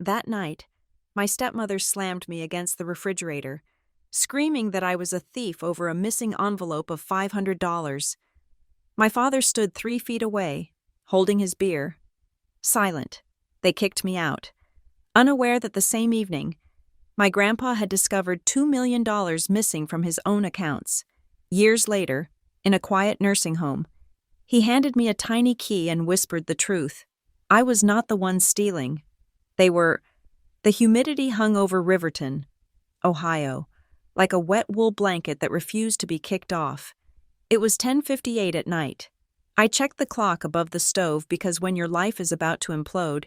That night, my stepmother slammed me against the refrigerator, screaming that I was a thief over a missing envelope of $500. My father stood 3 feet away, holding his beer, silent. They kicked me out, unaware that the same evening, my grandpa had discovered $2 million missing from his own accounts. Years later, in a quiet nursing home, he handed me a tiny key and whispered the truth. I was not the one stealing. They were. The humidity hung over Riverton, Ohio, like a wet wool blanket that refused to be kicked off. It was 10:58 at night. I checked the clock above the stove because when your life is about to implode,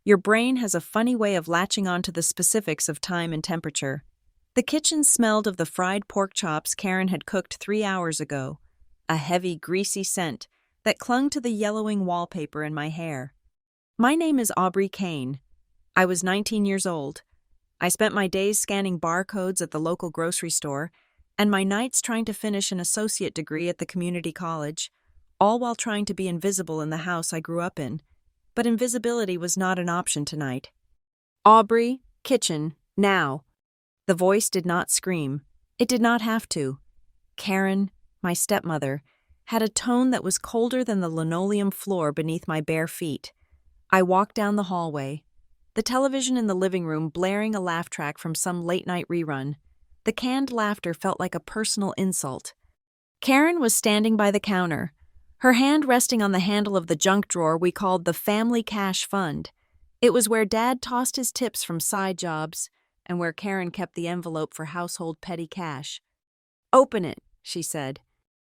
your brain has a funny way of latching onto the specifics of time and temperature. The kitchen smelled of the fried pork chops Karen had cooked 3 hours ago, a heavy, greasy scent that clung to the yellowing wallpaper in my hair. My name is Aubrey Kane. I was 19 years old. I spent my days scanning barcodes at the local grocery store and my nights trying to finish an associate degree at the community college, all while trying to be invisible in the house I grew up in. But invisibility was not an option tonight. Aubrey, kitchen, now. The voice did not scream. It did not have to. Karen, my stepmother, had a tone that was colder than the linoleum floor beneath my bare feet. I walked down the hallway, the television in the living room blaring a laugh track from some late-night rerun. The canned laughter felt like a personal insult. Karen was standing by the counter, her hand resting on the handle of the junk drawer we called the Family Cash Fund. It was where Dad tossed his tips from side jobs and where Karen kept the envelope for household petty cash. "Open it," she said.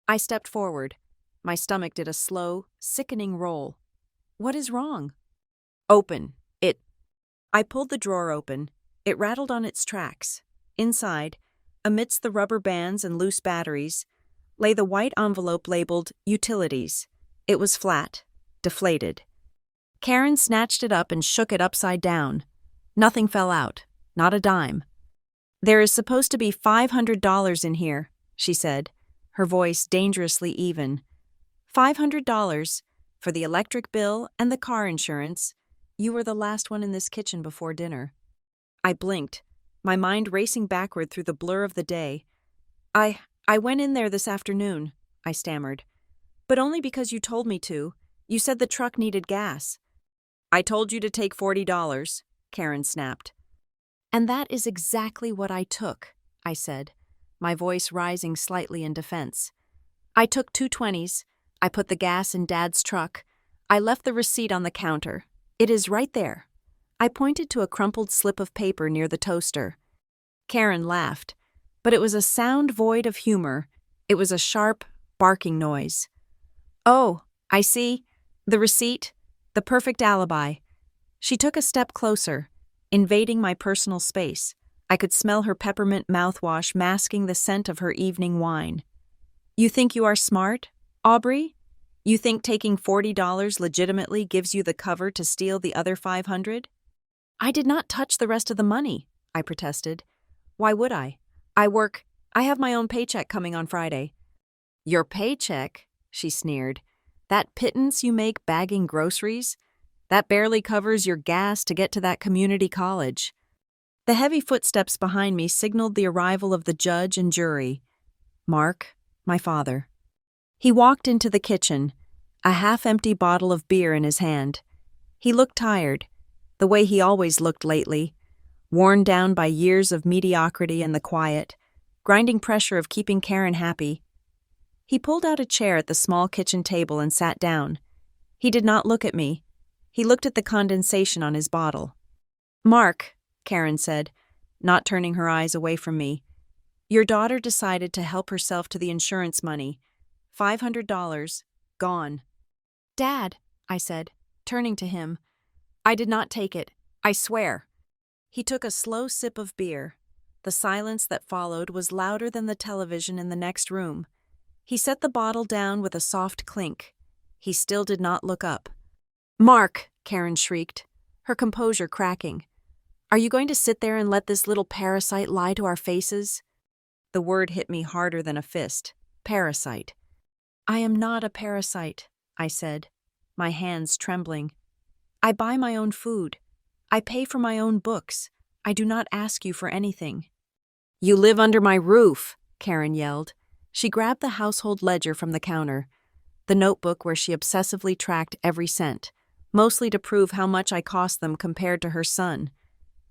I stepped forward. My stomach did a slow, sickening roll. "What is wrong?" "Open it." I pulled the drawer open. It rattled on its tracks. Inside, amidst the rubber bands and loose batteries, lay the white envelope labeled Utilities. It was flat, deflated. Karen snatched it up and shook it upside down. Nothing fell out, not a dime. "There is supposed to be $500 in here," she said, her voice dangerously even. $500 for the electric bill and the car insurance. You were the last one in this kitchen before dinner. I blinked, my mind racing backward through the blur of the day. I went in there this afternoon," I stammered. "But only because you told me to. You said the truck needed gas." "I told you to take $40, Karen snapped. "And that is exactly what I took," I said, my voice rising slightly in defense. "I took 2 20s. I put the gas in Dad's truck. I left the receipt on the counter. It is right there." I pointed to a crumpled slip of paper near the toaster. Karen laughed, but it was a sound void of humor. It was a sharp, barking noise. "Oh, I see. The receipt. The perfect alibi." She took a step closer, invading my personal space. I could smell her peppermint mouthwash masking the scent of her evening wine. "You think you are smart, Aubrey? You think taking $40 legitimately gives you the cover to steal the other $500? "I did not touch the rest of the money," I protested. "Why would I? I have my own paycheck coming on Friday." "Your paycheck?" she sneered. "That pittance you make bagging groceries? That barely covers your gas to get to that community college." The heavy footsteps behind me signaled the arrival of the judge and jury. Mark, my father. He walked into the kitchen, a half-empty bottle of beer in his hand. He looked tired, the way he always looked lately, worn down by years of mediocrity and the quiet, grinding pressure of keeping Karen happy. He pulled out a chair at the small kitchen table and sat down. He did not look at me. He looked at the condensation on his bottle. "Mark," Karen said, not turning her eyes away from me, "your daughter decided to help herself to the insurance money. $500, gone." "Dad," I said, turning to him. "I did not take it. I swear." He took a slow sip of beer. The silence that followed was louder than the television in the next room. He set the bottle down with a soft clink. He still did not look up. "Mark," Karen shrieked, her composure cracking. "Are you going to sit there and let this little parasite lie to our faces?" The word hit me harder than a fist. Parasite. "I am not a parasite," I said, my hands trembling. "I buy my own food. I pay for my own books. I do not ask you for anything." "You live under my roof," Karen yelled. She grabbed the household ledger from the counter, the notebook where she obsessively tracked every cent, mostly to prove how much I cost them compared to her son,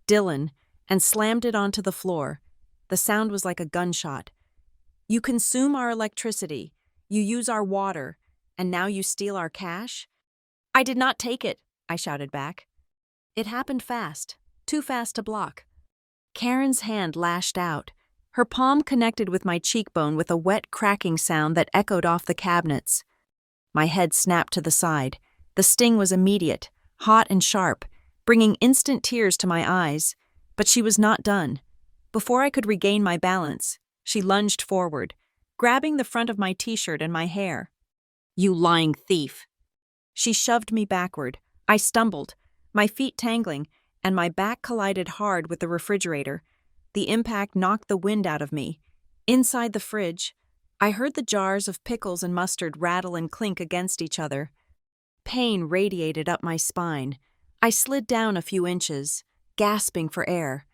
Dylan, and slammed it onto the floor. The sound was like a gunshot. "You consume our electricity, you use our water, and now you steal our cash?" "I did not take it," I shouted back. It happened fast, too fast to block. Karen's hand lashed out. Her palm connected with my cheekbone with a wet cracking sound that echoed off the cabinets. My head snapped to the side. The sting was immediate, hot and sharp, bringing instant tears to my eyes. But she was not done. Before I could regain my balance, she lunged forward, grabbing the front of my t-shirt and my hair. "You lying thief!" She shoved me backward. I stumbled, my feet tangling, and my back collided hard with the refrigerator. The impact knocked the wind out of me. Inside the fridge, I heard the jars of pickles and mustard rattle and clink against each other. Pain radiated up my spine. I slid down a few inches, gasping for air,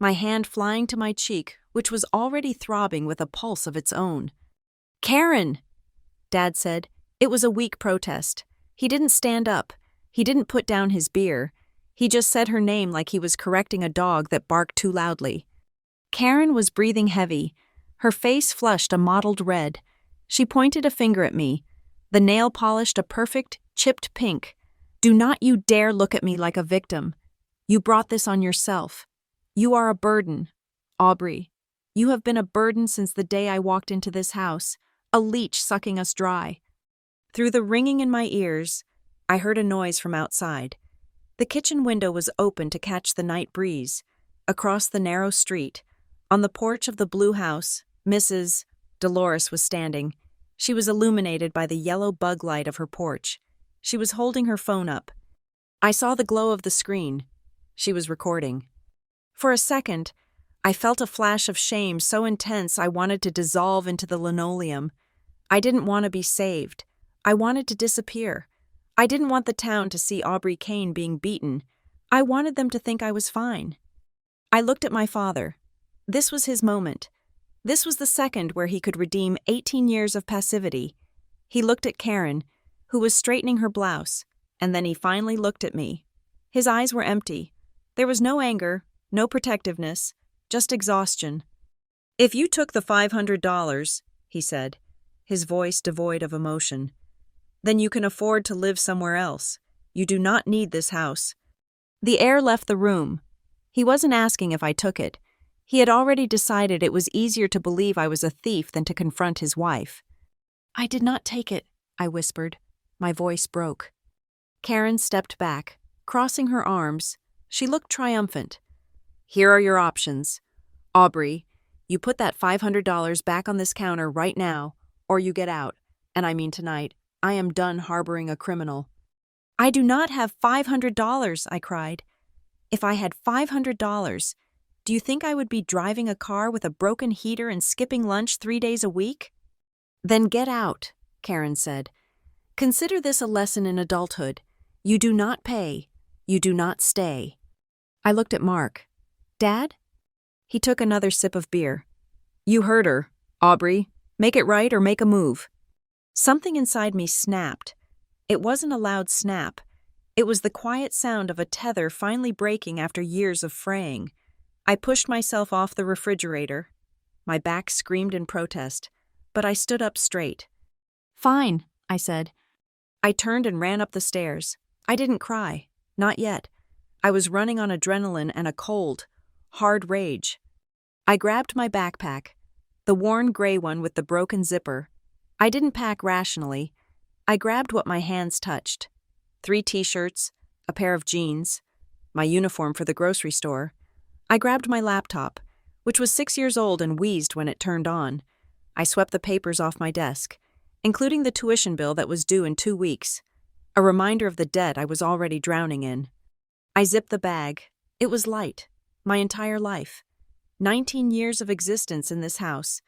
my hand flying to my cheek, which was already throbbing with a pulse of its own. "Karen!" Dad said. It was a weak protest. He didn't stand up. He didn't put down his beer. He just said her name like he was correcting a dog that barked too loudly. Karen was breathing heavy. Her face flushed a mottled red. She pointed a finger at me, the nail polished a perfect, chipped pink. "Do not you dare look at me like a victim. You brought this on yourself. You are a burden. Aubrey, you have been a burden since the day I walked into this house, a leech sucking us dry." Through the ringing in my ears, I heard a noise from outside. The kitchen window was open to catch the night breeze. Across the narrow street, on the porch of the blue house, Mrs. Dolores was standing. She was illuminated by the yellow bug light of her porch. She was holding her phone up. I saw the glow of the screen. She was recording. For a second, I felt a flash of shame so intense I wanted to dissolve into the linoleum. I didn't want to be saved. I wanted to disappear. I didn't want the town to see Aubrey Kane being beaten. I wanted them to think I was fine. I looked at my father. This was his moment. This was the second where he could redeem 18 years of passivity. He looked at Karen, who was straightening her blouse, and then he finally looked at me. His eyes were empty. There was no anger, no protectiveness, just exhaustion. "If you took the $500, he said, his voice devoid of emotion, "then you can afford to live somewhere else. You do not need this house." The air left the room. He wasn't asking if I took it. He had already decided it was easier to believe I was a thief than to confront his wife. "I did not take it," I whispered. My voice broke. Karen stepped back, crossing her arms. She looked triumphant. "Here are your options. Aubrey, you put that $500 back on this counter right now, or you get out, and I mean tonight. I am done harboring a criminal." "I do not have $500, I cried. "If I had $500, do you think I would be driving a car with a broken heater and skipping lunch 3 days a week?" "Then get out," Karen said. "Consider this a lesson in adulthood. You do not pay. You do not stay." I looked at Mark. "Dad?" He took another sip of beer. "You heard her, Aubrey. Make it right or make a move." Something inside me snapped. It wasn't a loud snap. It was the quiet sound of a tether finally breaking after years of fraying. I pushed myself off the refrigerator. My back screamed in protest, but I stood up straight. "Fine," I said. I turned and ran up the stairs. I didn't cry. Not yet. I was running on adrenaline and a cold, hard rage. I grabbed my backpack, the worn gray one with the broken zipper. I didn't pack rationally. I grabbed what my hands touched. 3 t-shirts, a pair of jeans, my uniform for the grocery store. I grabbed my laptop, which was 6 years old and wheezed when it turned on. I swept the papers off my desk, including the tuition bill that was due in 2 weeks, a reminder of the debt I was already drowning in. I zipped the bag. It was light, my entire life. 19 years of existence in this house,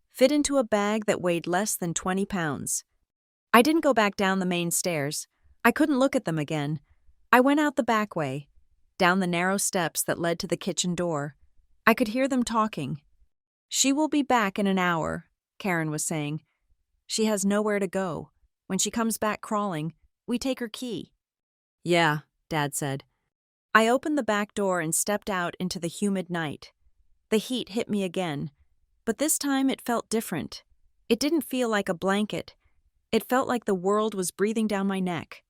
fit into a bag that weighed less than 20 pounds. I didn't go back down the main stairs. I couldn't look at them again. I went out the back way. down the narrow steps that led to the kitchen door. I could hear them talking. "She will be back in an hour," Karen was saying. "She has nowhere to go. When she comes back crawling, we take her key." "Yeah," Dad said. I opened the back door and stepped out into the humid night. The heat hit me again, but this time it felt different. It didn't feel like a blanket. It felt like the world was breathing down my neck.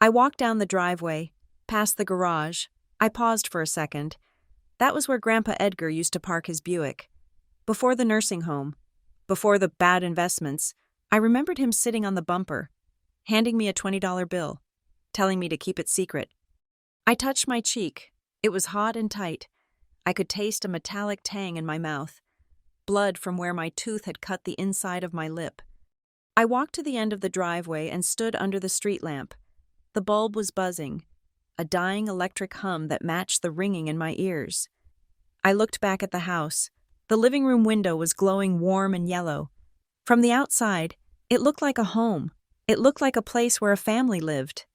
I walked down the driveway, past the garage. I paused for a second. That was where Grandpa Edgar used to park his Buick. Before the nursing home, before the bad investments, I remembered him sitting on the bumper, handing me a $20 bill, telling me to keep it secret. I touched my cheek. It was hot and tight. I could taste a metallic tang in my mouth, blood from where my tooth had cut the inside of my lip. I walked to the end of the driveway and stood under the street lamp. The bulb was buzzing, a dying electric hum that matched the ringing in my ears. I looked back at the house. The living room window was glowing warm and yellow. From the outside, it looked like a home. It looked like a place where a family lived.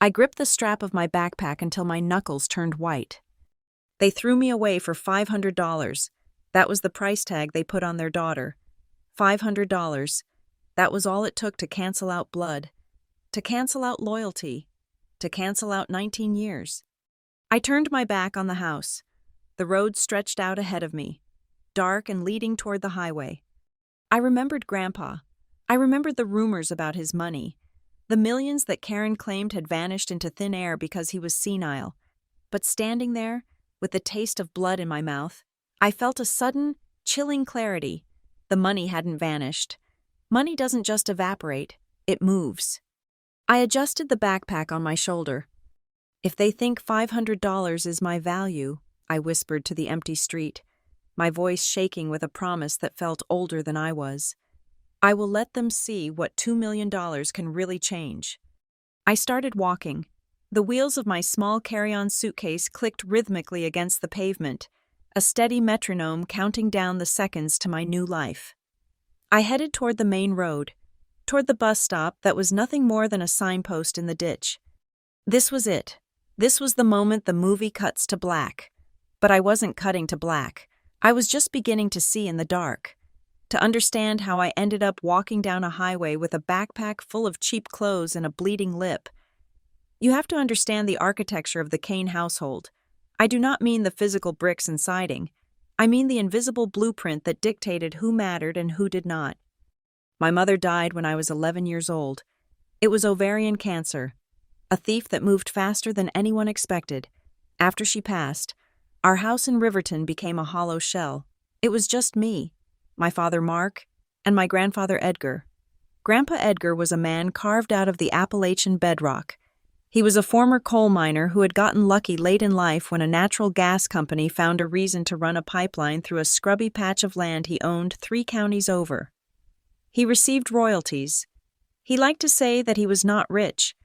I gripped the strap of my backpack until my knuckles turned white. They threw me away for $500. That was the price tag they put on their daughter. $500. That was all it took to cancel out blood, to cancel out loyalty, to cancel out 19 years. I turned my back on the house. The road stretched out ahead of me, dark and leading toward the highway. I remembered Grandpa. I remembered the rumors about his money, the millions that Karen claimed had vanished into thin air because he was senile. But standing there, with the taste of blood in my mouth, I felt a sudden, chilling clarity. The money hadn't vanished. Money doesn't just evaporate, it moves. I adjusted the backpack on my shoulder. "If they think $500 is my value," I whispered to the empty street, my voice shaking with a promise that felt older than I was. "I will let them see what $2 million can really change." I started walking. The wheels of my small carry-on suitcase clicked rhythmically against the pavement, a steady metronome counting down the seconds to my new life. I headed toward the main road, toward the bus stop that was nothing more than a signpost in the ditch. This was it. This was the moment the movie cuts to black. But I wasn't cutting to black. I was just beginning to see in the dark, to understand how I ended up walking down a highway with a backpack full of cheap clothes and a bleeding lip. You have to understand the architecture of the Kane household. I do not mean the physical bricks and siding. I mean the invisible blueprint that dictated who mattered and who did not. My mother died when I was 11 years old. It was ovarian cancer, a thief that moved faster than anyone expected. After she passed, our house in Riverton became a hollow shell. It was just me, my father Mark, and my grandfather Edgar. Grandpa Edgar was a man carved out of the Appalachian bedrock. He was a former coal miner who had gotten lucky late in life when a natural gas company found a reason to run a pipeline through a scrubby patch of land he owned 3 counties over. He received royalties. He liked to say that he was not rich,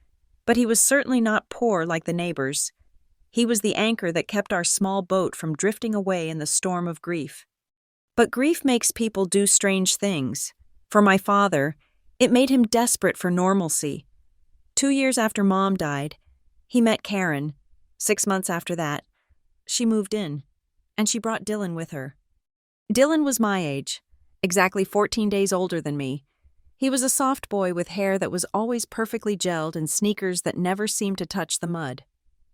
but he was certainly not poor like the neighbors. He was the anchor that kept our small boat from drifting away in the storm of grief. But grief makes people do strange things. For my father, it made him desperate for normalcy. 2 years after Mom died, he met Karen. 6 months after that, she moved in, and she brought Dylan with her. Dylan was my age, exactly 14 days older than me. He was a soft boy with hair that was always perfectly gelled and sneakers that never seemed to touch the mud.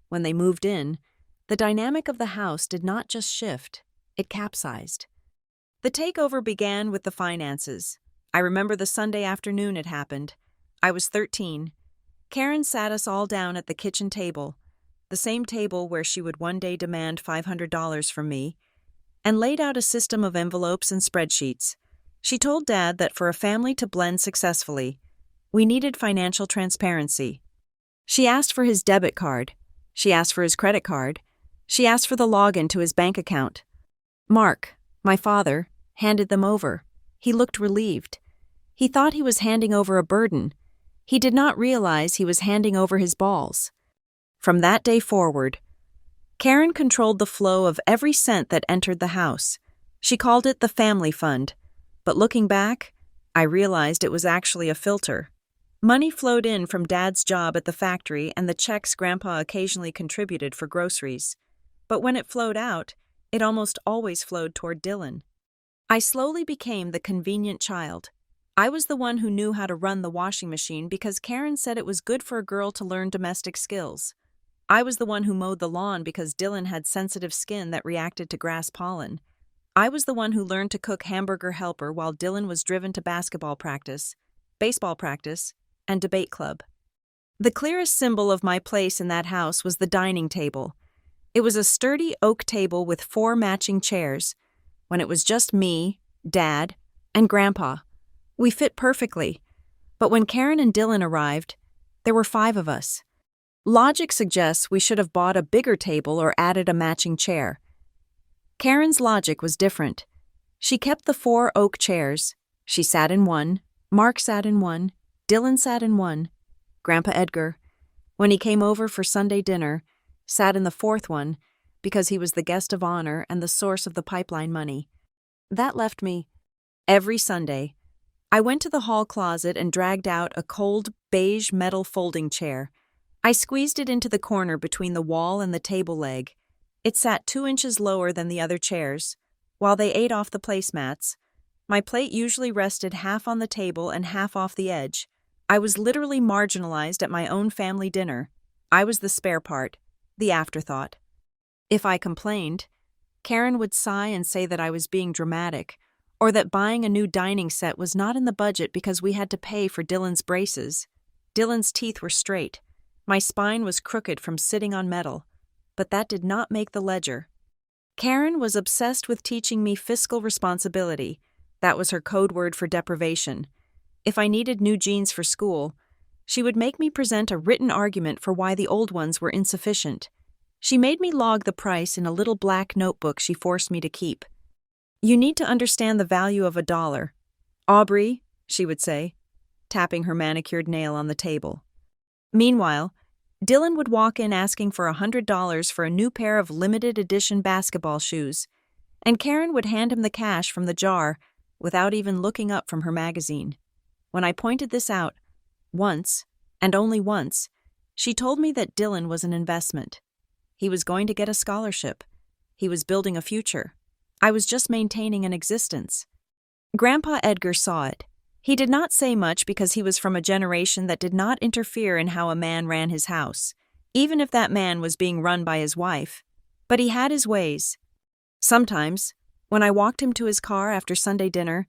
When they moved in, the dynamic of the house did not just shift, it capsized. The takeover began with the finances. I remember the Sunday afternoon it happened. I was 13. Karen sat us all down at the kitchen table, the same table where she would one day demand $500 from me, and laid out a system of envelopes and spreadsheets. She told Dad that for a family to blend successfully, we needed financial transparency. She asked for his debit card. She asked for his credit card. She asked for the login to his bank account. Mark, my father, handed them over. He looked relieved. He thought he was handing over a burden. He did not realize he was handing over his balls. From that day forward, Karen controlled the flow of every cent that entered the house. She called it the family fund, but looking back, I realized it was actually a filter. Money flowed in from Dad's job at the factory and the checks Grandpa occasionally contributed for groceries. But when it flowed out, it almost always flowed toward Dylan. I slowly became the convenient child. I was the one who knew how to run the washing machine because Karen said it was good for a girl to learn domestic skills. I was the one who mowed the lawn because Dylan had sensitive skin that reacted to grass pollen. I was the one who learned to cook hamburger helper while Dylan was driven to basketball practice, baseball practice, and debate club. The clearest symbol of my place in that house was the dining table. It was a sturdy oak table with 4 matching chairs. When it was just me, Dad, and Grandpa, we fit perfectly. But when Karen and Dylan arrived, there were 5 of us. Logic suggests we should have bought a bigger table or added a matching chair. Karen's logic was different. She kept the 4 oak chairs. She sat in one, Mark sat in one, Dylan sat in one. Grandpa Edgar, when he came over for Sunday dinner, sat in the 4th one because he was the guest of honor and the source of the pipeline money. That left me. Every Sunday, I went to the hall closet and dragged out a cold beige metal folding chair. I squeezed it into the corner between the wall and the table leg. It sat 2 inches lower than the other chairs. While they ate off the placemats, my plate usually rested half on the table and half off the edge. I was literally marginalized at my own family dinner. I was the spare part, the afterthought. If I complained, Karen would sigh and say that I was being dramatic, or that buying a new dining set was not in the budget because we had to pay for Dylan's braces. Dylan's teeth were straight. My spine was crooked from sitting on metal, but that did not make the ledger. Karen was obsessed with teaching me fiscal responsibility. That was her code word for deprivation. If I needed new jeans for school, she would make me present a written argument for why the old ones were insufficient. She made me log the price in a little black notebook she forced me to keep. You need to understand the value of $1. Aubrey, she would say, tapping her manicured nail on the table. Meanwhile, Dylan would walk in asking for $100 for a new pair of limited edition basketball shoes, and Karen would hand him the cash from the jar without even looking up from her magazine. When I pointed this out, once, and only once, she told me that Dylan was an investment. He was going to get a scholarship. He was building a future. I was just maintaining an existence. Grandpa Edgar saw it. He did not say much because he was from a generation that did not interfere in how a man ran his house, even if that man was being run by his wife. But he had his ways. Sometimes, when I walked him to his car after Sunday dinner,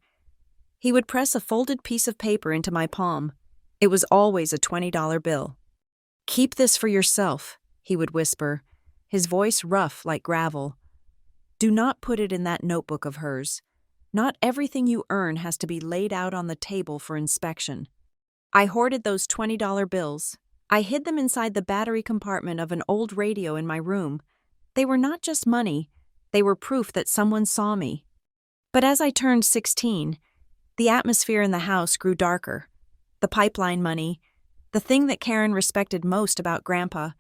he would press a folded piece of paper into my palm. It was always a $20 bill. "Keep this for yourself," he would whisper, his voice rough like gravel. "Do not put it in that notebook of hers. Not everything you earn has to be laid out on the table for inspection." I hoarded those $20 bills. I hid them inside the battery compartment of an old radio in my room. They were not just money, they were proof that someone saw me. But as I turned 16, the atmosphere in the house grew darker. The pipeline money, the thing that Karen respected most about Grandpa,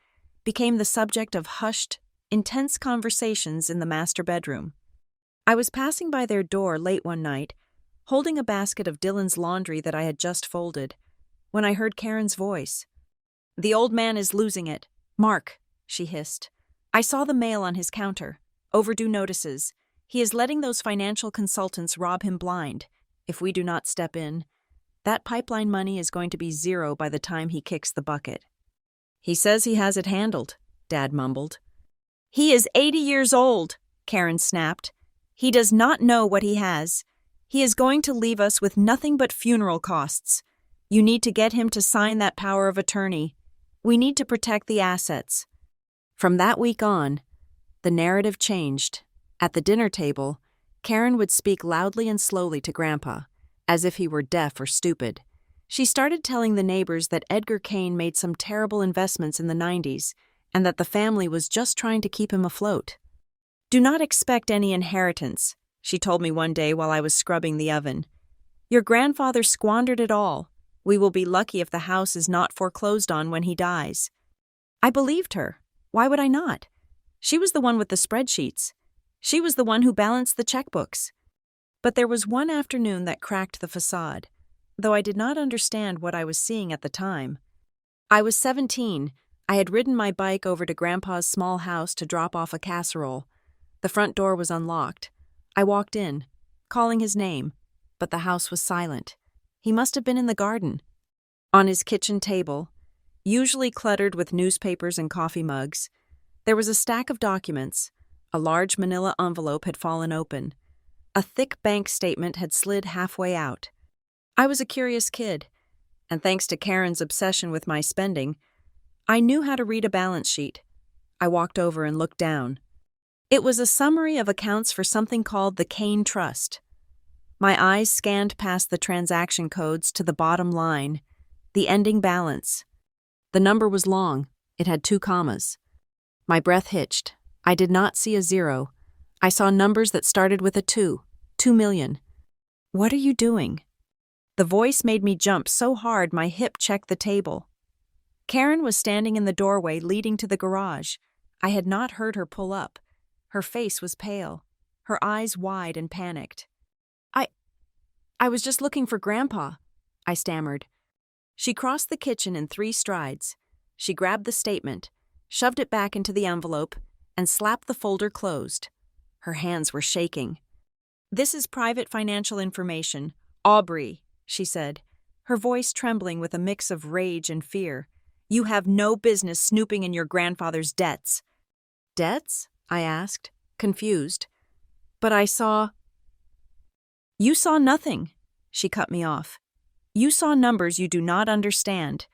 became the subject of hushed, intense conversations in the master bedroom. I was passing by their door late one night, holding a basket of Dylan's laundry that I had just folded, when I heard Karen's voice. "The old man is losing it. Mark," she hissed. "I saw the mail on his counter. Overdue notices. He is letting those financial consultants rob him blind. If we do not step in, that pipeline money is going to be zero by the time he kicks the bucket." "He says he has it handled," Dad mumbled. "He is 80 years old," Karen snapped. "He does not know what he has. He is going to leave us with nothing but funeral costs. You need to get him to sign that power of attorney. We need to protect the assets." From that week on, the narrative changed. At the dinner table, Karen would speak loudly and slowly to Grandpa, as if he were deaf or stupid. She started telling the neighbors that Edgar Kane made some terrible investments in the 90s, and that the family was just trying to keep him afloat. "Do not expect any inheritance," she told me one day while I was scrubbing the oven. "Your grandfather squandered it all. We will be lucky if the house is not foreclosed on when he dies." I believed her. Why would I not? She was the one with the spreadsheets. She was the one who balanced the checkbooks. But there was one afternoon that cracked the facade. though I did not understand what I was seeing at the time. I was 17. I had ridden my bike over to Grandpa's small house to drop off a casserole. The front door was unlocked. I walked in, calling his name, but the house was silent. He must have been in the garden. On his kitchen table, usually cluttered with newspapers and coffee mugs, there was a stack of documents. A large manila envelope had fallen open. A thick bank statement had slid halfway out. I was a curious kid, and thanks to Karen's obsession with my spending, I knew how to read a balance sheet. I walked over and looked down. It was a summary of accounts for something called the Kane Trust. My eyes scanned past the transaction codes to the bottom line, the ending balance. The number was long. It had 2 commas. My breath hitched. I did not see a 0. I saw numbers that started with a 2. 2 million. What are you doing? The voice made me jump so hard my hip checked the table. Karen was standing in the doorway leading to the garage. I had not heard her pull up. Her face was pale, her eyes wide and panicked. I was just looking for Grandpa, I stammered. She crossed the kitchen in 3 strides. She grabbed the statement, shoved it back into the envelope, and slapped the folder closed. Her hands were shaking. "This is private financial information. Aubrey," she said, her voice trembling with a mix of rage and fear. "You have no business snooping in your grandfather's debts." "Debts?" I asked, confused. "But I saw—" "You saw nothing," she cut me off. "You saw numbers you do not understand.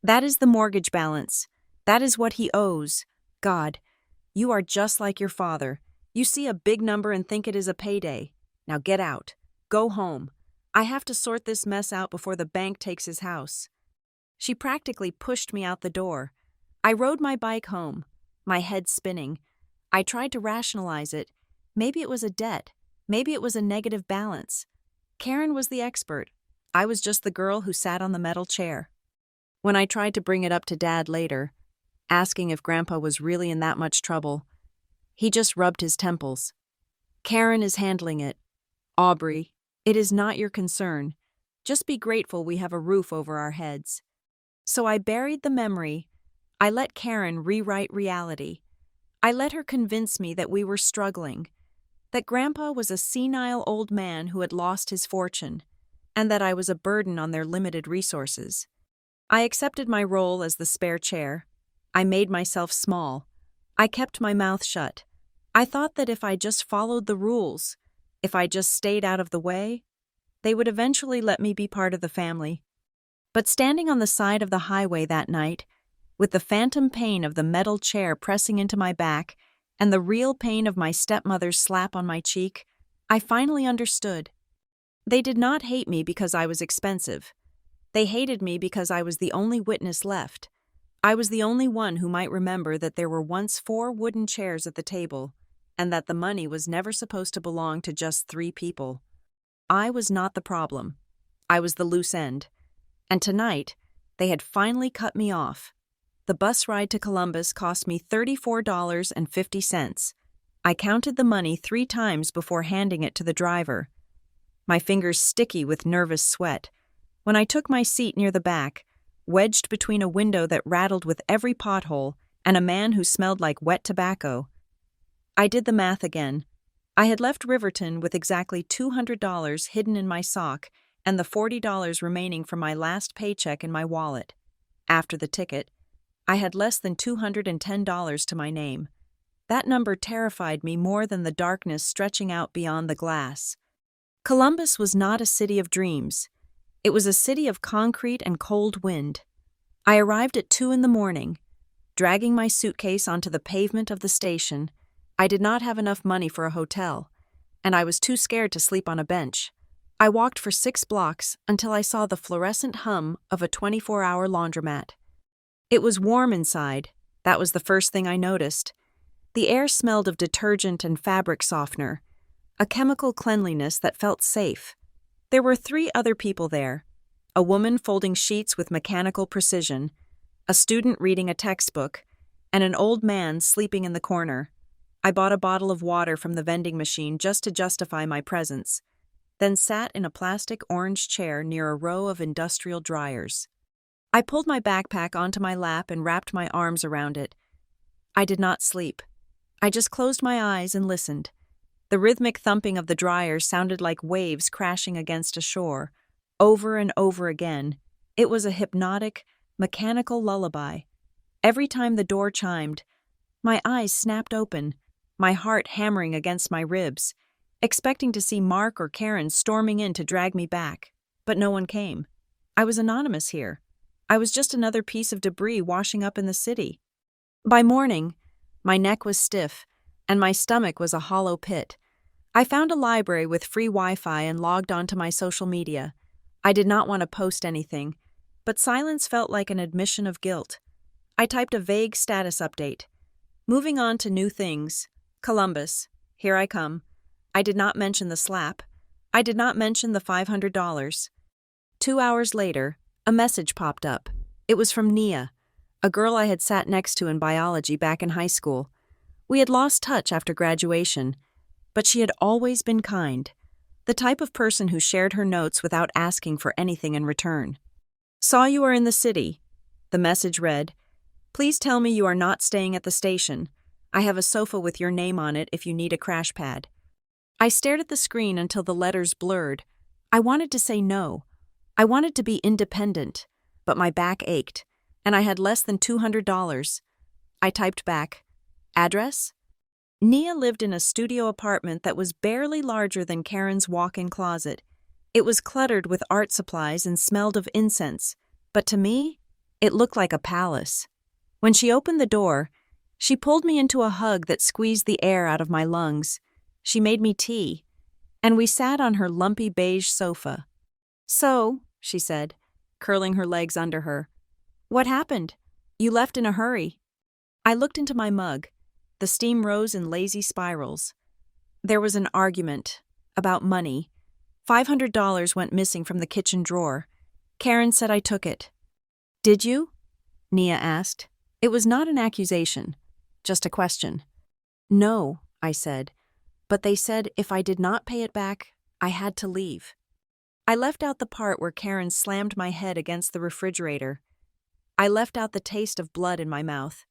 That is the mortgage balance. That is what he owes. God, you are just like your father. You see a big number and think it is a payday. Now get out. Go home. I have to sort this mess out before the bank takes his house." She practically pushed me out the door. I rode my bike home, my head spinning. I tried to rationalize it. Maybe it was a debt. Maybe it was a negative balance. Karen was the expert. I was just the girl who sat on the metal chair. When I tried to bring it up to Dad later, asking if Grandpa was really in that much trouble, he just rubbed his temples. "Karen is handling it. Aubrey, it is not your concern. Just be grateful we have a roof over our heads." So I buried the memory. I let Karen rewrite reality. I let her convince me that we were struggling, that Grandpa was a senile old man who had lost his fortune, and that I was a burden on their limited resources. I accepted my role as the spare chair. I made myself small. I kept my mouth shut. I thought that if I just followed the rules, if I just stayed out of the way, they would eventually let me be part of the family. But standing on the side of the highway that night, with the phantom pain of the metal chair pressing into my back and the real pain of my stepmother's slap on my cheek, I finally understood. They did not hate me because I was expensive. They hated me because I was the only witness left. I was the only one who might remember that there were once 4 wooden chairs at the table, and that the money was never supposed to belong to just 3 people. I was not the problem. I was the loose end. And tonight, they had finally cut me off. The bus ride to Columbus cost me $34.50. I counted the money 3 times before handing it to the driver. My fingers sticky with nervous sweat. When I took my seat near the back, wedged between a window that rattled with every pothole and a man who smelled like wet tobacco, I did the math again. I had left Riverton with exactly $200 hidden in my sock and the $40 remaining from my last paycheck in my wallet. After the ticket, I had less than $210 to my name. That number terrified me more than the darkness stretching out beyond the glass. Columbus was not a city of dreams. It was a city of concrete and cold wind. I arrived at 2 a.m, dragging my suitcase onto the pavement of the station. I did not have enough money for a hotel, and I was too scared to sleep on a bench. I walked for 6 blocks until I saw the fluorescent hum of a 24-hour laundromat. It was warm inside. That was the first thing I noticed. The air smelled of detergent and fabric softener, a chemical cleanliness that felt safe. There were 3 other people there: a woman folding sheets with mechanical precision, a student reading a textbook, and an old man sleeping in the corner. I bought a bottle of water from the vending machine just to justify my presence. then sat in a plastic orange chair near a row of industrial dryers. I pulled my backpack onto my lap and wrapped my arms around it. I did not sleep. I just closed my eyes and listened. The rhythmic thumping of the dryers sounded like waves crashing against a shore, over and over again. It was a hypnotic, mechanical lullaby. Every time the door chimed, my eyes snapped open, my heart hammering against my ribs, expecting to see Mark or Karen storming in to drag me back. But no one came. I was anonymous here. I was just another piece of debris washing up in the city. By morning, my neck was stiff, and my stomach was a hollow pit. I found a library with free Wi-Fi and logged onto my social media. I did not want to post anything, but silence felt like an admission of guilt. I typed a vague status update. Moving on to new things. Columbus. Here I come. I did not mention the slap. I did not mention the $500. 2 hours later, a message popped up. It was from Nia, a girl I had sat next to in biology back in high school. We had lost touch after graduation, but she had always been kind, the type of person who shared her notes without asking for anything in return. Saw you are in the city. The message read, "Please tell me you are not staying at the station. I have a sofa with your name on it if you need a crash pad." I stared at the screen until the letters blurred. I wanted to say no. I wanted to be independent, but my back ached, and I had less than $200. I typed back, "Address?" Nia lived in a studio apartment that was barely larger than Karen's walk-in closet. It was cluttered with art supplies and smelled of incense, but to me, it looked like a palace. When she opened the door, she pulled me into a hug that squeezed the air out of my lungs. She made me tea, and we sat on her lumpy beige sofa. "So," she said, curling her legs under her, "what happened? You left in a hurry." I looked into my mug. The steam rose in lazy spirals. There was an argument about money. $500 went missing from the kitchen drawer. Karen said I took it. "Did you?" Nia asked. It was not an accusation, just a question. "No," I said, but they said if I did not pay it back, I had to leave. I left out the part where Karen slammed my head against the refrigerator. I left out the taste of blood in my mouth.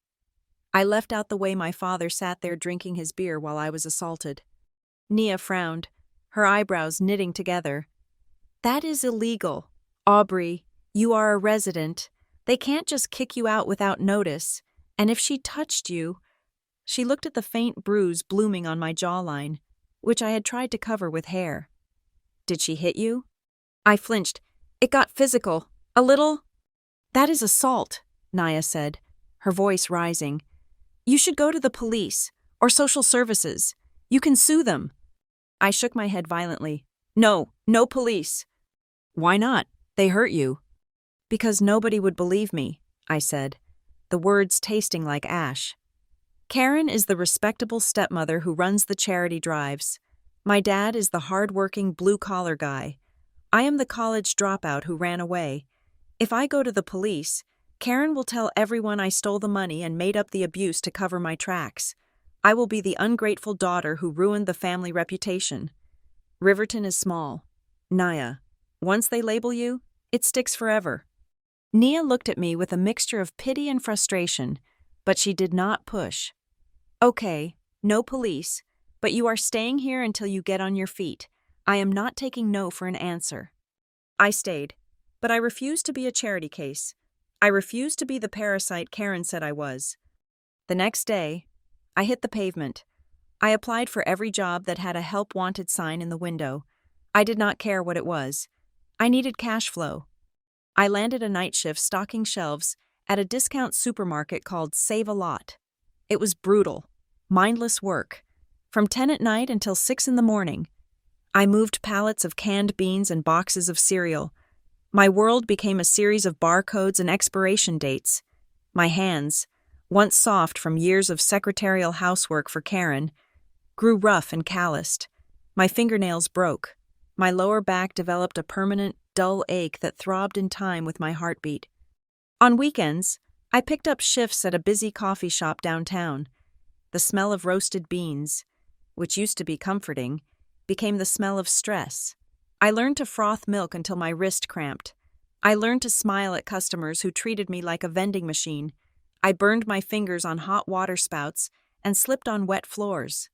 I left out the way my father sat there drinking his beer while I was assaulted. Nia frowned, her eyebrows knitting together. "That is illegal. Aubrey, you are a resident. They can't just kick you out without notice. And if she touched you..." She looked at the faint bruise blooming on my jawline, which I had tried to cover with hair. "Did she hit you?" I flinched. "It got physical. A little." "That is assault," Nia said, her voice rising. "You should go to the police, or social services. You can sue them." I shook my head violently. "No, no police." "Why not? They hurt you." "Because nobody would believe me," I said, the words tasting like ash. Karen is the respectable stepmother who runs the charity drives. My dad is the hard-working blue-collar guy. I am the college dropout who ran away. If I go to the police, Karen will tell everyone I stole the money and made up the abuse to cover my tracks. I will be the ungrateful daughter who ruined the family reputation. Riverton is small. Nia, once they label you, it sticks forever. Nia looked at me with a mixture of pity and frustration, but she did not push. "Okay, no police, but you are staying here until you get on your feet. I am not taking no for an answer." I stayed, but I refused to be a charity case. I refused to be the parasite Karen said I was. The next day, I hit the pavement. I applied for every job that had a help wanted sign in the window. I did not care what it was. I needed cash flow. I landed a night shift stocking shelves at a discount supermarket called Save a Lot. It was brutal, mindless work, from 10 at night until 6 in the morning. I moved pallets of canned beans and boxes of cereal. My world became a series of barcodes and expiration dates. My hands, once soft from years of secretarial housework for Karen, grew rough and calloused. My fingernails broke. My lower back developed a permanent, dull ache that throbbed in time with my heartbeat. On weekends, I picked up shifts at a busy coffee shop downtown. The smell of roasted beans, which used to be comforting, became the smell of stress. I learned to froth milk until my wrist cramped. I learned to smile at customers who treated me like a vending machine. I burned my fingers on hot water spouts and slipped on wet floors.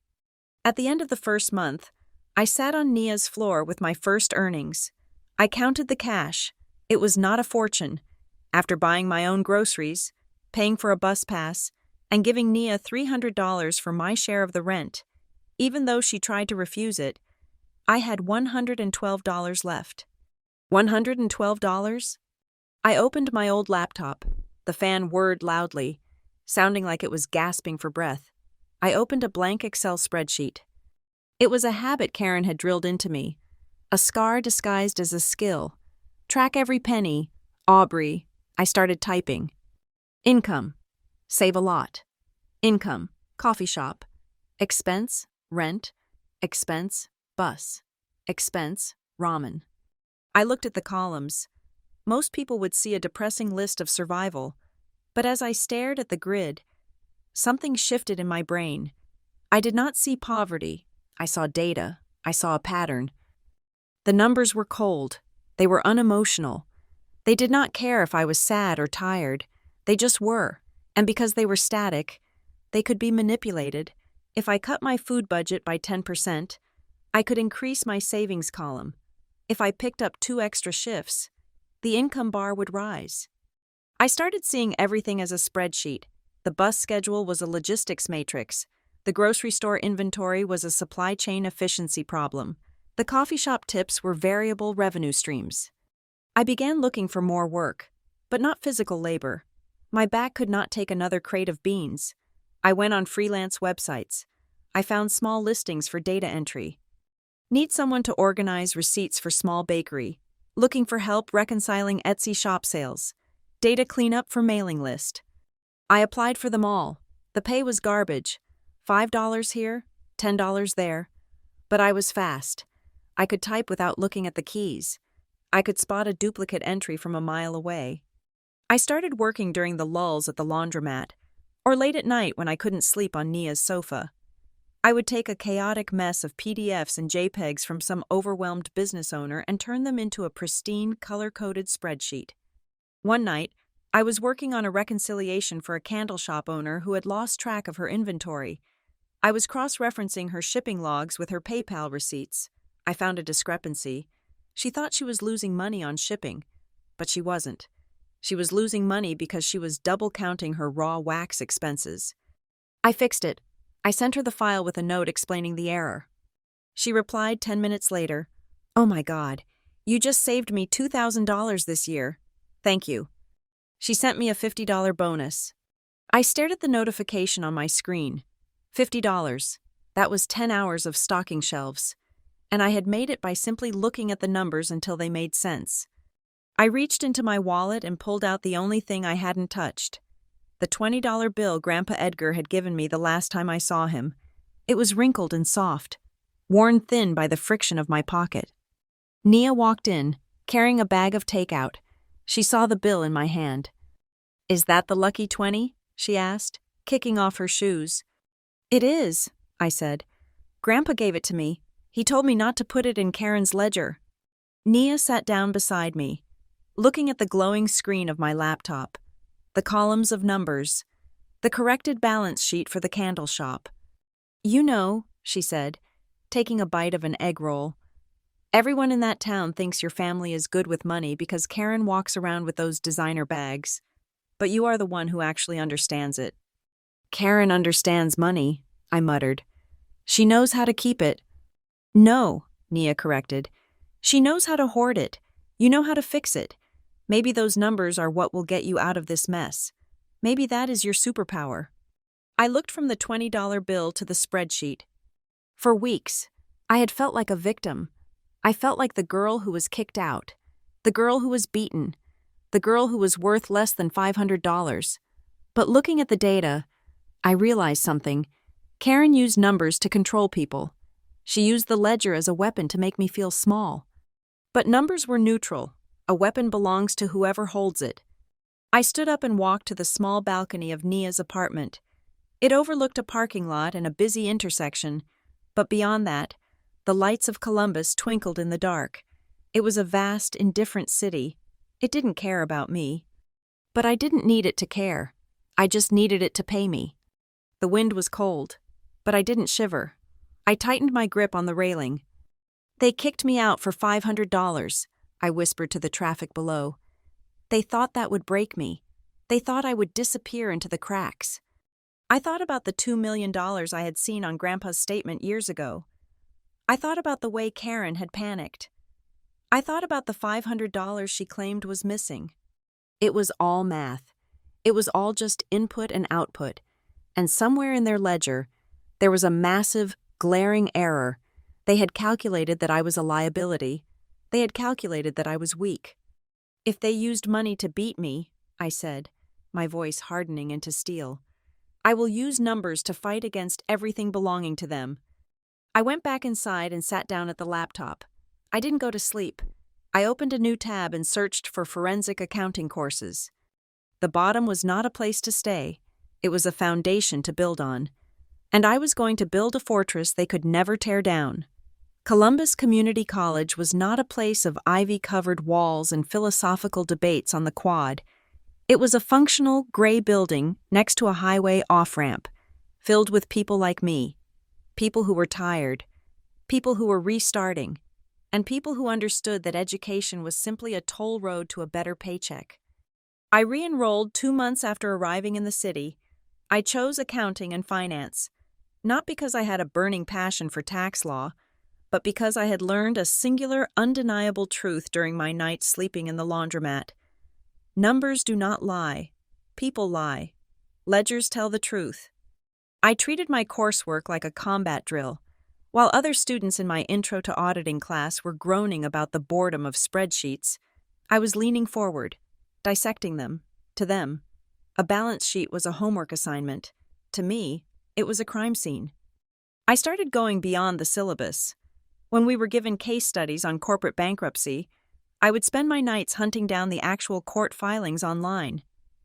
At the end of the first month, I sat on Nia's floor with my first earnings. I counted the cash. It was not a fortune. After buying my own groceries, paying for a bus pass, and giving Nia $300 for my share of the rent, even though she tried to refuse it, I had $112 left. $112? I opened my old laptop. The fan whirred loudly, sounding like it was gasping for breath. I opened a blank Excel spreadsheet. It was a habit Karen had drilled into me, a scar disguised as a skill. Track every penny. Aubrey. I started typing. Income. Save a lot. Income. Coffee shop. Expense. Rent. Expense. Bus. Expense. Ramen. I looked at the columns. Most people would see a depressing list of survival, but as I stared at the grid, something shifted in my brain. I did not see poverty. I saw data. I saw a pattern. The numbers were cold. They were unemotional. They did not care if I was sad or tired. They just were. And because they were static, they could be manipulated. If I cut my food budget by 10%, I could increase my savings column. If I picked up 2 extra shifts, the income bar would rise. I started seeing everything as a spreadsheet. The bus schedule was a logistics matrix. The grocery store inventory was a supply chain efficiency problem. The coffee shop tips were variable revenue streams. I began looking for more work, but not physical labor. My back could not take another crate of beans. I went on freelance websites. I found small listings for data entry. Need someone to organize receipts for small bakery. Looking for help reconciling Etsy shop sales. Data cleanup for mailing list. I applied for them all. The pay was garbage. $5 here, $10 there. But I was fast. I could type without looking at the keys. I could spot a duplicate entry from a mile away. I started working during the lulls at the laundromat, or late at night when I couldn't sleep on Nia's sofa. I would take a chaotic mess of PDFs and JPEGs from some overwhelmed business owner and turn them into a pristine, color-coded spreadsheet. One night, I was working on a reconciliation for a candle shop owner who had lost track of her inventory. I was cross-referencing her shipping logs with her PayPal receipts. I found a discrepancy. She thought she was losing money on shipping, but she wasn't. She was losing money because she was double-counting her raw wax expenses. I fixed it. I sent her the file with a note explaining the error. She replied 10 minutes later, "Oh my God, you just saved me $2,000 this year. Thank you." She sent me a $50 bonus. I stared at the notification on my screen. $50. That was 10 hours of stocking shelves. And I had made it by simply looking at the numbers until they made sense. I reached into my wallet and pulled out the only thing I hadn't touched. The $20 bill Grandpa Edgar had given me the last time I saw him. It was wrinkled and soft, worn thin by the friction of my pocket. Nia walked in, carrying a bag of takeout. She saw the bill in my hand. "Is that the lucky 20?" she asked, kicking off her shoes. "It is," I said. "Grandpa gave it to me. He told me not to put it in Karen's ledger." Nia sat down beside me, looking at the glowing screen of my laptop, the columns of numbers, the corrected balance sheet for the candle shop. "You know," she said, taking a bite of an egg roll, "everyone in that town thinks your family is good with money because Karen walks around with those designer bags. But you are the one who actually understands it." "Karen understands money," I muttered. "She knows how to keep it." "No," Nia corrected. "She knows how to hoard it. You know how to fix it. Maybe those numbers are what will get you out of this mess. Maybe that is your superpower." I looked from the $20 bill to the spreadsheet. For weeks, I had felt like a victim. I felt like the girl who was kicked out, the girl who was beaten, the girl who was worth less than $500. But looking at the data, I realized something. Karen used numbers to control people. She used the ledger as a weapon to make me feel small. But numbers were neutral. A weapon belongs to whoever holds it. I stood up and walked to the small balcony of Nia's apartment. It overlooked a parking lot and a busy intersection, but beyond that, the lights of Columbus twinkled in the dark. It was a vast, indifferent city. It didn't care about me. But I didn't need it to care. I just needed it to pay me. The wind was cold, but I didn't shiver. I tightened my grip on the railing. They kicked me out for $500, I whispered to the traffic below. They thought that would break me. They thought I would disappear into the cracks. I thought about the $2 million I had seen on Grandpa's statement years ago. I thought about the way Karen had panicked. I thought about the $500 she claimed was missing. It was all math. It was all just input and output. And somewhere in their ledger, there was a massive, glaring error. They had calculated that I was a liability. They had calculated that I was weak. If they used money to beat me, I said, my voice hardening into steel, I will use numbers to fight against everything belonging to them. I went back inside and sat down at the laptop. I didn't go to sleep. I opened a new tab and searched for forensic accounting courses. The bottom was not a place to stay. It was a foundation to build on. And I was going to build a fortress they could never tear down. Columbus Community College was not a place of ivy-covered walls and philosophical debates on the quad. It was a functional, gray building next to a highway off-ramp, filled with people like me, people who were tired, people who were restarting, and people who understood that education was simply a toll road to a better paycheck. I re-enrolled 2 months after arriving in the city. I chose accounting and finance, not because I had a burning passion for tax law, but because I had learned a singular, undeniable truth during my nights sleeping in the laundromat. Numbers do not lie. People lie. Ledgers tell the truth. I treated my coursework like a combat drill. While other students in my Intro to Auditing class were groaning about the boredom of spreadsheets, I was leaning forward, dissecting them. To them, a balance sheet was a homework assignment. To me, it was a crime scene. I started going beyond the syllabus. When we were given case studies on corporate bankruptcy, I would spend my nights hunting down the actual court filings online,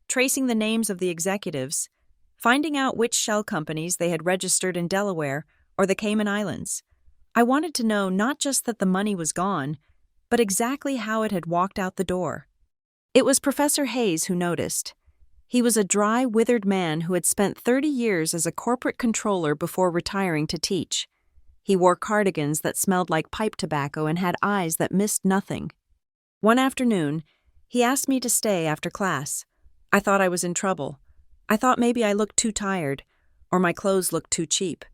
tracing the names of the executives, finding out which shell companies they had registered in Delaware or the Cayman Islands. I wanted to know not just that the money was gone, but exactly how it had walked out the door. It was Professor Hayes who noticed. He was a dry, withered man who had spent 30 years as a corporate controller before retiring to teach. He wore cardigans that smelled like pipe tobacco and had eyes that missed nothing. One afternoon, he asked me to stay after class. I thought I was in trouble. I thought maybe I looked too tired, or my clothes looked too cheap.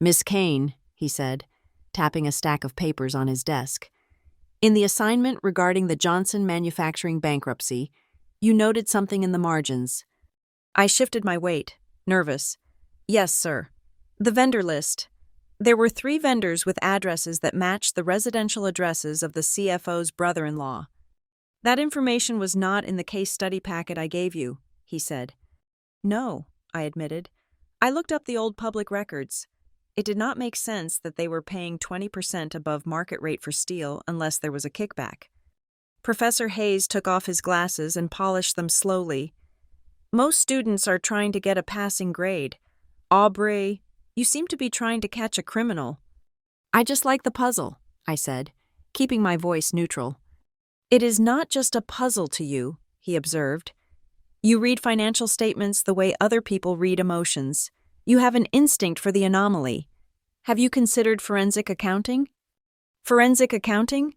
"Miss Kane," he said, tapping a stack of papers on his desk. "In the assignment regarding the Johnson Manufacturing bankruptcy, you noted something in the margins." I shifted my weight, nervous. "Yes, sir. The vendor list. There were 3 vendors with addresses that matched the residential addresses of the CFO's brother-in-law. That information was not in the case study packet I gave you," he said. "No," I admitted. "I looked up the old public records. It did not make sense that they were paying 20% above market rate for steel unless there was a kickback." Professor Hayes took off his glasses and polished them slowly. "Most students are trying to get a passing grade. Aubrey, you seem to be trying to catch a criminal." "I just like the puzzle," I said, keeping my voice neutral. "It is not just a puzzle to you," he observed. "You read financial statements the way other people read emotions. You have an instinct for the anomaly. Have you considered forensic accounting?" "Forensic accounting?"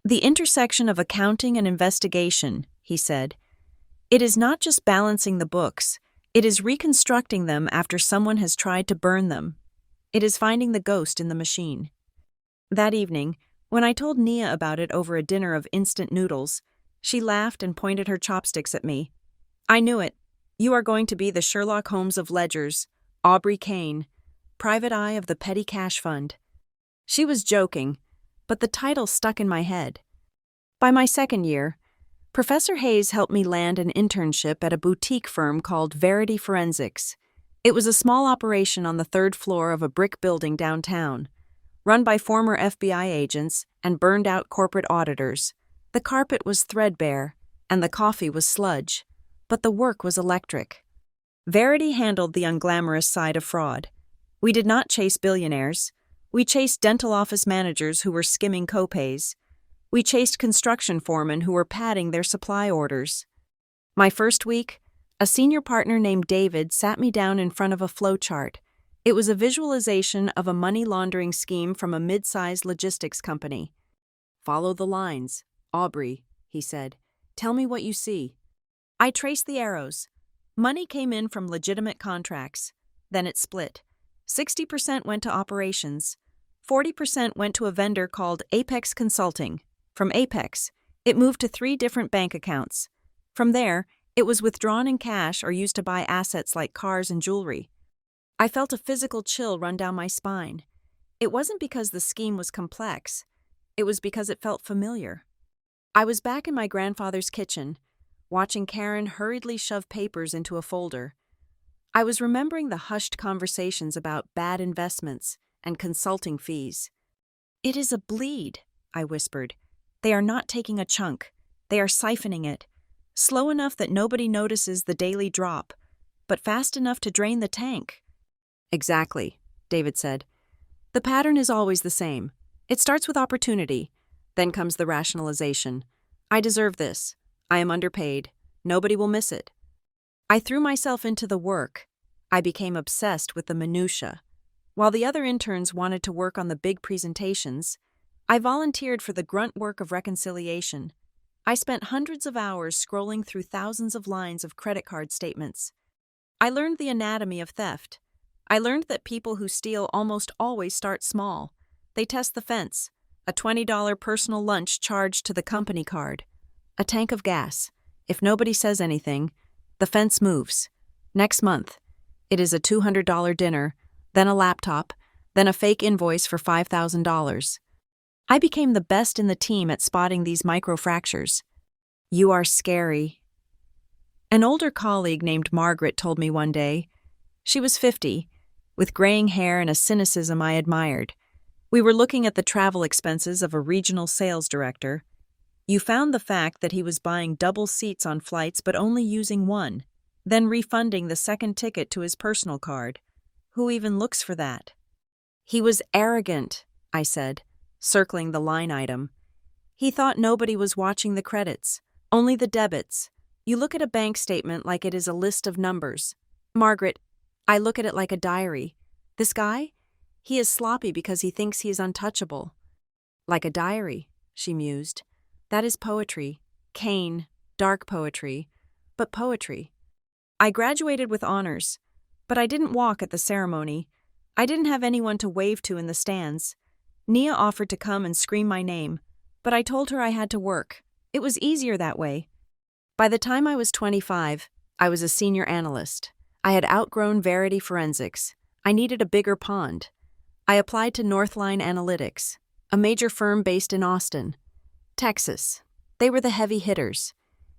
"The intersection of accounting and investigation," he said. "It is not just balancing the books. It is reconstructing them after someone has tried to burn them. It is finding the ghost in the machine." That evening, when I told Nia about it over a dinner of instant noodles, she laughed and pointed her chopsticks at me. "I knew it. You are going to be the Sherlock Holmes of ledgers, Aubrey Kane, private eye of the petty cash fund." She was joking, but the title stuck in my head. By my second year, Professor Hayes helped me land an internship at a boutique firm called Verity Forensics. It was a small operation on the 3rd floor of a brick building downtown, run by former FBI agents and burned-out corporate auditors. The carpet was threadbare, and the coffee was sludge, but the work was electric. Verity handled the unglamorous side of fraud. We did not chase billionaires. We chased dental office managers who were skimming copays. We chased construction foremen who were padding their supply orders. My first week, a senior partner named David sat me down in front of a flowchart. It was a visualization of a money laundering scheme from a mid-sized logistics company. "Follow the lines, Aubrey," he said. "Tell me what you see." I traced the arrows. Money came in from legitimate contracts. Then it split. 60% went to operations. 40% went to a vendor called Apex Consulting. From Apex, it moved to 3 different bank accounts. From there, it was withdrawn in cash or used to buy assets like cars and jewelry. I felt a physical chill run down my spine. It wasn't because the scheme was complex. It was because it felt familiar. I was back in my grandfather's kitchen, watching Karen hurriedly shove papers into a folder. I was remembering the hushed conversations about bad investments and consulting fees. "It is a bleed," I whispered. "They are not taking a chunk. They are siphoning it. Slow enough that nobody notices the daily drop, but fast enough to drain the tank." "Exactly," David said. "The pattern is always the same. It starts with opportunity. Then comes the rationalization. I deserve this. I am underpaid. Nobody will miss it." I threw myself into the work. I became obsessed with the minutiae. While the other interns wanted to work on the big presentations, I volunteered for the grunt work of reconciliation. I spent hundreds of hours scrolling through thousands of lines of credit card statements. I learned the anatomy of theft. I learned that people who steal almost always start small. They test the fence, a $20 personal lunch charged to the company card, a tank of gas. If nobody says anything, the fence moves. Next month, it is a $200 dinner, then a laptop, then a fake invoice for $5,000. I became the best in the team at spotting these microfractures. "You are scary." An older colleague named Margaret told me one day. She was 50, with graying hair and a cynicism I admired. We were looking at the travel expenses of a regional sales director. "You found the fact that he was buying double seats on flights but only using one, then refunding the second ticket to his personal card. Who even looks for that?" "He was arrogant," I said, circling the line item. "He thought nobody was watching the credits, only the debits. You look at a bank statement like it is a list of numbers. Margaret, I look at it like a diary. This guy? He is sloppy because he thinks he is untouchable." "Like a diary," she mused. "That is poetry. Kane, dark poetry, but poetry." I graduated with honors, but I didn't walk at the ceremony. I didn't have anyone to wave to in the stands. Nia offered to come and scream my name, but I told her I had to work. It was easier that way. By the time I was 25, I was a senior analyst. I had outgrown Verity Forensics. I needed a bigger pond. I applied to Northline Analytics, a major firm based in Austin, Texas. They were the heavy hitters.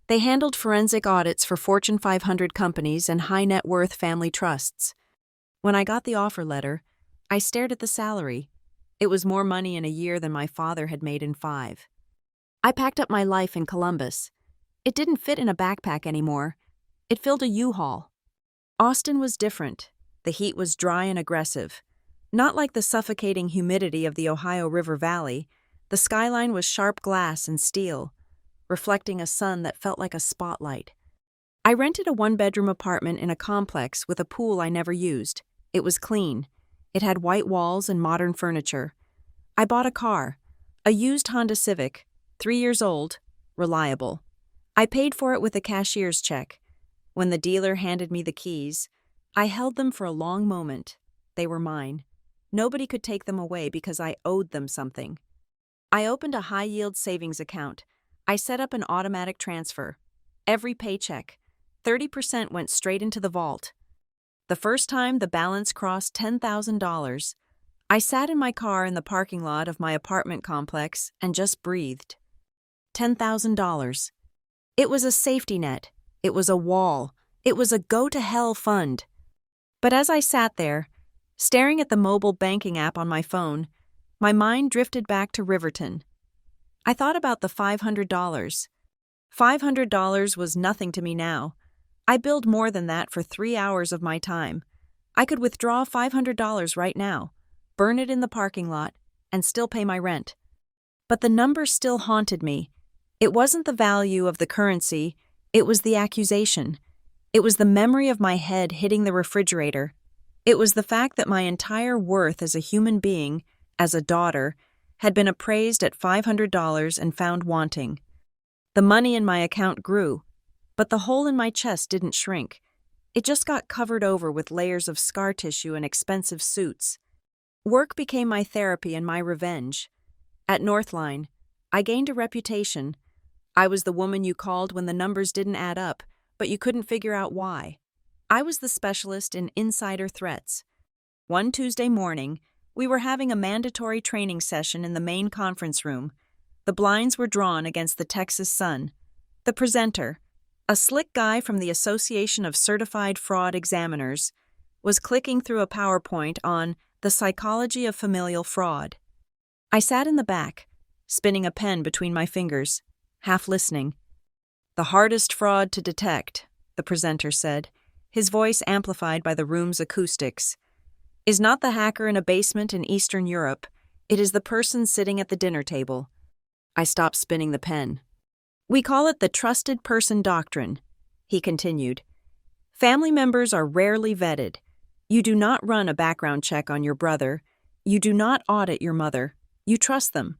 They handled forensic audits for Fortune 500 companies and high-net-worth family trusts. When I got the offer letter, I stared at the salary. It was more money in a year than my father had made in 5. I packed up my life in Columbus. It didn't fit in a backpack anymore. It filled a U-Haul. Austin was different. The heat was dry and aggressive. Not like the suffocating humidity of the Ohio River Valley. The skyline was sharp glass and steel, reflecting a sun that felt like a spotlight. I rented a 1-bedroom apartment in a complex with a pool I never used. It was clean. It had white walls and modern furniture. I bought a car, a used Honda Civic, 3 years old, reliable. I paid for it with a cashier's check. When the dealer handed me the keys, I held them for a long moment. They were mine. Nobody could take them away because I owed them something. I opened a high-yield savings account. I set up an automatic transfer. Every paycheck, 30% went straight into the vault. The first time the balance crossed $10,000, I sat in my car in the parking lot of my apartment complex and just breathed. $10,000. It was a safety net. It was a wall. It was a go-to-hell fund. But as I sat there, staring at the mobile banking app on my phone, my mind drifted back to Riverton. I thought about the $500. $500 was nothing to me now. I billed more than that for 3 hours of my time. I could withdraw $500 right now, burn it in the parking lot, and still pay my rent. But the number still haunted me. It wasn't the value of the currency, it was the accusation. It was the memory of my head hitting the refrigerator. It was the fact that my entire worth as a human being, as a daughter, had been appraised at $500 and found wanting. The money in my account grew, but the hole in my chest didn't shrink. It just got covered over with layers of scar tissue and expensive suits. Work became my therapy and my revenge. At Northline, I gained a reputation. I was the woman you called when the numbers didn't add up, but you couldn't figure out why. I was the specialist in insider threats. One Tuesday morning, we were having a mandatory training session in the main conference room. The blinds were drawn against the Texas sun. The presenter, a slick guy from the Association of Certified Fraud Examiners, was clicking through a PowerPoint on the psychology of familial fraud. I sat in the back, spinning a pen between my fingers, half listening. "The hardest fraud to detect," the presenter said, his voice amplified by the room's acoustics, "is not the hacker in a basement in Eastern Europe. It is the person sitting at the dinner table." I stopped spinning the pen. "We call it the trusted person doctrine," he continued. "Family members are rarely vetted. You do not run a background check on your brother. You do not audit your mother. You trust them.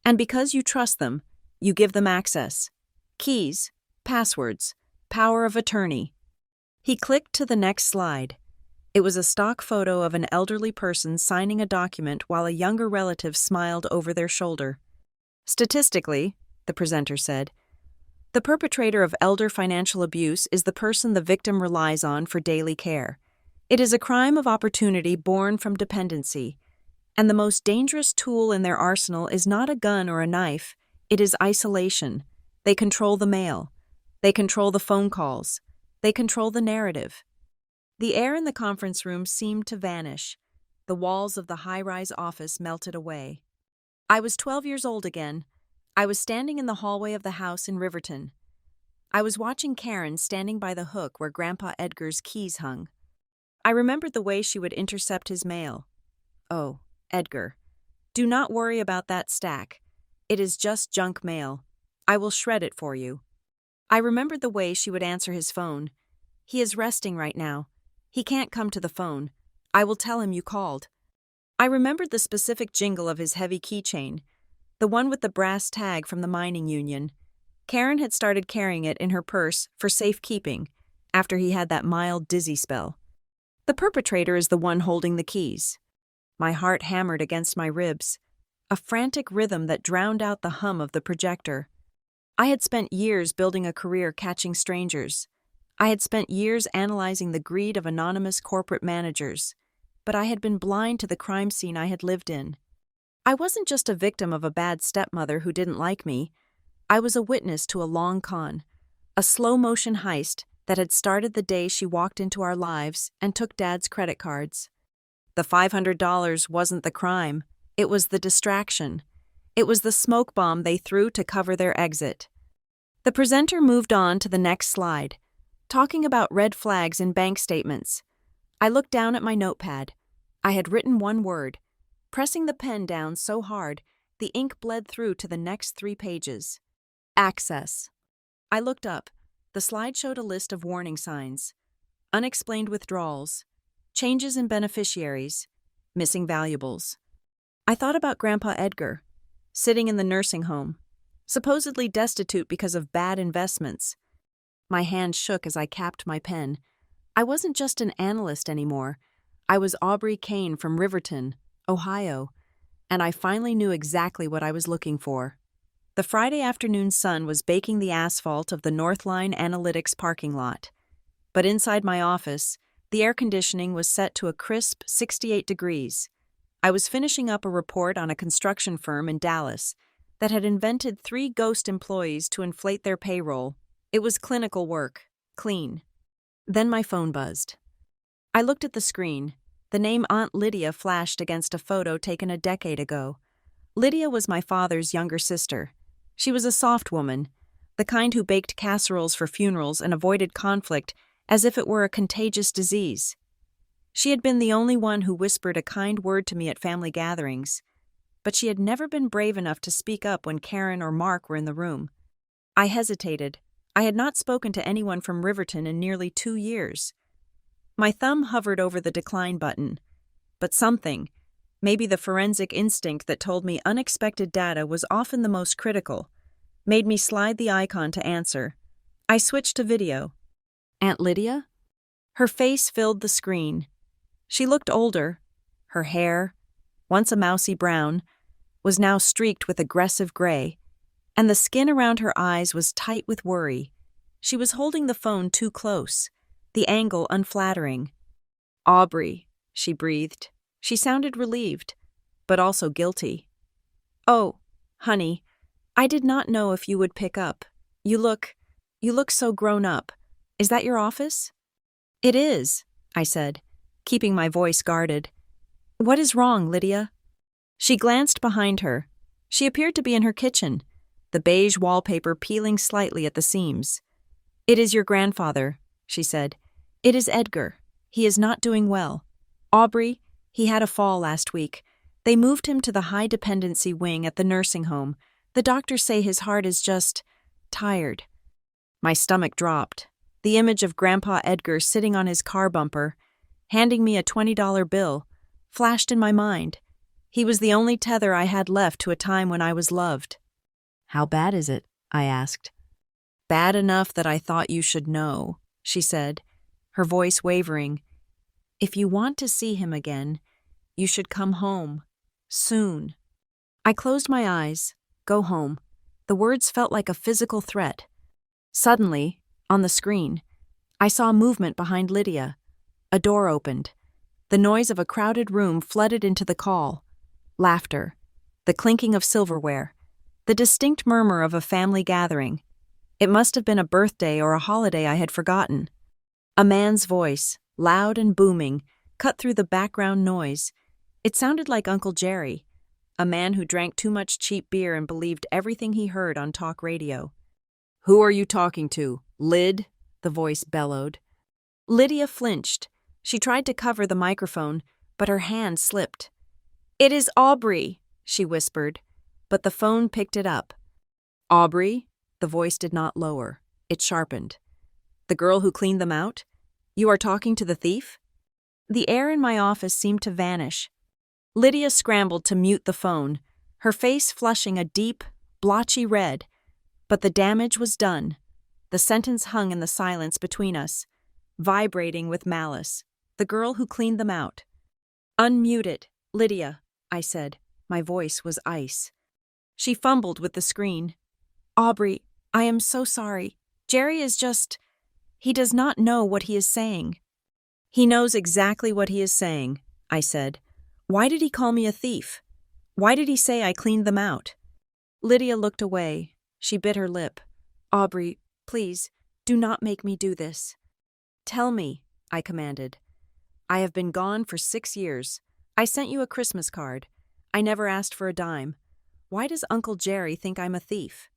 And because you trust them, you give them access. Keys, passwords, power of attorney." He clicked to the next slide. It was a stock photo of an elderly person signing a document while a younger relative smiled over their shoulder. "Statistically," the presenter said, "the perpetrator of elder financial abuse is the person the victim relies on for daily care. It is a crime of opportunity born from dependency. And the most dangerous tool in their arsenal is not a gun or a knife, it is isolation. They control the mail. They control the phone calls. They control the narrative." The air in the conference room seemed to vanish. The walls of the high-rise office melted away. I was 12 years old again. I was standing in the hallway of the house in Riverton. I was watching Karen standing by the hook where Grandpa Edgar's keys hung. I remembered the way she would intercept his mail. "Oh, Edgar, do not worry about that stack. It is just junk mail. I will shred it for you." I remembered the way she would answer his phone. "He is resting right now. He can't come to the phone. I will tell him you called." I remembered the specific jingle of his heavy keychain, the one with the brass tag from the mining union. Karen had started carrying it in her purse for safekeeping after he had that mild dizzy spell. The perpetrator is the one holding the keys. My heart hammered against my ribs, a frantic rhythm that drowned out the hum of the projector. I had spent years building a career catching strangers. I had spent years analyzing the greed of anonymous corporate managers, but I had been blind to the crime scene I had lived in. I wasn't just a victim of a bad stepmother who didn't like me. I was a witness to a long con, a slow-motion heist that had started the day she walked into our lives and took Dad's credit cards. The $500 wasn't the crime, it was the distraction. It was the smoke bomb they threw to cover their exit. The presenter moved on to the next slide, talking about red flags in bank statements. I looked down at my notepad. I had written one word. Pressing the pen down so hard, the ink bled through to the next 3 pages. Access. I looked up. The slide showed a list of warning signs. Unexplained withdrawals. Changes in beneficiaries. Missing valuables. I thought about Grandpa Edgar, sitting in the nursing home, supposedly destitute because of bad investments. My hand shook as I capped my pen. I wasn't just an analyst anymore. I was Aubrey Kane from Riverton, Ohio, and I finally knew exactly what I was looking for. The Friday afternoon sun was baking the asphalt of the Northline Analytics parking lot. But inside my office, the air conditioning was set to a crisp 68 degrees. I was finishing up a report on a construction firm in Dallas that had invented 3 ghost employees to inflate their payroll. It was clinical work, clean. Then my phone buzzed. I looked at the screen. The name Aunt Lydia flashed against a photo taken a decade ago. Lydia was my father's younger sister. She was a soft woman, the kind who baked casseroles for funerals and avoided conflict as if it were a contagious disease. She had been the only one who whispered a kind word to me at family gatherings. but she had never been brave enough to speak up when Karen or Mark were in the room. I hesitated. I had not spoken to anyone from Riverton in nearly 2 years. My thumb hovered over the decline button, but something, maybe the forensic instinct that told me unexpected data was often the most critical, made me slide the icon to answer. I switched to video. Aunt Lydia? Her face filled the screen. She looked older. Her hair, once a mousy brown, was now streaked with aggressive gray, and the skin around her eyes was tight with worry. She was holding the phone too close, the angle unflattering. "Aubrey," she breathed. She sounded relieved, but also guilty. "Oh, honey, I did not know if you would pick up. You look so grown up. Is that your office?" "It is," I said, keeping my voice guarded. "What is wrong, Lydia?" She glanced behind her. She appeared to be in her kitchen, the beige wallpaper peeling slightly at the seams. "It is your grandfather," she said. "It is Edgar. He is not doing well. Aubrey, he had a fall last week. They moved him to the high-dependency wing at the nursing home. The doctors say his heart is just tired." My stomach dropped. The image of Grandpa Edgar sitting on his car bumper, handing me a $20 bill, flashed in my mind. He was the only tether I had left to a time when I was loved. "How bad is it?" I asked. "Bad enough that I thought you should know," she said, her voice wavering. "If you want to see him again, you should come home. Soon." I closed my eyes. Go home. The words felt like a physical threat. Suddenly, on the screen, I saw movement behind Lydia. A door opened. The noise of a crowded room flooded into the call. Laughter. The clinking of silverware. The distinct murmur of a family gathering. It must have been a birthday or a holiday I had forgotten. A man's voice, loud and booming, cut through the background noise. It sounded like Uncle Jerry, a man who drank too much cheap beer and believed everything he heard on talk radio. "Who are you talking to, Lyd?" the voice bellowed. Lydia flinched. She tried to cover the microphone, but her hand slipped. "It is Aubrey," she whispered, but the phone picked it up. "Aubrey?" The voice did not lower. It sharpened. "The girl who cleaned them out? You are talking to the thief?" The air in my office seemed to vanish. Lydia scrambled to mute the phone, her face flushing a deep, blotchy red. But the damage was done. The sentence hung in the silence between us, vibrating with malice. The girl who cleaned them out. "Unmute it, Lydia," I said. My voice was ice. She fumbled with the screen. "Aubrey, I am so sorry. Jerry is just... he does not know what he is saying." "He knows exactly what he is saying," I said. "Why did he call me a thief? Why did he say I cleaned them out?" Lydia looked away. She bit her lip. "Aubrey, please, do not make me do this." "Tell me," I commanded. "I have been gone for 6 years. I sent you a Christmas card. I never asked for a dime. Why does Uncle Jerry think I'm a thief?"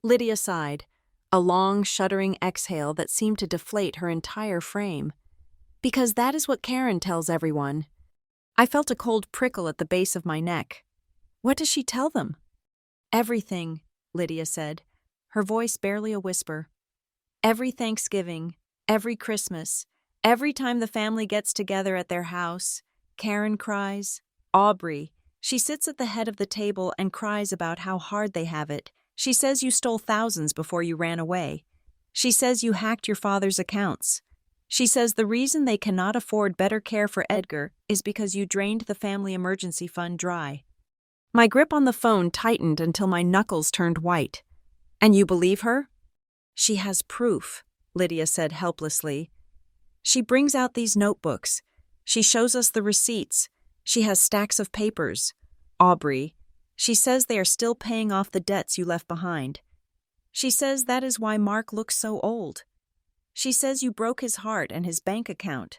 Lydia sighed, a long, shuddering exhale that seemed to deflate her entire frame. "Because that is what Karen tells everyone." I felt a cold prickle at the base of my neck. "What does she tell them?" "Everything," Lydia said, her voice barely a whisper. "Every Thanksgiving, every Christmas, every time the family gets together at their house, Karen cries. Aubrey, she sits at the head of the table and cries about how hard they have it. She says you stole thousands before you ran away. She says you hacked your father's accounts. She says the reason they cannot afford better care for Edgar is because you drained the family emergency fund dry." My grip on the phone tightened until my knuckles turned white. "And you believe her?" "She has proof," Lydia said helplessly. "She brings out these notebooks. She shows us the receipts. She has stacks of papers. Aubrey, she says they are still paying off the debts you left behind. She says that is why Mark looks so old. She says you broke his heart and his bank account."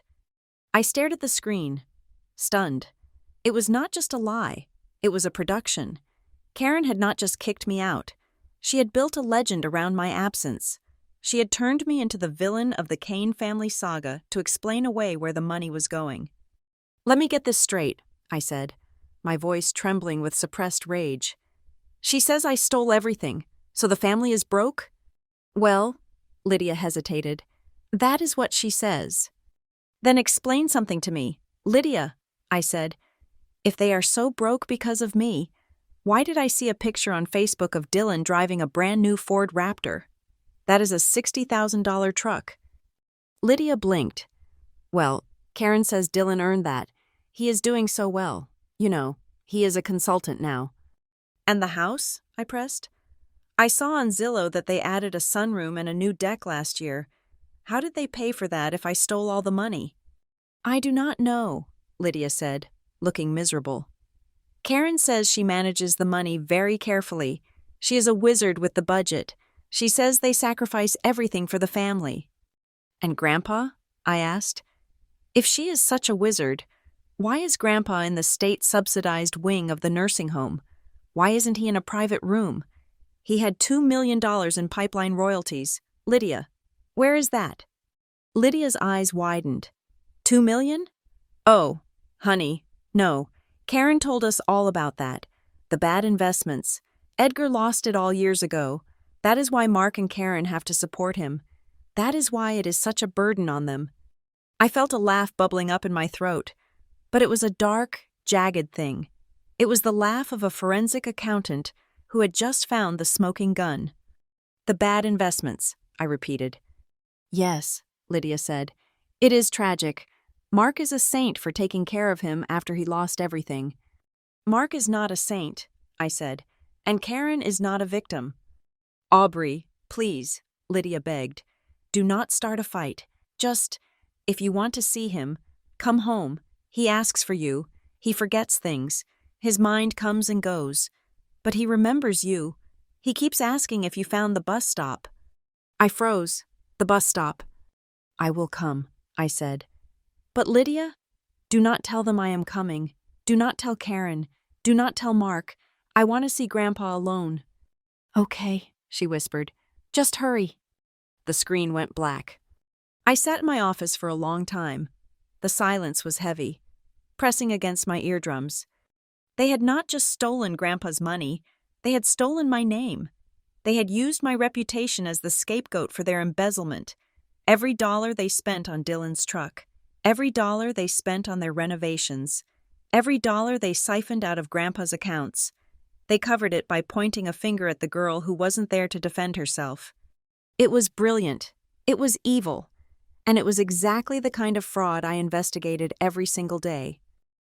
I stared at the screen, stunned. It was not just a lie. It was a production. Karen had not just kicked me out. She had built a legend around my absence. She had turned me into the villain of the Kane family saga to explain away where the money was going. "Let me get this straight," I said. my voice trembling with suppressed rage. She says I stole everything, so the family is broke? Well, Lydia hesitated. That is what she says. Then explain something to me. Lydia, I said, if they are so broke because of me, why did I see a picture on Facebook of Dylan driving a brand new Ford Raptor? That is a $60,000 truck. Lydia blinked. Well, Karen says Dylan earned that. He is doing so well. You know, he is a consultant now. And the house? I pressed. I saw on Zillow that they added a sunroom and a new deck last year. How did they pay for that if I stole all the money? I do not know, Lydia said, looking miserable. Karen says she manages the money very carefully. She is a wizard with the budget. She says they sacrifice everything for the family. And Grandpa? I asked. If she is such a wizard, why is Grandpa in the state-subsidized wing of the nursing home? Why isn't he in a private room? He had $2 million in pipeline royalties. Lydia, where is that? Lydia's eyes widened. $2 million? Oh, honey, no. Karen told us all about that. The bad investments. Edgar lost it all years ago. That is why Mark and Karen have to support him. That is why it is such a burden on them. I felt a laugh bubbling up in my throat, but it was a dark, jagged thing. It was the laugh of a forensic accountant who had just found the smoking gun. The bad investments, I repeated. Yes, Lydia said. It is tragic. Mark is a saint for taking care of him after he lost everything. Mark is not a saint, I said, and Karen is not a victim. Aubrey, please, Lydia begged. Do not start a fight. Just, if you want to see him, come home. He asks for you. He forgets things. His mind comes and goes. But he remembers you. He keeps asking if you found the bus stop. I froze. The bus stop. I will come, I said. But Lydia, do not tell them I am coming. Do not tell Karen. Do not tell Mark. I want to see Grandpa alone. Okay, she whispered. Just hurry. The screen went black. I sat in my office for a long time. The silence was heavy, pressing against my eardrums. They had not just stolen Grandpa's money, they had stolen my name. They had used my reputation as the scapegoat for their embezzlement. Every dollar they spent on Dylan's truck. Every dollar they spent on their renovations. Every dollar they siphoned out of Grandpa's accounts. They covered it by pointing a finger at the girl who wasn't there to defend herself. It was brilliant. It was evil. And it was exactly the kind of fraud I investigated every single day.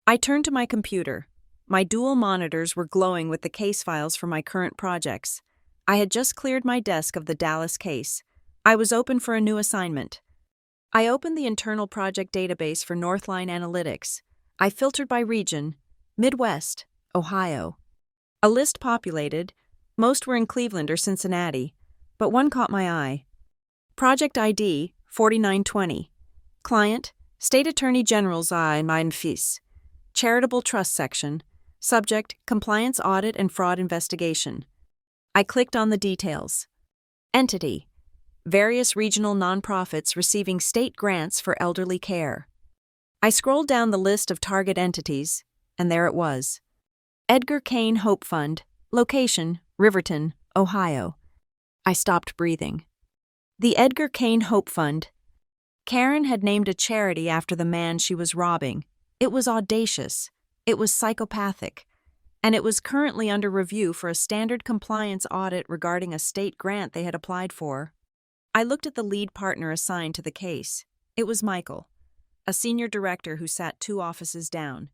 I turned to my computer. My dual monitors were glowing with the case files for my current projects. I had just cleared my desk of the Dallas case. I was open for a new assignment. I opened the internal project database for Northline Analytics. I filtered by region, Midwest, Ohio. A list populated. Most were in Cleveland or Cincinnati, but one caught my eye. Project ID 4920. Client, State Attorney General's mein Fils. Charitable Trust Section. Subject, Compliance Audit and Fraud Investigation. I clicked on the details. Entity, various regional nonprofits receiving state grants for elderly care. I scrolled down the list of target entities, and there it was. Edgar Kane Hope Fund, location, Riverton, Ohio. I stopped breathing. The Edgar Kane Hope Fund. Karen had named a charity after the man she was robbing. It was audacious. It was psychopathic. And it was currently under review for a standard compliance audit regarding a state grant they had applied for. I looked at the lead partner assigned to the case. It was Michael, a senior director who sat 2 offices down.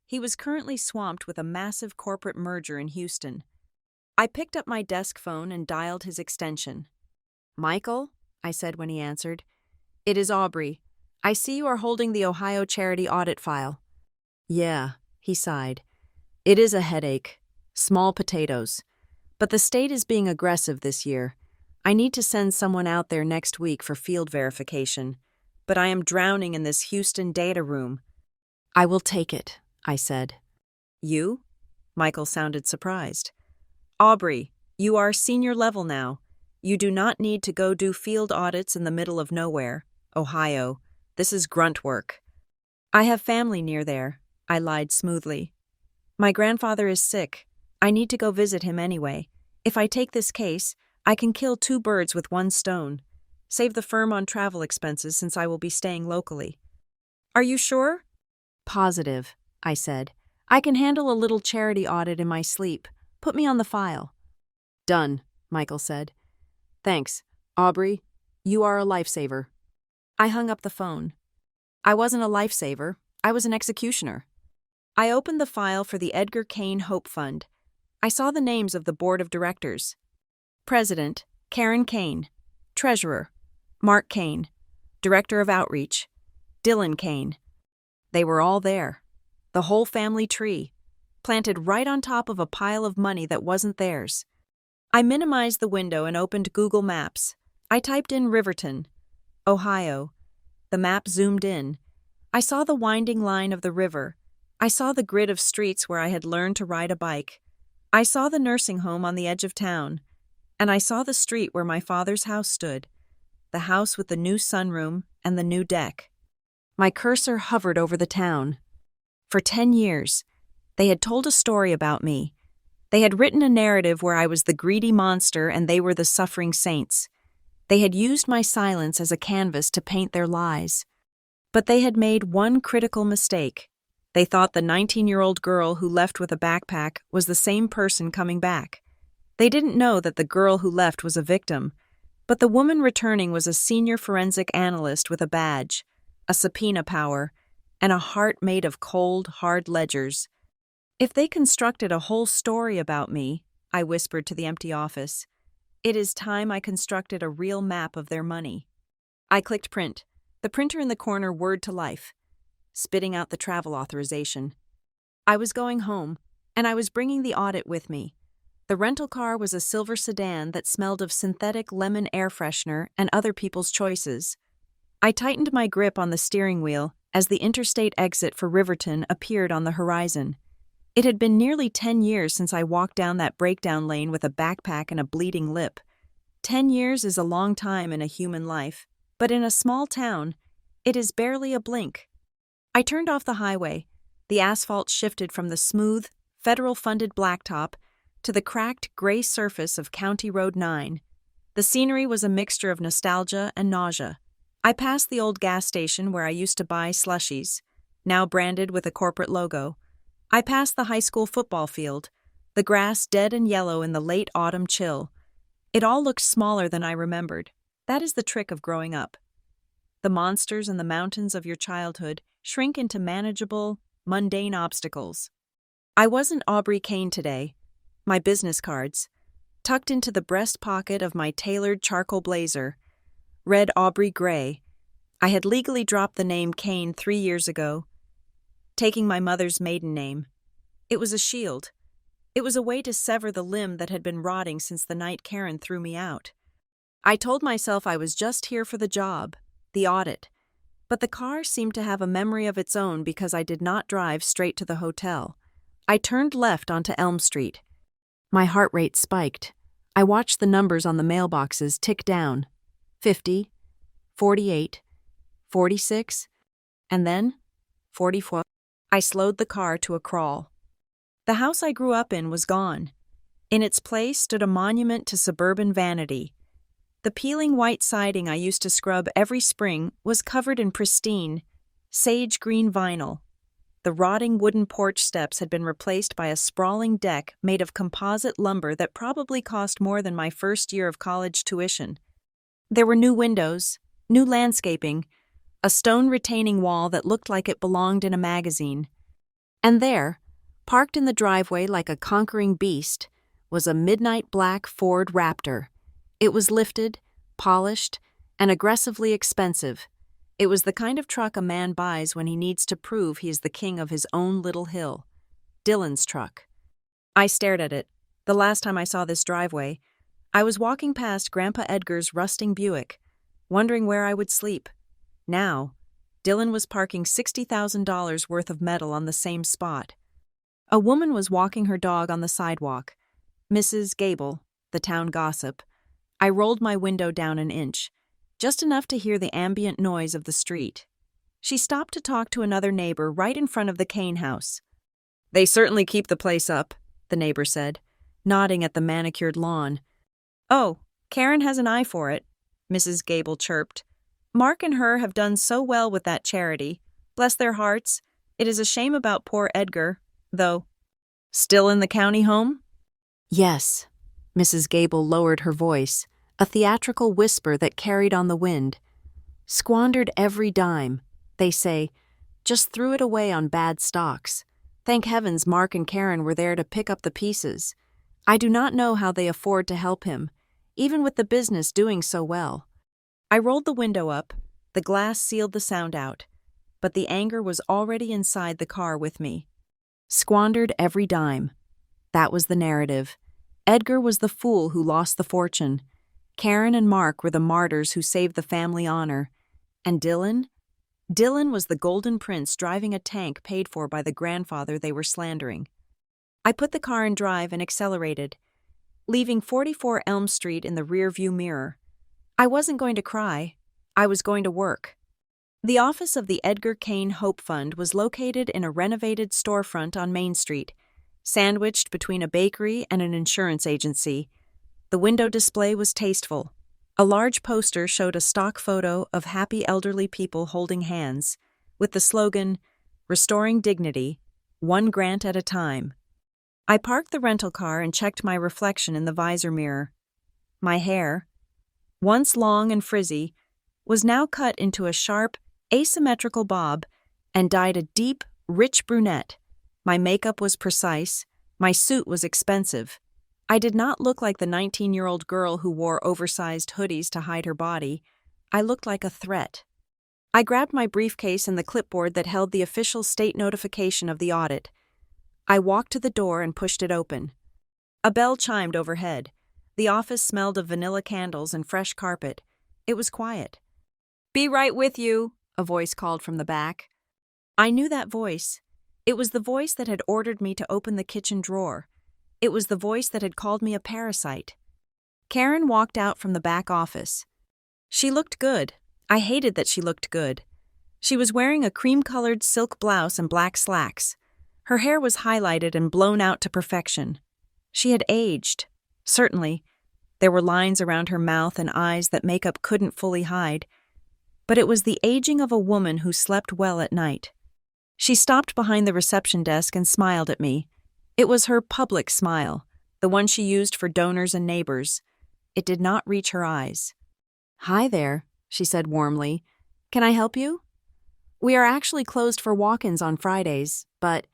He was currently swamped with a massive corporate merger in Houston. I picked up my desk phone and dialed his extension. Michael, I said when he answered. It is Aubrey. I see you are holding the Ohio charity audit file. Yeah, he sighed. It is a headache. Small potatoes. But the state is being aggressive this year. I need to send someone out there next week for field verification. But I am drowning in this Houston data room. I will take it, I said. You? Michael sounded surprised. Aubrey, you are senior level now. You do not need to go do field audits in the middle of nowhere, Ohio. This is grunt work. I have family near there, I lied smoothly. My grandfather is sick. I need to go visit him anyway. If I take this case, I can kill two birds with one stone. Save the firm on travel expenses since I will be staying locally. Are you sure? Positive, I said. I can handle a little charity audit in my sleep. Put me on the file. Done, Michael said. Thanks, Aubrey. You are a lifesaver. I hung up the phone. I wasn't a lifesaver. I was an executioner. I opened the file for the Edgar Kane Hope Fund. I saw the names of the board of directors. President, Karen Kane. Treasurer, Mark Kane. Director of Outreach, Dylan Kane. They were all there. The whole family tree, planted right on top of a pile of money that wasn't theirs. I minimized the window and opened Google Maps. I typed in Riverton, Ohio. The map zoomed in. I saw the winding line of the river. I saw the grid of streets where I had learned to ride a bike. I saw the nursing home on the edge of town. And I saw the street where my father's house stood, the house with the new sunroom and the new deck. My cursor hovered over the town. For 10 years, they had told a story about me. They had written a narrative where I was the greedy monster and they were the suffering saints. They had used my silence as a canvas to paint their lies. But they had made one critical mistake. They thought the 19-year-old girl who left with a backpack was the same person coming back. They didn't know that the girl who left was a victim, but the woman returning was a senior forensic analyst with a badge, a subpoena power, and a heart made of cold, hard ledgers. If they constructed a whole story about me, I whispered to the empty office, it is time I constructed a real map of their money. I clicked print. The printer in the corner whirred to life, spitting out the travel authorization. I was going home, and I was bringing the audit with me. The rental car was a silver sedan that smelled of synthetic lemon air freshener and other people's choices. I tightened my grip on the steering wheel as the interstate exit for Riverton appeared on the horizon. It had been nearly 10 years since I walked down that breakdown lane with a backpack and a bleeding lip. 10 years is a long time in a human life, but in a small town, it is barely a blink. I turned off the highway. The asphalt shifted from the smooth, federal-funded blacktop to the cracked gray surface of County Road 9. The scenery was a mixture of nostalgia and nausea. I passed the old gas station where I used to buy slushies, now branded with a corporate logo. I passed the high school football field, the grass dead and yellow in the late autumn chill. It all looked smaller than I remembered. That is the trick of growing up. The monsters and the mountains of your childhood shrink into manageable, mundane obstacles. I wasn't Aubrey Kane today. My business cards, tucked into the breast pocket of my tailored charcoal blazer, read Aubrey Gray. I had legally dropped the name Kane 3 years ago, taking my mother's maiden name. It was a shield. It was a way to sever the limb that had been rotting since the night Karen threw me out. I told myself I was just here for the job, the audit, but the car seemed to have a memory of its own because I did not drive straight to the hotel. I turned left onto Elm Street. My heart rate spiked. I watched the numbers on the mailboxes tick down. 50, 48, 46, and then 44. I slowed the car to a crawl. The house I grew up in was gone. In its place stood a monument to suburban vanity. The peeling white siding I used to scrub every spring was covered in pristine, sage-green vinyl. The rotting wooden porch steps had been replaced by a sprawling deck made of composite lumber that probably cost more than my first year of college tuition. There were new windows, new landscaping, a stone retaining wall that looked like it belonged in a magazine. And there, parked in the driveway like a conquering beast, was a midnight black Ford Raptor. It was lifted, polished, and aggressively expensive. It was the kind of truck a man buys when he needs to prove he is the king of his own little hill. Dylan's truck. I stared at it. The last time I saw this driveway, I was walking past Grandpa Edgar's rusting Buick, wondering where I would sleep. Now, Dylan was parking $60,000 worth of metal on the same spot. A woman was walking her dog on the sidewalk. Mrs. Gable, the town gossip. I rolled my window down an inch, just enough to hear the ambient noise of the street. She stopped to talk to another neighbor right in front of the Kane house. They certainly keep the place up, the neighbor said, nodding at the manicured lawn. Oh, Karen has an eye for it, Mrs. Gable chirped. Mark and her have done so well with that charity. Bless their hearts. It is a shame about poor Edgar, though. Still in the county home? Yes. Mrs. Gable lowered her voice, a theatrical whisper that carried on the wind. Squandered every dime, they say. Just threw it away on bad stocks. Thank heavens Mark and Karen were there to pick up the pieces. I do not know how they afford to help him, even with the business doing so well. I rolled the window up, the glass sealed the sound out, but the anger was already inside the car with me. Squandered every dime. That was the narrative. Edgar was the fool who lost the fortune. Karen and Mark were the martyrs who saved the family honor. And Dylan? Dylan was the golden prince driving a tank paid for by the grandfather they were slandering. I put the car in drive and accelerated, leaving 44 Elm Street in the rearview mirror. I wasn't going to cry. I was going to work. The office of the Edgar Kane Hope Fund was located in a renovated storefront on Main Street, sandwiched between a bakery and an insurance agency. The window display was tasteful. A large poster showed a stock photo of happy elderly people holding hands, with the slogan, "Restoring Dignity, one grant at a time." I parked the rental car and checked my reflection in the visor mirror. My hair, once long and frizzy, was now cut into a sharp, asymmetrical bob and dyed a deep, rich brunette. My makeup was precise. My suit was expensive. I did not look like the 19-year-old girl who wore oversized hoodies to hide her body. I looked like a threat. I grabbed my briefcase and the clipboard that held the official state notification of the audit. I walked to the door and pushed it open. A bell chimed overhead. The office smelled of vanilla candles and fresh carpet. It was quiet. "Be right with you," a voice called from the back. I knew that voice. It was the voice that had ordered me to open the kitchen drawer. It was the voice that had called me a parasite. Karen walked out from the back office. She looked good. I hated that she looked good. She was wearing a cream-colored silk blouse and black slacks. Her hair was highlighted and blown out to perfection. She had aged. Certainly. There were lines around her mouth and eyes that makeup couldn't fully hide. But it was the aging of a woman who slept well at night. She stopped behind the reception desk and smiled at me. It was her public smile, the one she used for donors and neighbors. It did not reach her eyes. "Hi there," she said warmly. "Can I help you? We are actually closed for walk-ins on Fridays, but—"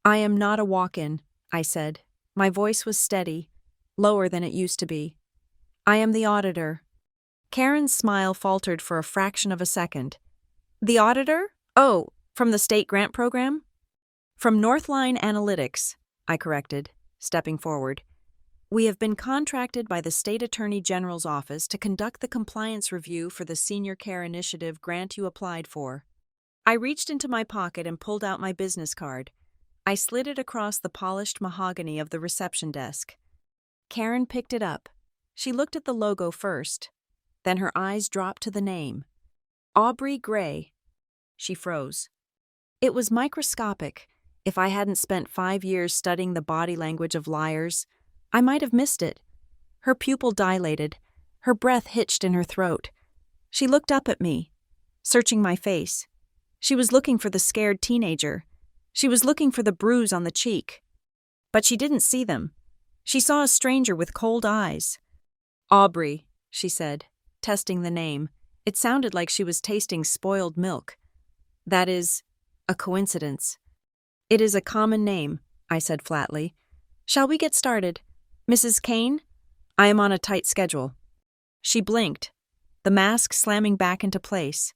"I am not a walk-in," I said. My voice was steady, lower than it used to be. "I am the auditor." Karen's smile faltered for a fraction of a second. "The auditor? Oh, from the state grant program?" "From Northline Analytics," I corrected, stepping forward. "We have been contracted by the State Attorney General's office to conduct the compliance review for the Senior Care Initiative grant you applied for." I reached into my pocket and pulled out my business card. I slid it across the polished mahogany of the reception desk. Karen picked it up. She looked at the logo first. Then her eyes dropped to the name. Aubrey Gray. She froze. It was microscopic. If I hadn't spent 5 years studying the body language of liars, I might have missed it. Her pupil dilated. Her breath hitched in her throat. She looked up at me, searching my face. She was looking for the scared teenager. She was looking for the bruise on the cheek. But she didn't see them. She saw a stranger with cold eyes. "Aubrey," she said, testing the name. It sounded like she was tasting spoiled milk. "That is a coincidence." "It is a common name," I said flatly. "Shall we get started? Mrs. Kane? I am on a tight schedule." She blinked, the mask slamming back into place.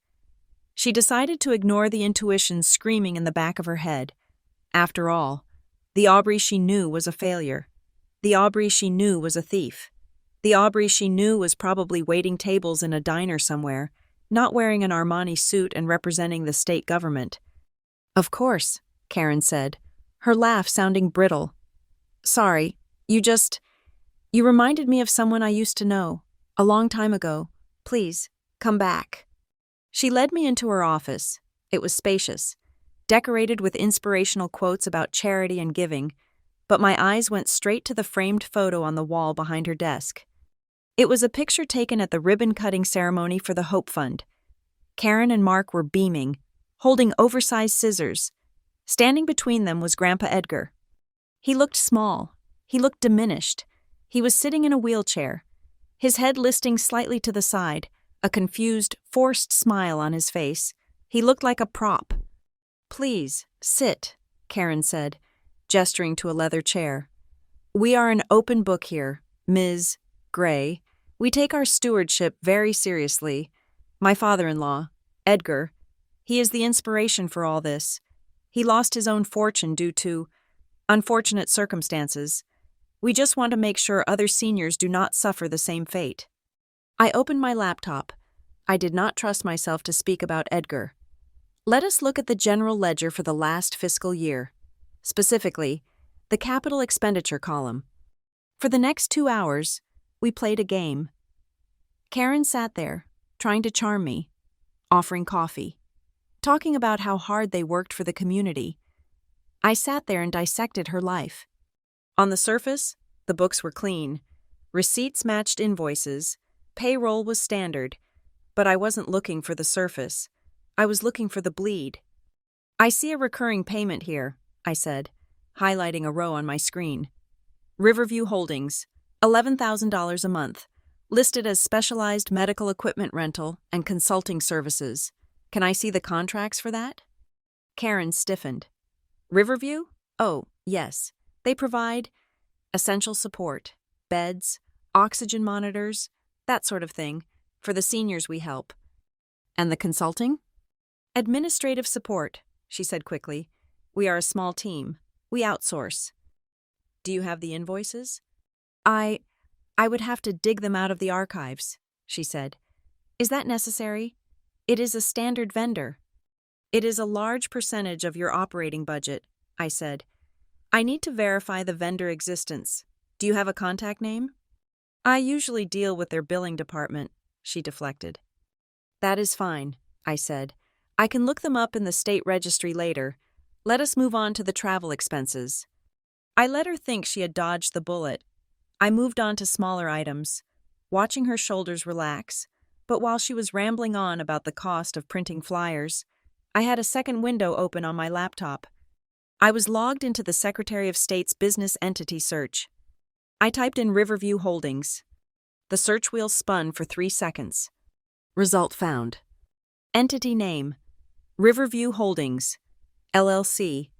She decided to ignore the intuition screaming in the back of her head. After all, the Aubrey she knew was a failure. The Aubrey she knew was a thief. The Aubrey she knew was probably waiting tables in a diner somewhere, not wearing an Armani suit and representing the state government. "Of course," Karen said, her laugh sounding brittle. "Sorry, you reminded me of someone I used to know, a long time ago. Please, come back." She led me into her office. It was spacious. decorated with inspirational quotes about charity and giving, but my eyes went straight to the framed photo on the wall behind her desk. It was a picture taken at the ribbon-cutting ceremony for the Hope Fund. Karen and Mark were beaming, holding oversized scissors. Standing between them was Grandpa Edgar. He looked small. He looked diminished. He was sitting in a wheelchair, his head listing slightly to the side, a confused, forced smile on his face. He looked like a prop. "Please, sit," Karen said, gesturing to a leather chair. "We are an open book here, Ms. Gray. We take our stewardship very seriously. My father-in-law, Edgar, he is the inspiration for all this. He lost his own fortune due to unfortunate circumstances. We just want to make sure other seniors do not suffer the same fate." I opened my laptop. I did not trust myself to speak about Edgar. Let us look at the general ledger for the last fiscal year. Specifically, the capital expenditure column. For the next 2 hours, we played a game. Karen sat there, trying to charm me, offering coffee, talking about how hard they worked for the community. I sat there and dissected her life. On the surface, the books were clean. Receipts matched invoices. Payroll was standard. But I wasn't looking for the surface. I was looking for the bleed. "I see a recurring payment here," I said, highlighting a row on my screen. "Riverview Holdings, $11,000 a month, listed as specialized medical equipment rental and consulting services. Can I see the contracts for that?" Karen stiffened. "Riverview? Oh, yes. They provide essential support, beds, oxygen monitors, that sort of thing, for the seniors we help." "And the consulting?" "Administrative support," she said quickly. "We are a small team. We outsource." "Do you have the invoices?" I would have to dig them out of the archives," she said. "Is that necessary? It is a standard vendor." "It is a large percentage of your operating budget," I said. "I need to verify the vendor existence. Do you have a contact name?" "I usually deal with their billing department," she deflected. "That is fine," I said. "I can look them up in the state registry later. Let us move on to the travel expenses." I let her think she had dodged the bullet. I moved on to smaller items, watching her shoulders relax, but while she was rambling on about the cost of printing flyers, I had a second window open on my laptop. I was logged into the Secretary of State's business entity search. I typed in Riverview Holdings. The search wheel spun for 3 seconds. Result found. Entity name: Riverview Holdings, LLC,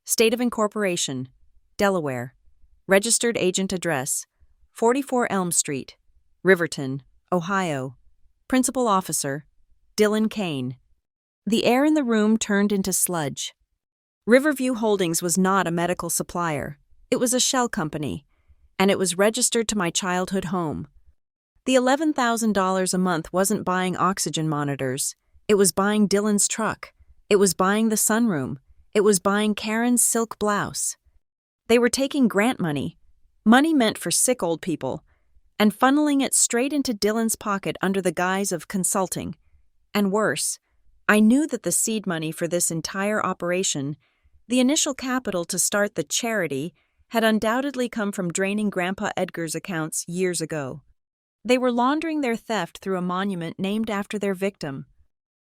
State of Incorporation, Delaware. Registered agent address: 44 Elm Street, Riverton, Ohio. Principal officer: Dylan Kane. The air in the room turned into sludge. Riverview Holdings was not a medical supplier. It was a shell company, and it was registered to my childhood home. The $11,000 a month wasn't buying oxygen monitors. It was buying Dylan's truck. It was buying the sunroom. It was buying Karen's silk blouse. They were taking grant money meant for sick old people, and funneling it straight into Dylan's pocket under the guise of consulting. And worse, I knew that the seed money for this entire operation, the initial capital to start the charity, had undoubtedly come from draining Grandpa Edgar's accounts years ago. They were laundering their theft through a monument named after their victim.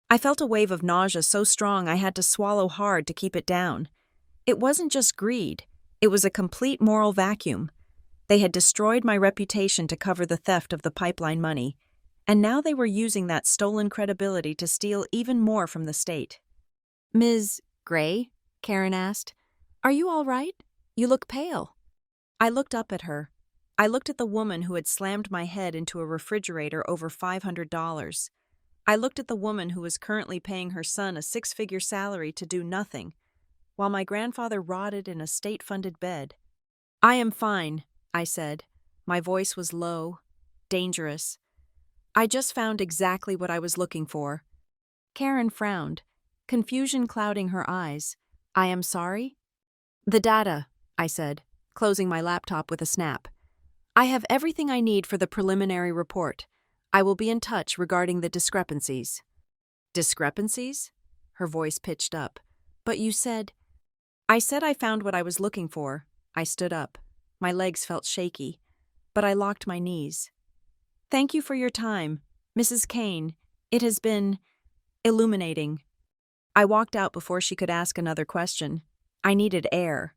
I felt a wave of nausea so strong I had to swallow hard to keep it down. It wasn't just greed. It was a complete moral vacuum. They had destroyed my reputation to cover the theft of the pipeline money, and now they were using that stolen credibility to steal even more from the state. "Ms. Gray?" Karen asked. "Are you all right? You look pale." I looked up at her. I looked at the woman who had slammed my head into a refrigerator over $500. I looked at the woman who was currently paying her son a 6-figure salary to do nothing, while my grandfather rotted in a state-funded bed. "I am fine," I said. My voice was low, dangerous. "I just found exactly what I was looking for." Karen frowned, confusion clouding her eyes. "I am sorry?" "The data," I said, closing my laptop with a snap. "I have everything I need for the preliminary report. I will be in touch regarding the discrepancies." "Discrepancies?" Her voice pitched up. But you said— I said I found what I was looking for. I stood up. My legs felt shaky, but I locked my knees. Thank you for your time, Mrs. Kane. It has been illuminating. I walked out before she could ask another question. I needed air.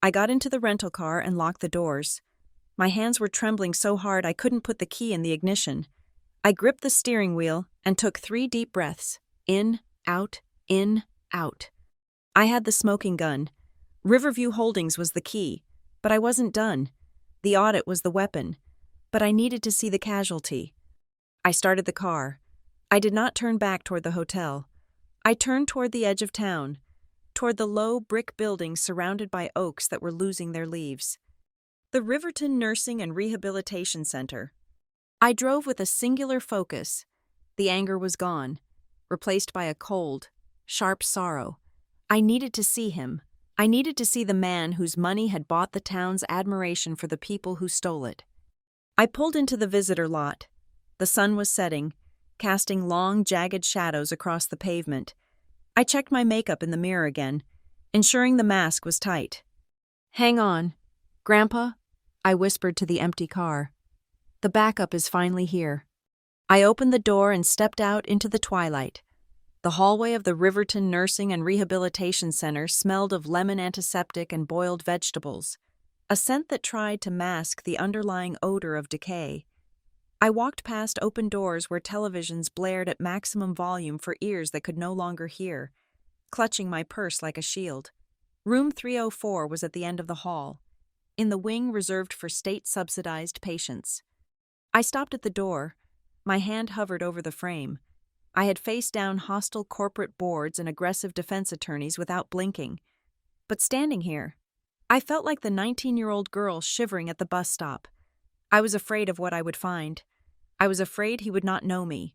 I got into the rental car and locked the doors. My hands were trembling so hard I couldn't put the key in the ignition. I gripped the steering wheel and took 3 deep breaths. In, out, in, out. I had the smoking gun. Riverview Holdings was the key, but I wasn't done. The audit was the weapon, but I needed to see the casualty. I started the car. I did not turn back toward the hotel. I turned toward the edge of town, toward the low brick buildings surrounded by oaks that were losing their leaves. The Riverton Nursing and Rehabilitation Center. I drove with a singular focus. The anger was gone, replaced by a cold, sharp sorrow. I needed to see him. I needed to see the man whose money had bought the town's admiration for the people who stole it. I pulled into the visitor lot. The sun was setting, casting long, jagged shadows across the pavement. I checked my makeup in the mirror again, ensuring the mask was tight. Hang on, Grandpa, I whispered to the empty car. The backup is finally here. I opened the door and stepped out into the twilight. The hallway of the Riverton Nursing and Rehabilitation Center smelled of lemon antiseptic and boiled vegetables, a scent that tried to mask the underlying odor of decay. I walked past open doors where televisions blared at maximum volume for ears that could no longer hear, clutching my purse like a shield. Room 304 was at the end of the hall, in the wing reserved for state-subsidized patients. I stopped at the door. My hand hovered over the frame. I had faced down hostile corporate boards and aggressive defense attorneys without blinking. But standing here, I felt like the 19-year-old girl shivering at the bus stop. I was afraid of what I would find. I was afraid he would not know me.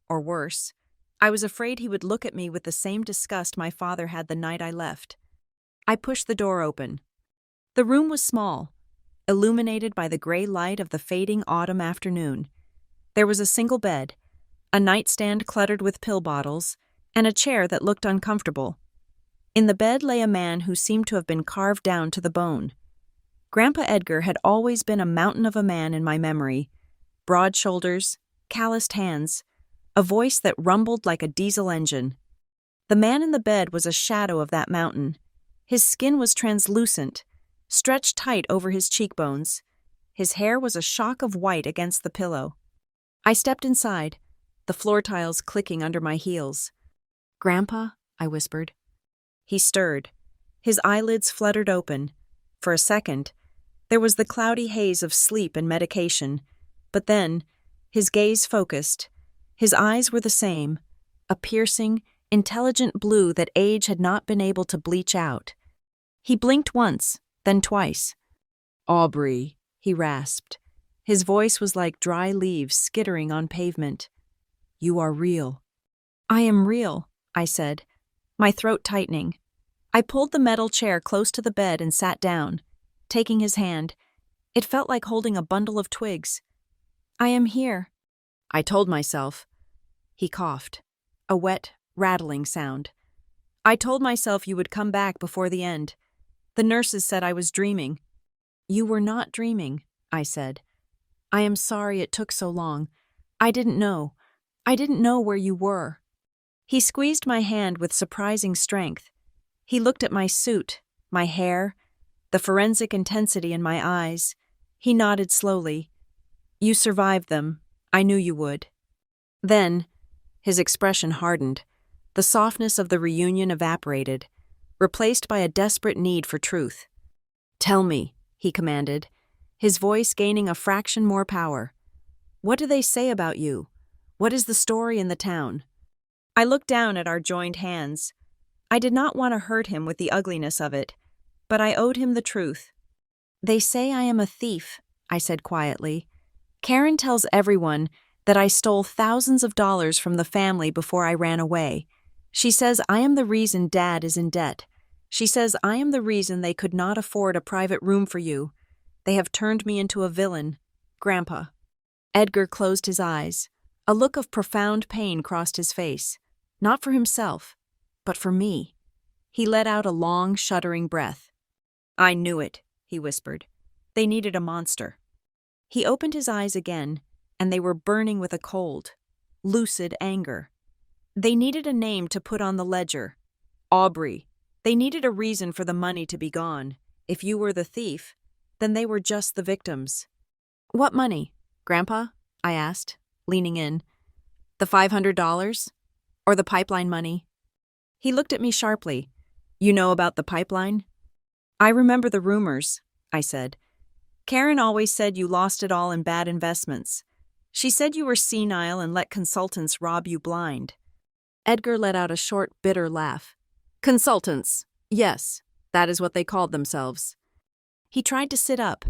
Or worse, I was afraid he would look at me with the same disgust my father had the night I left. I pushed the door open. The room was small, illuminated by the gray light of the fading autumn afternoon. There was a single bed, a nightstand cluttered with pill bottles, and a chair that looked uncomfortable. In the bed lay a man who seemed to have been carved down to the bone. Grandpa Edgar had always been a mountain of a man in my memory. Broad shoulders, calloused hands, a voice that rumbled like a diesel engine. The man in the bed was a shadow of that mountain. His skin was translucent, stretched tight over his cheekbones. His hair was a shock of white against the pillow. I stepped inside, the floor tiles clicking under my heels. "Grandpa?" I whispered. He stirred. His eyelids fluttered open. For a second, there was the cloudy haze of sleep and medication, but then, his gaze focused. His eyes were the same, a piercing, intelligent blue that age had not been able to bleach out. He blinked once, then twice. "Aubrey," he rasped. His voice was like dry leaves skittering on pavement. "You are real." "I am real," I said, my throat tightening. I pulled the metal chair close to the bed and sat down, taking his hand. It felt like holding a bundle of twigs. "I am here," I told myself. He coughed, a wet, rattling sound. "I told myself you would come back before the end. The nurses said I was dreaming." "You were not dreaming," I said. "I am sorry it took so long. I didn't know. I didn't know where you were." He squeezed my hand with surprising strength. He looked at my suit, my hair, the forensic intensity in my eyes. He nodded slowly. "You survived them. I knew you would." Then, his expression hardened. The softness of the reunion evaporated, replaced by a desperate need for truth. "Tell me," he commanded, his voice gaining a fraction more power. "What do they say about you? What is the story in the town?" I looked down at our joined hands. I did not want to hurt him with the ugliness of it, but I owed him the truth. "They say I am a thief," I said quietly. "Karen tells everyone that I stole thousands of dollars from the family before I ran away. She says I am the reason Dad is in debt. She says I am the reason they could not afford a private room for you. They have turned me into a villain, Grandpa." Edgar closed his eyes. A look of profound pain crossed his face, not for himself, but for me. He let out a long, shuddering breath. "I knew it," he whispered. "They needed a monster." He opened his eyes again, and they were burning with a cold, lucid anger. They needed a name to put on the ledger. Aubrey. They needed a reason for the money to be gone. If you were the thief, then they were just the victims. "What money, Grandpa?" I asked, leaning in. "The $500? Or the pipeline money?" He looked at me sharply. "You know about the pipeline?" "I remember the rumors," I said. "Karen always said you lost it all in bad investments. She said you were senile and let consultants rob you blind." Edgar let out a short, bitter laugh. "Consultants. Yes, that is what they called themselves." He tried to sit up,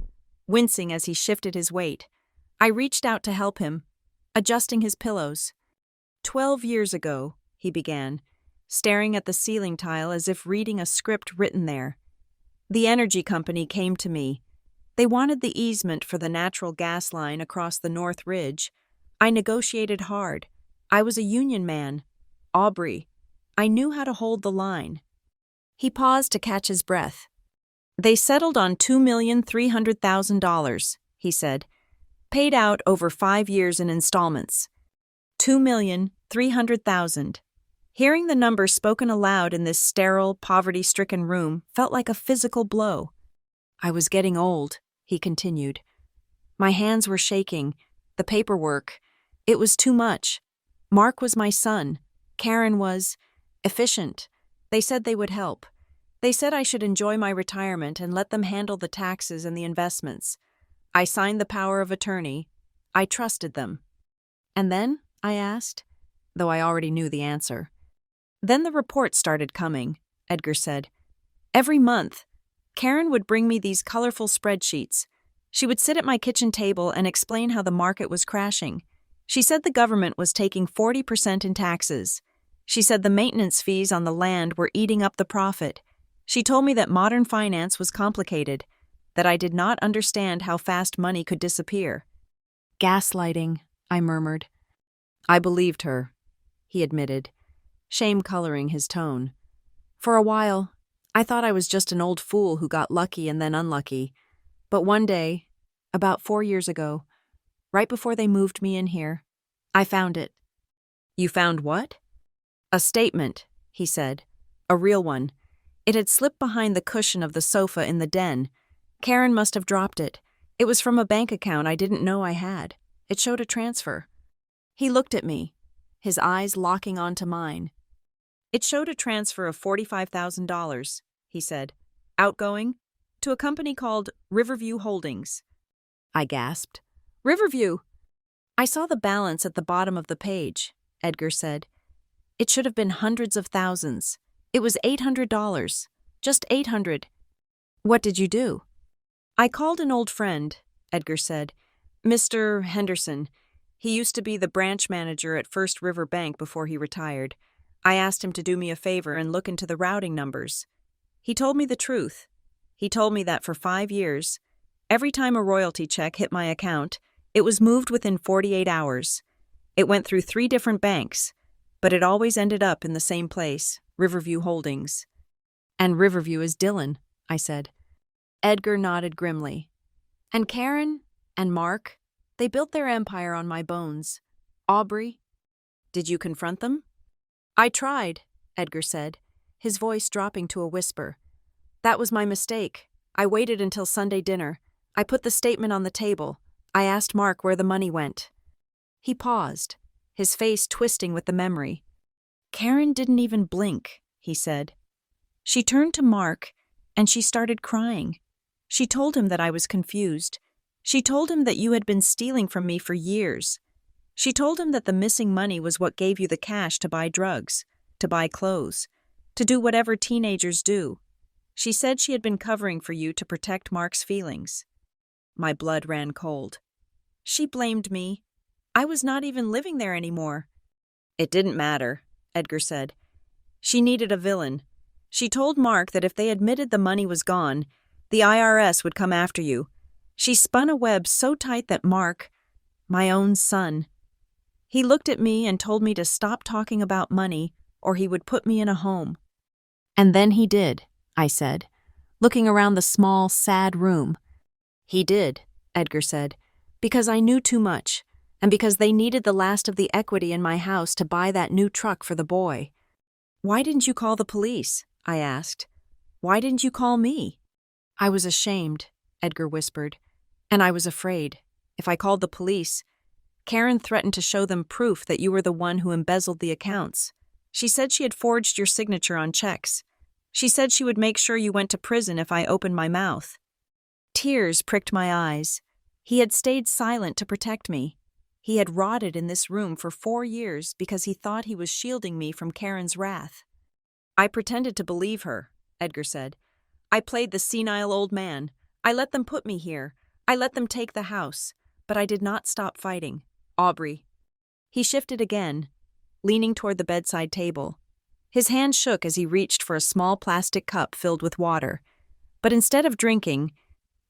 wincing as he shifted his weight. I reached out to help him, adjusting his pillows. 12 years ago," he began, staring at the ceiling tile as if reading a script written there. "The energy company came to me. They wanted the easement for the natural gas line across the North Ridge. I negotiated hard. I was a union man. Aubrey. I knew how to hold the line." He paused to catch his breath. "They settled on $2,300,000, he said. "Paid out over 5 years in installments. $2,300,000. Hearing the number spoken aloud in this sterile, poverty-stricken room felt like a physical blow. "I was getting old," he continued. "My hands were shaking. The paperwork. It was too much. Mark was my son. Karen was efficient. They said they would help. They said I should enjoy my retirement and let them handle the taxes and the investments. I signed the power of attorney. I trusted them." "And then?" I asked, though I already knew the answer. "Then the reports started coming," Edgar said. "Every month, Karen would bring me these colorful spreadsheets. She would sit at my kitchen table and explain how the market was crashing. She said the government was taking 40% in taxes. She said the maintenance fees on the land were eating up the profit. She told me that modern finance was complicated, that I did not understand how fast money could disappear." "Gaslighting," I murmured. "I believed her," he admitted, shame coloring his tone. "For a while, I thought I was just an old fool who got lucky and then unlucky. But one day, about 4 years ago, right before they moved me in here, I found it." "You found what?" "A statement," he said. "A real one. It had slipped behind the cushion of the sofa in the den. Karen must have dropped it. It was from a bank account I didn't know I had. It showed a transfer." He looked at me, his eyes locking onto mine. "It showed a transfer of $45,000, he said. "Outgoing? To a company called Riverview Holdings." I gasped. "Riverview!" "I saw the balance at the bottom of the page," Edgar said. "It should have been hundreds of thousands. It was $800. Just 800. "What did you do?" "I called an old friend," Edgar said. "Mr. Henderson. He used to be the branch manager at First River Bank before he retired. I asked him to do me a favor and look into the routing numbers. He told me the truth. He told me that for 5 years, every time a royalty check hit my account, it was moved within 48 hours. It went through 3 different banks, but it always ended up in the same place, Riverview Holdings." "And Riverview is Dylan," I said. Edgar nodded grimly. "And Karen and Mark, they built their empire on my bones. Aubrey, did you confront them?" "I tried," Edgar said, his voice dropping to a whisper. "That was my mistake. I waited until Sunday dinner. I put the statement on the table. I asked Mark where the money went." He paused, his face twisting with the memory. "Karen didn't even blink," he said. "She turned to Mark, and she started crying. She told him that I was confused. She told him that you had been stealing from me for years. She told him that the missing money was what gave you the cash to buy drugs, to buy clothes, to do whatever teenagers do. She said she had been covering for you to protect Mark's feelings." My blood ran cold. She blamed me. I was not even living there anymore. "It didn't matter," Edgar said. "She needed a villain. She told Mark that if they admitted the money was gone, the IRS would come after you. She spun a web so tight that Mark, my own son, he looked at me and told me to stop talking about money or he would put me in a home." And then he did, I said, looking around the small, sad room. He did, Edgar said, because I knew too much, and because they needed the last of the equity in my house to buy that new truck for the boy. Why didn't you call the police? I asked. Why didn't you call me? I was ashamed, Edgar whispered, and I was afraid. If I called the police, Karen threatened to show them proof that you were the one who embezzled the accounts. She said she had forged your signature on checks. She said she would make sure you went to prison if I opened my mouth. Tears pricked my eyes. He had stayed silent to protect me. He had rotted in this room for 4 years because he thought he was shielding me from Karen's wrath. I pretended to believe her, Edgar said. I played the senile old man. I let them put me here. I let them take the house. But I did not stop fighting. Aubrey. He shifted again, leaning toward the bedside table. His hand shook as he reached for a small plastic cup filled with water. But instead of drinking,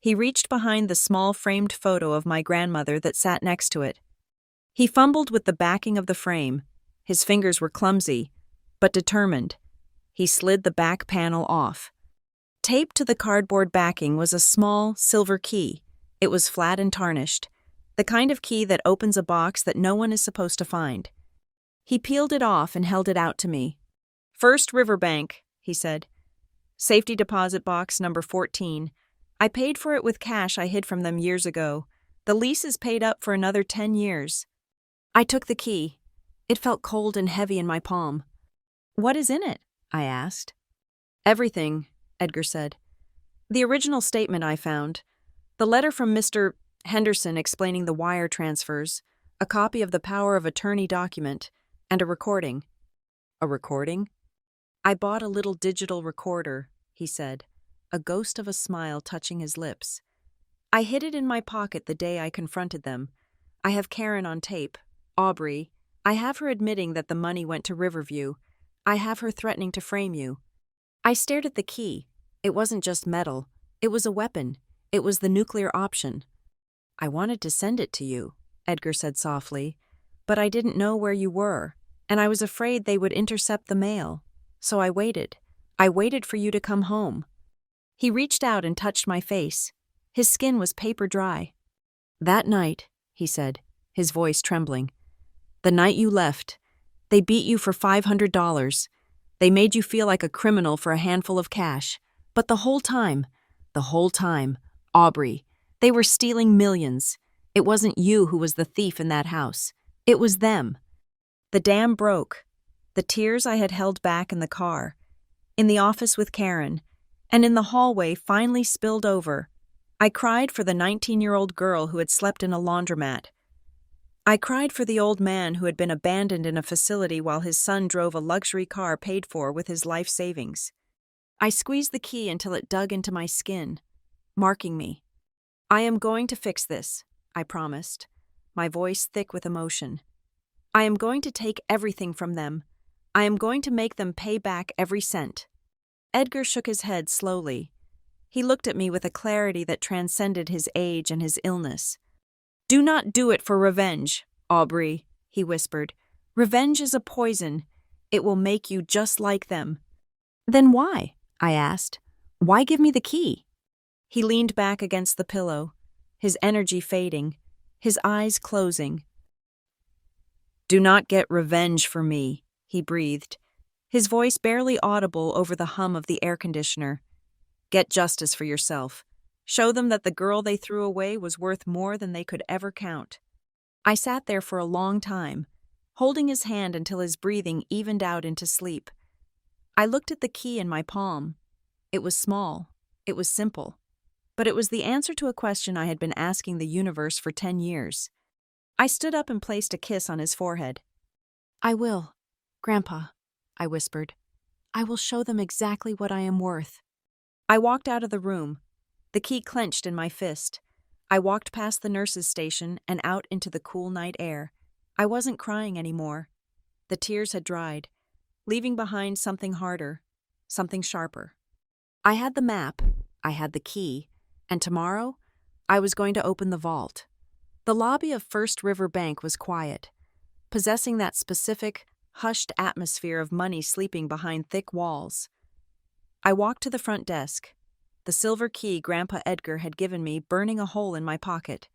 he reached behind the small framed photo of my grandmother that sat next to it. He fumbled with the backing of the frame. His fingers were clumsy, but determined. He slid the back panel off. Taped to the cardboard backing was a small, silver key. It was flat and tarnished, the kind of key that opens a box that no one is supposed to find. He peeled it off and held it out to me. First Riverbank, he said. Safety deposit box number 14. I paid for it with cash I hid from them years ago. The lease is paid up for another 10 years. I took the key. It felt cold and heavy in my palm. What is in it? I asked. Everything, Edgar said. The original statement I found, the letter from Mr. Henderson explaining the wire transfers, a copy of the power of attorney document, and a recording. A recording? I bought a little digital recorder, he said, a ghost of a smile touching his lips. I hid it in my pocket the day I confronted them. I have Karen on tape, Aubrey. I have her admitting that the money went to Riverview. I have her threatening to frame you. I stared at the key. It wasn't just metal. It was a weapon. It was the nuclear option. I wanted to send it to you, Edgar said softly, but I didn't know where you were, and I was afraid they would intercept the mail. So I waited. I waited for you to come home. He reached out and touched my face. His skin was paper dry. That night, he said, his voice trembling, the night you left, they beat you for $500. They made you feel like a criminal for a handful of cash. But the whole time, Aubrey, they were stealing millions. It wasn't you who was the thief in that house. It was them. The dam broke. The tears I had held back in the car, in the office with Karen, and in the hallway finally spilled over. I cried for the 19-year-old girl who had slept in a laundromat. I cried for the old man who had been abandoned in a facility while his son drove a luxury car paid for with his life savings. I squeezed the key until it dug into my skin, marking me. I am going to fix this, I promised, my voice thick with emotion. I am going to take everything from them. I am going to make them pay back every cent. Edgar shook his head slowly. He looked at me with a clarity that transcended his age and his illness. Do not do it for revenge, Aubrey, he whispered. Revenge is a poison. It will make you just like them. Then why? I asked. Why give me the key? He leaned back against the pillow, his energy fading, his eyes closing. Do not get revenge for me, he breathed, his voice barely audible over the hum of the air conditioner. Get justice for yourself. Show them that the girl they threw away was worth more than they could ever count. I sat there for a long time, holding his hand until his breathing evened out into sleep. I looked at the key in my palm. It was small. It was simple. But it was the answer to a question I had been asking the universe for 10 years. I stood up and placed a kiss on his forehead. I will, Grandpa, I whispered. I will show them exactly what I am worth. I walked out of the room, the key clenched in my fist. I walked past the nurse's station and out into the cool night air. I wasn't crying anymore. The tears had dried, leaving behind something harder, something sharper. I had the map, I had the key, and tomorrow, I was going to open the vault. The lobby of First River Bank was quiet, possessing that specific, hushed atmosphere of money sleeping behind thick walls. I walked to the front desk, the silver key Grandpa Edgar had given me burning a hole in my pocket.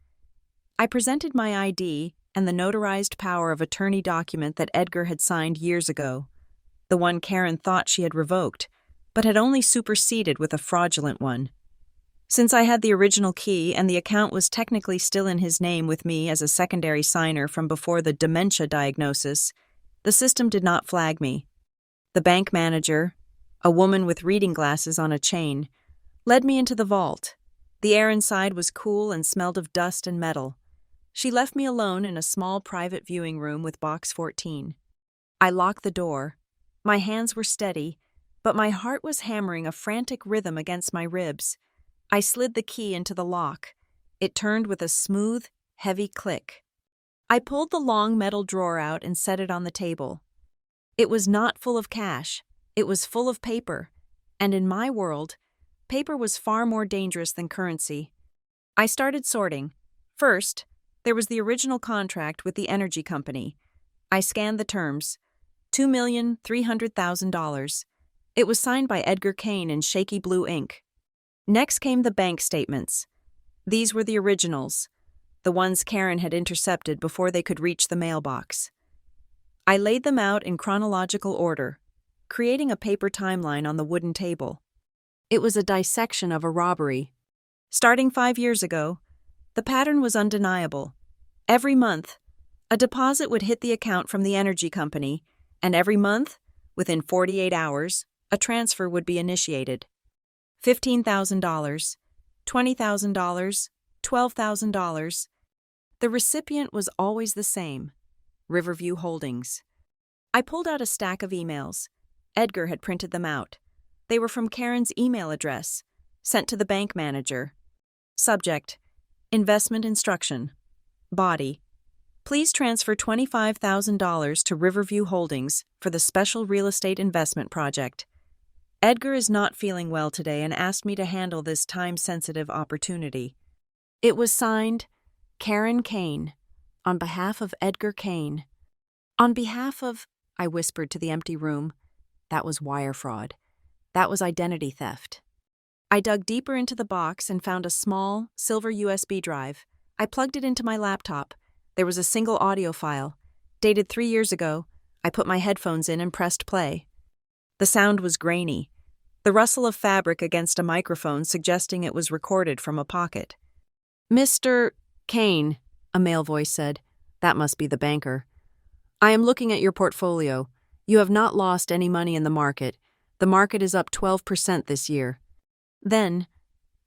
I presented my ID and the notarized power of attorney document that Edgar had signed years ago, the one Karen thought she had revoked, but had only superseded with a fraudulent one. Since I had the original key and the account was technically still in his name with me as a secondary signer from before the dementia diagnosis, the system did not flag me. The bank manager, a woman with reading glasses on a chain, led me into the vault. The air inside was cool and smelled of dust and metal. She left me alone in a small private viewing room with box 14. I locked the door. My hands were steady, but my heart was hammering a frantic rhythm against my ribs. I slid the key into the lock. It turned with a smooth, heavy click. I pulled the long metal drawer out and set it on the table. It was not full of cash. It was full of paper. And in my world, paper was far more dangerous than currency. I started sorting. First, there was the original contract with the energy company. I scanned the terms. $2,300,000. It was signed by Edgar Kane in shaky blue ink. Next came the bank statements. These were the originals, the ones Karen had intercepted before they could reach the mailbox. I laid them out in chronological order, creating a paper timeline on the wooden table. It was a dissection of a robbery. Starting 5 years ago, the pattern was undeniable. Every month, a deposit would hit the account from the energy company, and every month, within 48 hours, a transfer would be initiated. $15,000, $20,000, $12,000. The recipient was always the same, Riverview Holdings. I pulled out a stack of emails. Edgar had printed them out. They were from Karen's email address, sent to the bank manager. Subject: Investment Instruction. Body: Please transfer $25,000 to Riverview Holdings for the special real estate investment project. Edgar is not feeling well today and asked me to handle this time-sensitive opportunity. It was signed, Karen Kane, on behalf of Edgar Kane. On behalf of, I whispered to the empty room, that was wire fraud. That was identity theft. I dug deeper into the box and found a small, silver USB drive. I plugged it into my laptop. There was a single audio file. Dated 3 years ago. I put my headphones in and pressed play. The sound was grainy, the rustle of fabric against a microphone suggesting it was recorded from a pocket. "Mr. Kane," a male voice said. That must be the banker. "I am looking at your portfolio. You have not lost any money in the market. The market is up 12% this year." Then,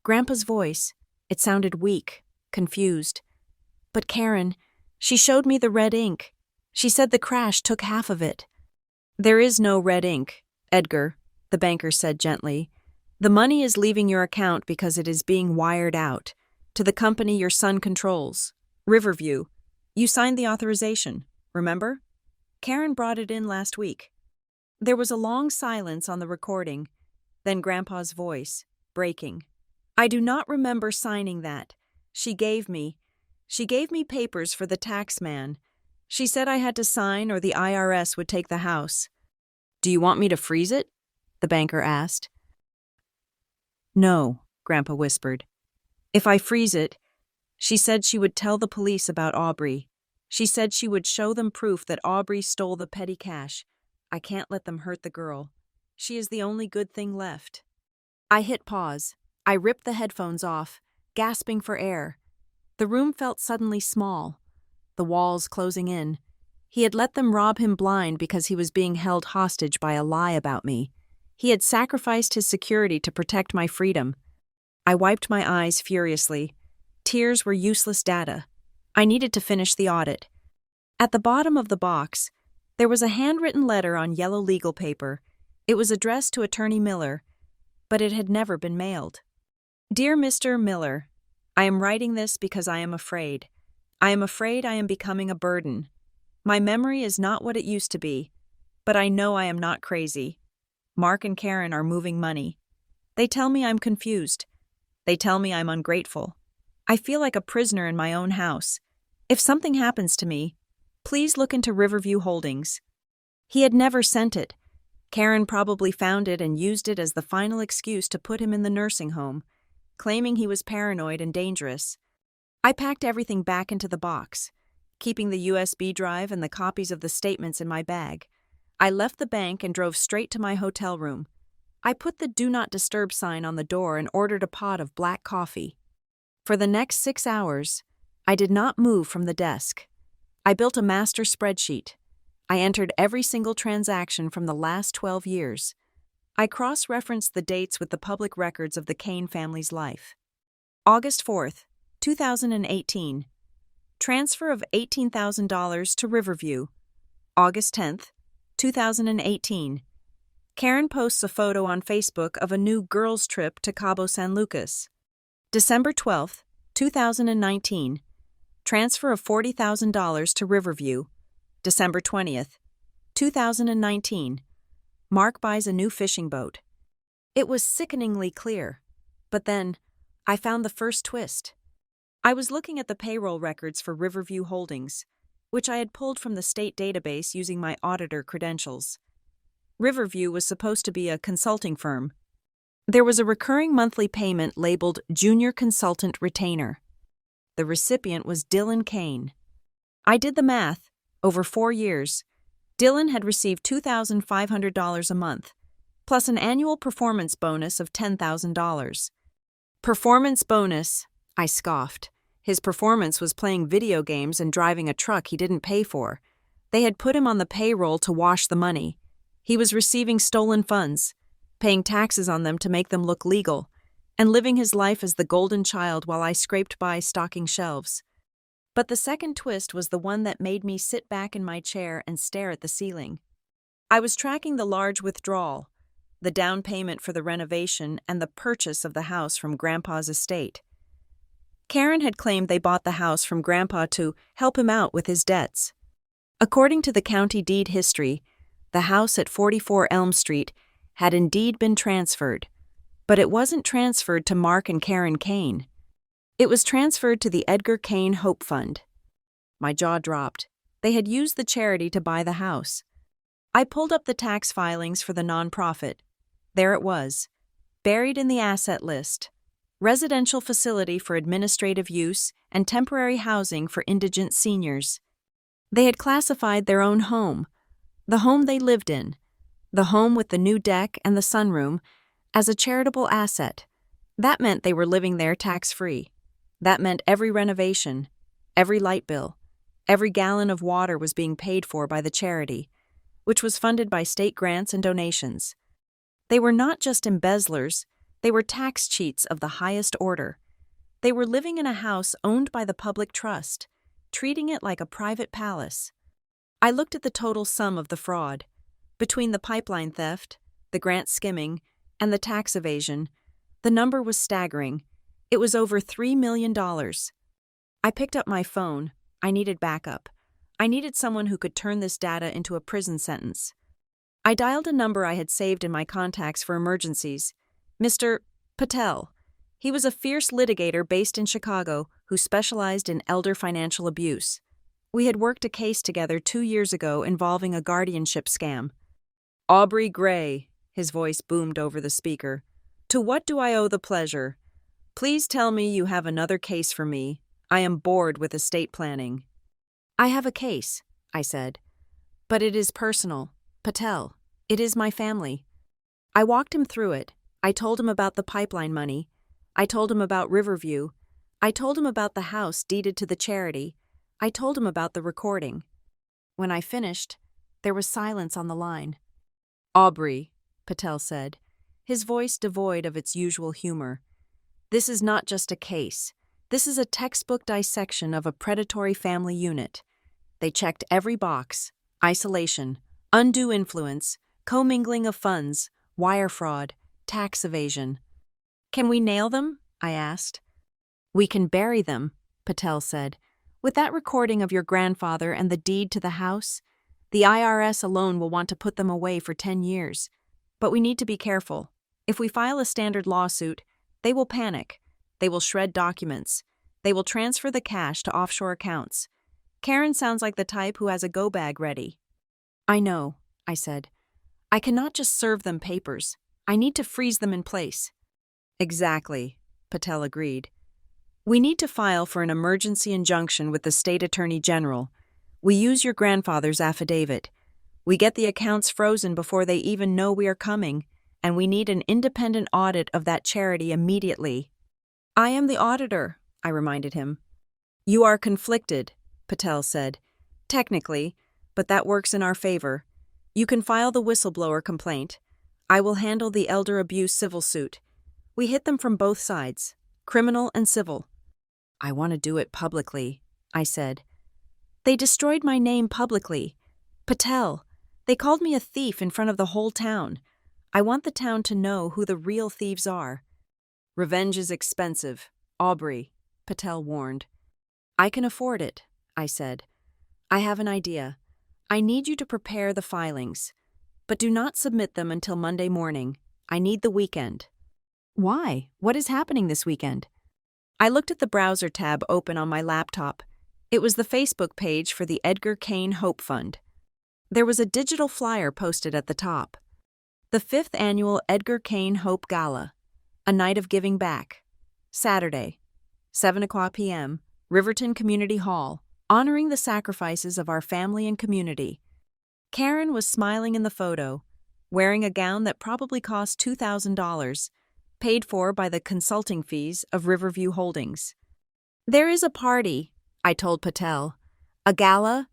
Grandpa's voice. It sounded weak, confused. "But Karen, she showed me the red ink. She said the crash took half of it." "There is no red ink, Edgar," the banker said gently. "The money is leaving your account because it is being wired out to the company your son controls, Riverview. You signed the authorization, remember? Karen brought it in last week." There was a long silence on the recording, then Grandpa's voice, breaking. "I do not remember signing that. She gave me papers for the tax man. She said I had to sign or the IRS would take the house." "Do you want me to freeze it?" the banker asked. "No," Grandpa whispered. "If I freeze it," she said she would tell the police about Aubrey. She said she would show them proof that Aubrey stole the petty cash. I can't let them hurt the girl. She is the only good thing left. I hit pause. I ripped the headphones off, gasping for air. The room felt suddenly small, the walls closing in. He had let them rob him blind because he was being held hostage by a lie about me. He had sacrificed his security to protect my freedom. I wiped my eyes furiously. Tears were useless data. I needed to finish the audit. At the bottom of the box, there was a handwritten letter on yellow legal paper. It was addressed to Attorney Miller, but it had never been mailed. "Dear Mr. Miller, I am writing this because I am afraid. I am afraid I am becoming a burden. My memory is not what it used to be, but I know I am not crazy. Mark and Karen are moving money. They tell me I'm confused. They tell me I'm ungrateful. I feel like a prisoner in my own house. If something happens to me, please look into Riverview Holdings." He had never sent it. Karen probably found it and used it as the final excuse to put him in the nursing home, claiming he was paranoid and dangerous. I packed everything back into the box, keeping the USB drive and the copies of the statements in my bag. I left the bank and drove straight to my hotel room. I put the Do Not Disturb sign on the door and ordered a pot of black coffee. For the next 6 hours, I did not move from the desk. I built a master spreadsheet. I entered every single transaction from the last 12 years. I cross-referenced the dates with the public records of the Kane family's life. August 4th, 2018. Transfer of $18,000 to Riverview. August 10th, 2018. Karen posts a photo on Facebook of a new girls' trip to Cabo San Lucas. December 12th, 2019. Transfer of $40,000 to Riverview. December 20th, 2019. Mark buys a new fishing boat. It was sickeningly clear. But then, I found the first twist. I was looking at the payroll records for Riverview Holdings, which I had pulled from the state database using my auditor credentials. Riverview was supposed to be a consulting firm. There was a recurring monthly payment labeled Junior Consultant Retainer. The recipient was Dylan Kane. I did the math. Over 4 years, Dylan had received $2,500 a month, plus an annual performance bonus of $10,000. Performance bonus, I scoffed. His performance was playing video games and driving a truck he didn't pay for. They had put him on the payroll to wash the money. He was receiving stolen funds, paying taxes on them to make them look legal, and living his life as the golden child while I scraped by stocking shelves. But the second twist was the one that made me sit back in my chair and stare at the ceiling. I was tracking the large withdrawal, the down payment for the renovation, and the purchase of the house from Grandpa's estate. Karen had claimed they bought the house from Grandpa to help him out with his debts. According to the county deed history, the house at 44 Elm Street had indeed been transferred, but it wasn't transferred to Mark and Karen Kane. It was transferred to the Edgar Kane Hope Fund. My jaw dropped. They had used the charity to buy the house. I pulled up the tax filings for the nonprofit. There it was, buried in the asset list. Residential facility for administrative use and temporary housing for indigent seniors. They had classified their own home, the home they lived in, the home with the new deck and the sunroom, as a charitable asset. That meant they were living there tax-free. That meant every renovation, every light bill, every gallon of water was being paid for by the charity, which was funded by state grants and donations. They were not just embezzlers, they were tax cheats of the highest order. They were living in a house owned by the public trust, treating it like a private palace. I looked at the total sum of the fraud. Between the pipeline theft, the grant skimming, and the tax evasion, the number was staggering. It was over $3 million. I picked up my phone. I needed backup. I needed someone who could turn this data into a prison sentence. I dialed a number I had saved in my contacts for emergencies. Mr. Patel. He was a fierce litigator based in Chicago who specialized in elder financial abuse. We had worked a case together 2 years ago involving a guardianship scam. Aubrey Gray, his voice boomed over the speaker. To what do I owe the pleasure? Please tell me you have another case for me. I am bored with estate planning. I have a case, I said. But it is personal. Patel. It is my family. I walked him through it. I told him about the pipeline money. I told him about Riverview. I told him about the house deeded to the charity. I told him about the recording. When I finished, there was silence on the line. Aubrey, Patel said, his voice devoid of its usual humor. This is not just a case. This is a textbook dissection of a predatory family unit. They checked every box: isolation, undue influence, commingling of funds, wire fraud, tax evasion. Can we nail them? I asked. We can bury them, Patel said. With that recording of your grandfather and the deed to the house, the IRS alone will want to put them away for 10 years. But we need to be careful. If we file a standard lawsuit, they will panic. They will shred documents. They will transfer the cash to offshore accounts. Karen sounds like the type who has a go bag ready. I know, I said. I cannot just serve them papers. I need to freeze them in place. Exactly, Patel agreed. We need to file for an emergency injunction with the state attorney general. We use your grandfather's affidavit. We get the accounts frozen before they even know we are coming, and we need an independent audit of that charity immediately. I am the auditor, I reminded him. You are conflicted, Patel said. Technically, but that works in our favor. You can file the whistleblower complaint. I will handle the elder abuse civil suit. We hit them from both sides, criminal and civil. I want to do it publicly, I said. They destroyed my name publicly. Patel. They called me a thief in front of the whole town. I want the town to know who the real thieves are. Revenge is expensive, Aubrey, Patel warned. I can afford it, I said. I have an idea. I need you to prepare the filings, but do not submit them until Monday morning. I need the weekend. Why? What is happening this weekend? I looked at the browser tab open on my laptop. It was the Facebook page for the Edgar Kane Hope Fund. There was a digital flyer posted at the top. The 5th Annual Edgar Kane Hope Gala, a night of giving back. Saturday, 7:00 p.m., Riverton Community Hall, honoring the sacrifices of our family and community. Karen was smiling in the photo, wearing a gown that probably cost $2,000, paid for by the consulting fees of Riverview Holdings. There is a party, I told Patel. A gala?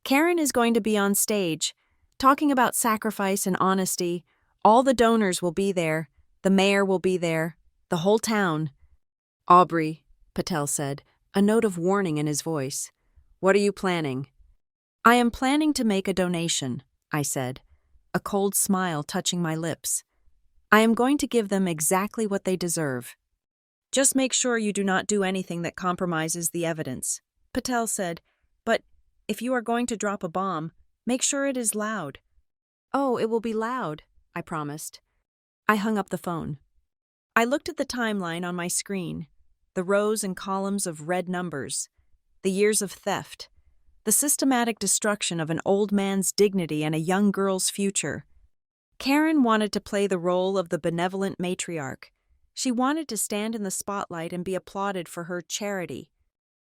Karen is going to be on stage, talking about sacrifice and honesty. All the donors will be there. The mayor will be there. The whole town. Aubrey, Patel said, a note of warning in his voice. What are you planning? I am planning to make a donation, I said, a cold smile touching my lips. I am going to give them exactly what they deserve. Just make sure you do not do anything that compromises the evidence, Patel said, but if you are going to drop a bomb, make sure it is loud. Oh, it will be loud, I promised. I hung up the phone. I looked at the timeline on my screen, the rows and columns of red numbers, the years of theft, the systematic destruction of an old man's dignity and a young girl's future. Karen wanted to play the role of the benevolent matriarch. She wanted to stand in the spotlight and be applauded for her charity.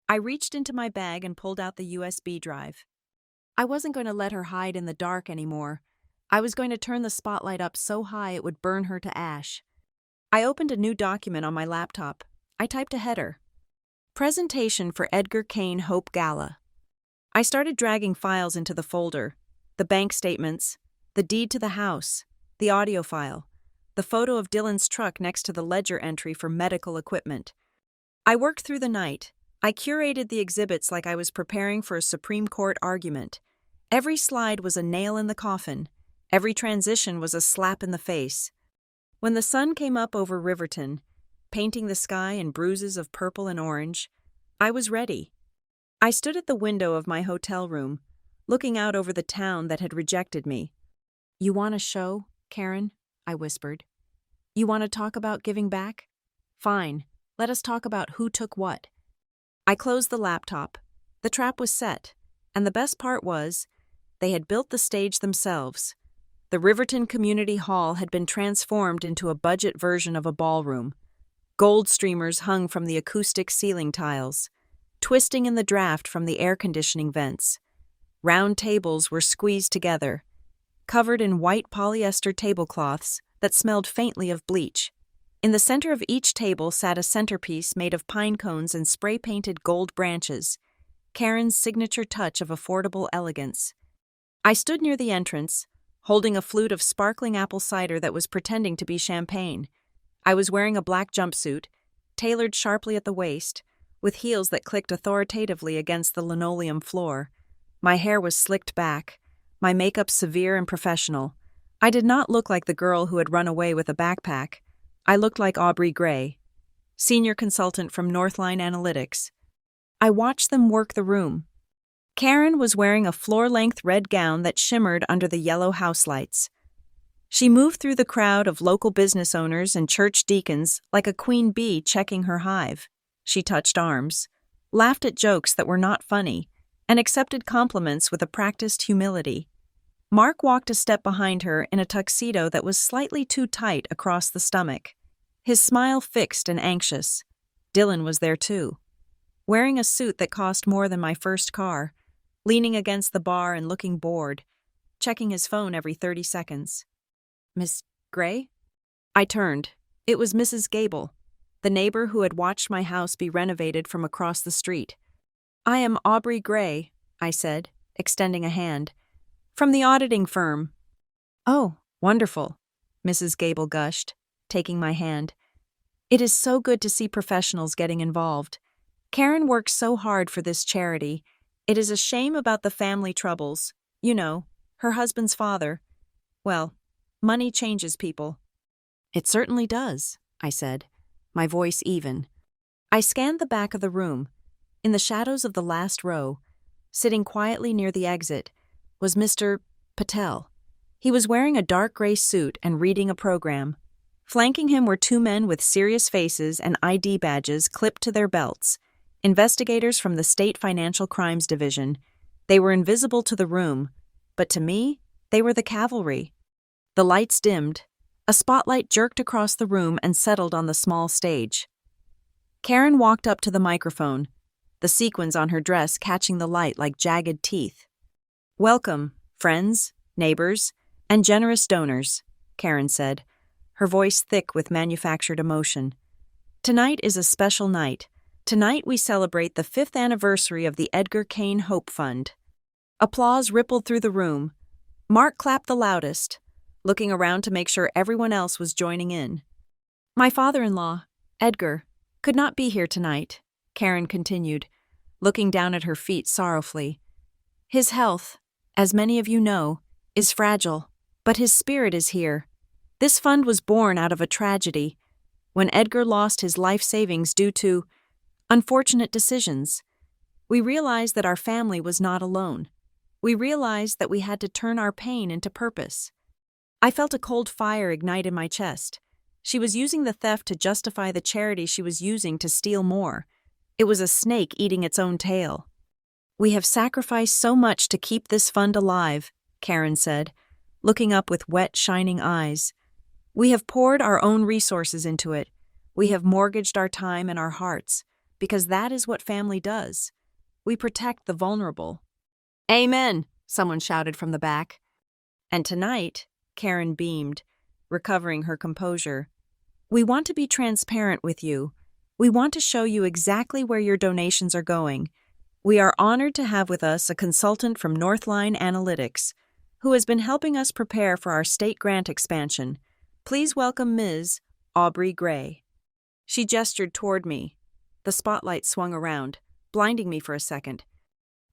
I reached into my bag and pulled out the USB drive. I wasn't going to let her hide in the dark anymore. I was going to turn the spotlight up so high it would burn her to ash. I opened a new document on my laptop. I typed a header. Presentation for Edgar Kane Hope Gala. I started dragging files into the folder. The bank statements, the deed to the house, the audio file, the photo of Dylan's truck next to the ledger entry for medical equipment. I worked through the night. I curated the exhibits like I was preparing for a Supreme Court argument. Every slide was a nail in the coffin. Every transition was a slap in the face. When the sun came up over Riverton, painting the sky in bruises of purple and orange, I was ready. I stood at the window of my hotel room, looking out over the town that had rejected me. You want a show, Karen? I whispered. You want to talk about giving back? Fine, let us talk about who took what. I closed the laptop. The trap was set, and the best part was, they had built the stage themselves. The Riverton Community Hall had been transformed into a budget version of a ballroom. Gold streamers hung from the acoustic ceiling tiles, twisting in the draft from the air conditioning vents. Round tables were squeezed together, covered in white polyester tablecloths that smelled faintly of bleach. In the center of each table sat a centerpiece made of pine cones and spray-painted gold branches, Karen's signature touch of affordable elegance. I stood near the entrance, holding a flute of sparkling apple cider that was pretending to be champagne. I was wearing a black jumpsuit, tailored sharply at the waist, with heels that clicked authoritatively against the linoleum floor. My hair was slicked back, my makeup severe and professional. I did not look like the girl who had run away with a backpack. I looked like Aubrey Gray, senior consultant from Northline Analytics. I watched them work the room. Karen was wearing a floor-length red gown that shimmered under the yellow house lights. She moved through the crowd of local business owners and church deacons like a queen bee checking her hive. She touched arms, laughed at jokes that were not funny, and accepted compliments with a practiced humility. Mark walked a step behind her in a tuxedo that was slightly too tight across the stomach, his smile fixed and anxious. Dylan was there too, wearing a suit that cost more than my first car, leaning against the bar and looking bored, checking his phone every 30 seconds. "Miss Gray?" I turned. It was Mrs. Gable, the neighbor who had watched my house be renovated from across the street. "I am Aubrey Gray," I said, extending a hand. "From the auditing firm." "Oh, wonderful," Mrs. Gable gushed, taking my hand. "It is so good to see professionals getting involved. Karen works so hard for this charity. It is a shame about the family troubles. You know, her husband's father. Well, money changes people." "It certainly does," I said, my voice even. I scanned the back of the room. In the shadows of the last row, sitting quietly near the exit, was Mr. Patel. He was wearing a dark gray suit and reading a program. Flanking him were two men with serious faces and ID badges clipped to their belts, investigators from the State Financial Crimes Division. They were invisible to the room, but to me, they were the cavalry. The lights dimmed. A spotlight jerked across the room and settled on the small stage. Karen walked up to the microphone, the sequins on her dress catching the light like jagged teeth. "Welcome, friends, neighbors, and generous donors," Karen said, her voice thick with manufactured emotion. "Tonight is a special night. Tonight we celebrate the 5th anniversary of the Edgar Kane Hope Fund." Applause rippled through the room. Mark clapped the loudest, looking around to make sure everyone else was joining in. "My father-in-law, Edgar, could not be here tonight," Karen continued, looking down at her feet sorrowfully. "His health, as many of you know, is fragile, but his spirit is here. This fund was born out of a tragedy, when Edgar lost his life savings due to unfortunate decisions. We realized that our family was not alone. We realized that we had to turn our pain into purpose." I felt a cold fire ignite in my chest. She was using the theft to justify the charity she was using to steal more. It was a snake eating its own tail. "We have sacrificed so much to keep this fund alive," Karen said, looking up with wet, shining eyes. "We have poured our own resources into it. We have mortgaged our time and our hearts, because that is what family does. We protect the vulnerable." "Amen," someone shouted from the back. "And tonight," Karen beamed, recovering her composure, "we want to be transparent with you. We want to show you exactly where your donations are going. We are honored to have with us a consultant from Northline Analytics, who has been helping us prepare for our state grant expansion. Please welcome Ms. Aubrey Gray." She gestured toward me. The spotlight swung around, blinding me for a second.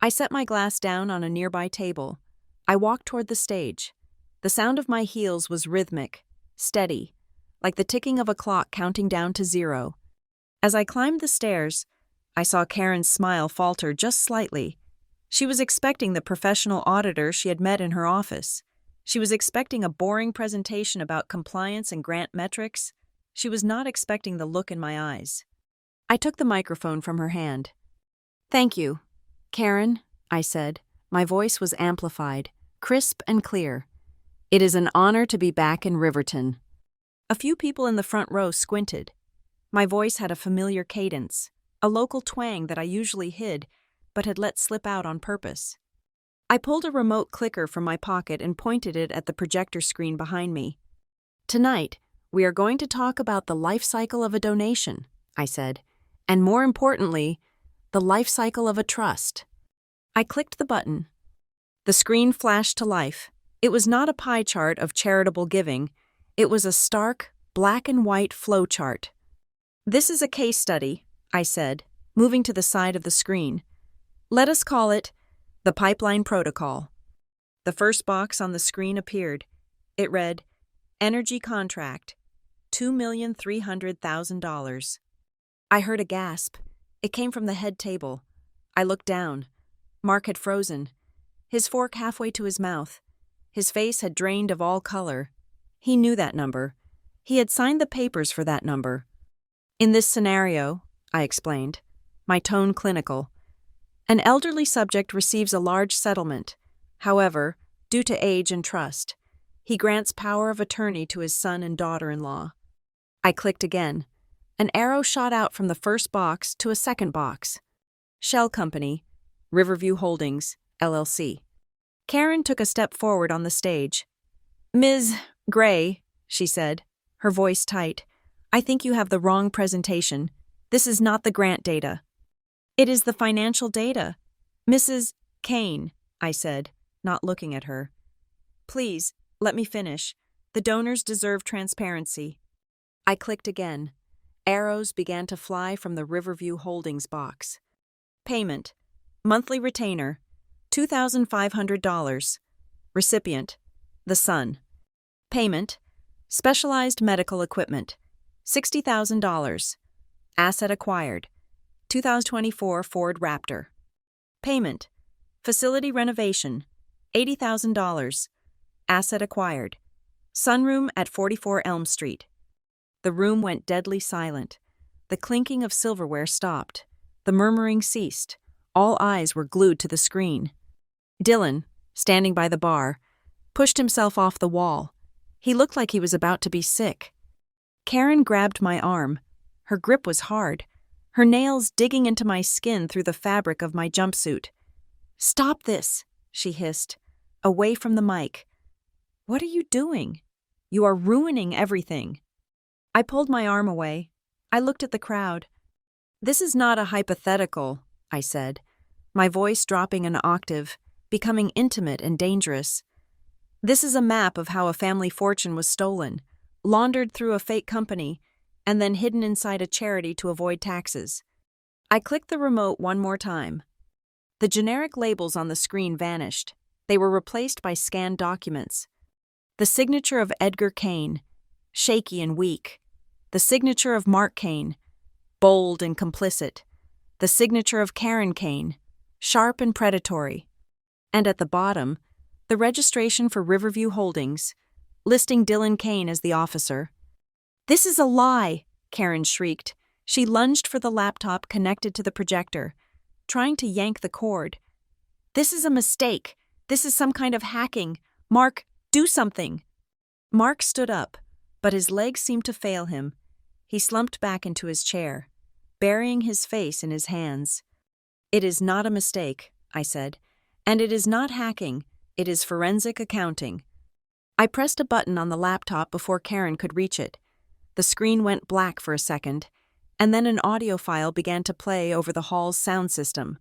I set my glass down on a nearby table. I walked toward the stage. The sound of my heels was rhythmic, steady, like the ticking of a clock counting down to 0. As I climbed the stairs, I saw Karen's smile falter just slightly. She was expecting the professional auditor she had met in her office. She was expecting a boring presentation about compliance and grant metrics. She was not expecting the look in my eyes. I took the microphone from her hand. "Thank you, Karen," I said. My voice was amplified, crisp and clear. "It is an honor to be back in Riverton." A few people in the front row squinted. My voice had a familiar cadence, a local twang that I usually hid, but had let slip out on purpose. I pulled a remote clicker from my pocket and pointed it at the projector screen behind me. "Tonight, we are going to talk about the life cycle of a donation," I said, "and more importantly, the life cycle of a trust." I clicked the button. The screen flashed to life. It was not a pie chart of charitable giving. It was a stark, black and white flow chart. "This is a case study," I said, moving to the side of the screen. "Let us call it the pipeline protocol." The first box on the screen appeared. It read, "Energy contract, $2,300,000. I heard a gasp. It came from the head table. I looked down. Mark had frozen, his fork halfway to his mouth. His face had drained of all color. He knew that number. He had signed the papers for that number. "In this scenario," I explained, my tone clinical, "an elderly subject receives a large settlement. However, due to age and trust. He grants power of attorney to his son and daughter-in-law. I clicked again. An arrow shot out from the first box to a second box. Shell Company, Riverview Holdings, LLC. Karen took a step forward on the stage. "Ms. Gray," she said, her voice tight, "I think you have the wrong presentation. This is not the grant data." "It is the financial data." "Mrs. Kane," I said, not looking at her. "Please, let me finish. The donors deserve transparency." I clicked again. Arrows began to fly from the Riverview Holdings box. Payment. Monthly retainer, $2,500. Recipient, the son. Payment. Specialized medical equipment, $60,000. Asset acquired, 2024 Ford Raptor. Payment. Facility renovation, $80,000. Asset acquired. Sunroom at 44 Elm Street. The room went deadly silent. The clinking of silverware stopped. The murmuring ceased. All eyes were glued to the screen. Dylan, standing by the bar, pushed himself off the wall. He looked like he was about to be sick. Karen grabbed my arm. Her grip was hard, her nails digging into my skin through the fabric of my jumpsuit. "Stop this," she hissed, away from the mic. "What are you doing? You are ruining everything." I pulled my arm away. I looked at the crowd. "This is not a hypothetical," I said, my voice dropping an octave, becoming intimate and dangerous. "This is a map of how a family fortune was stolen, laundered through a fake company, and then hidden inside a charity to avoid taxes." I clicked the remote one more time. The generic labels on the screen vanished. They were replaced by scanned documents. The signature of Edgar Kane, shaky and weak. The signature of Mark Kane, bold and complicit. The signature of Karen Kane, sharp and predatory. And at the bottom, the registration for Riverview Holdings, listing Dylan Kane as the officer. "This is a lie," Karen shrieked. She lunged for the laptop connected to the projector, trying to yank the cord. "This is a mistake. This is some kind of hacking. Mark, do something." Mark stood up, but his legs seemed to fail him. He slumped back into his chair, burying his face in his hands. "It is not a mistake," I said, "and it is not hacking. It is forensic accounting." I pressed a button on the laptop before Karen could reach it. The screen went black for a second, and then an audio file began to play over the hall's sound system.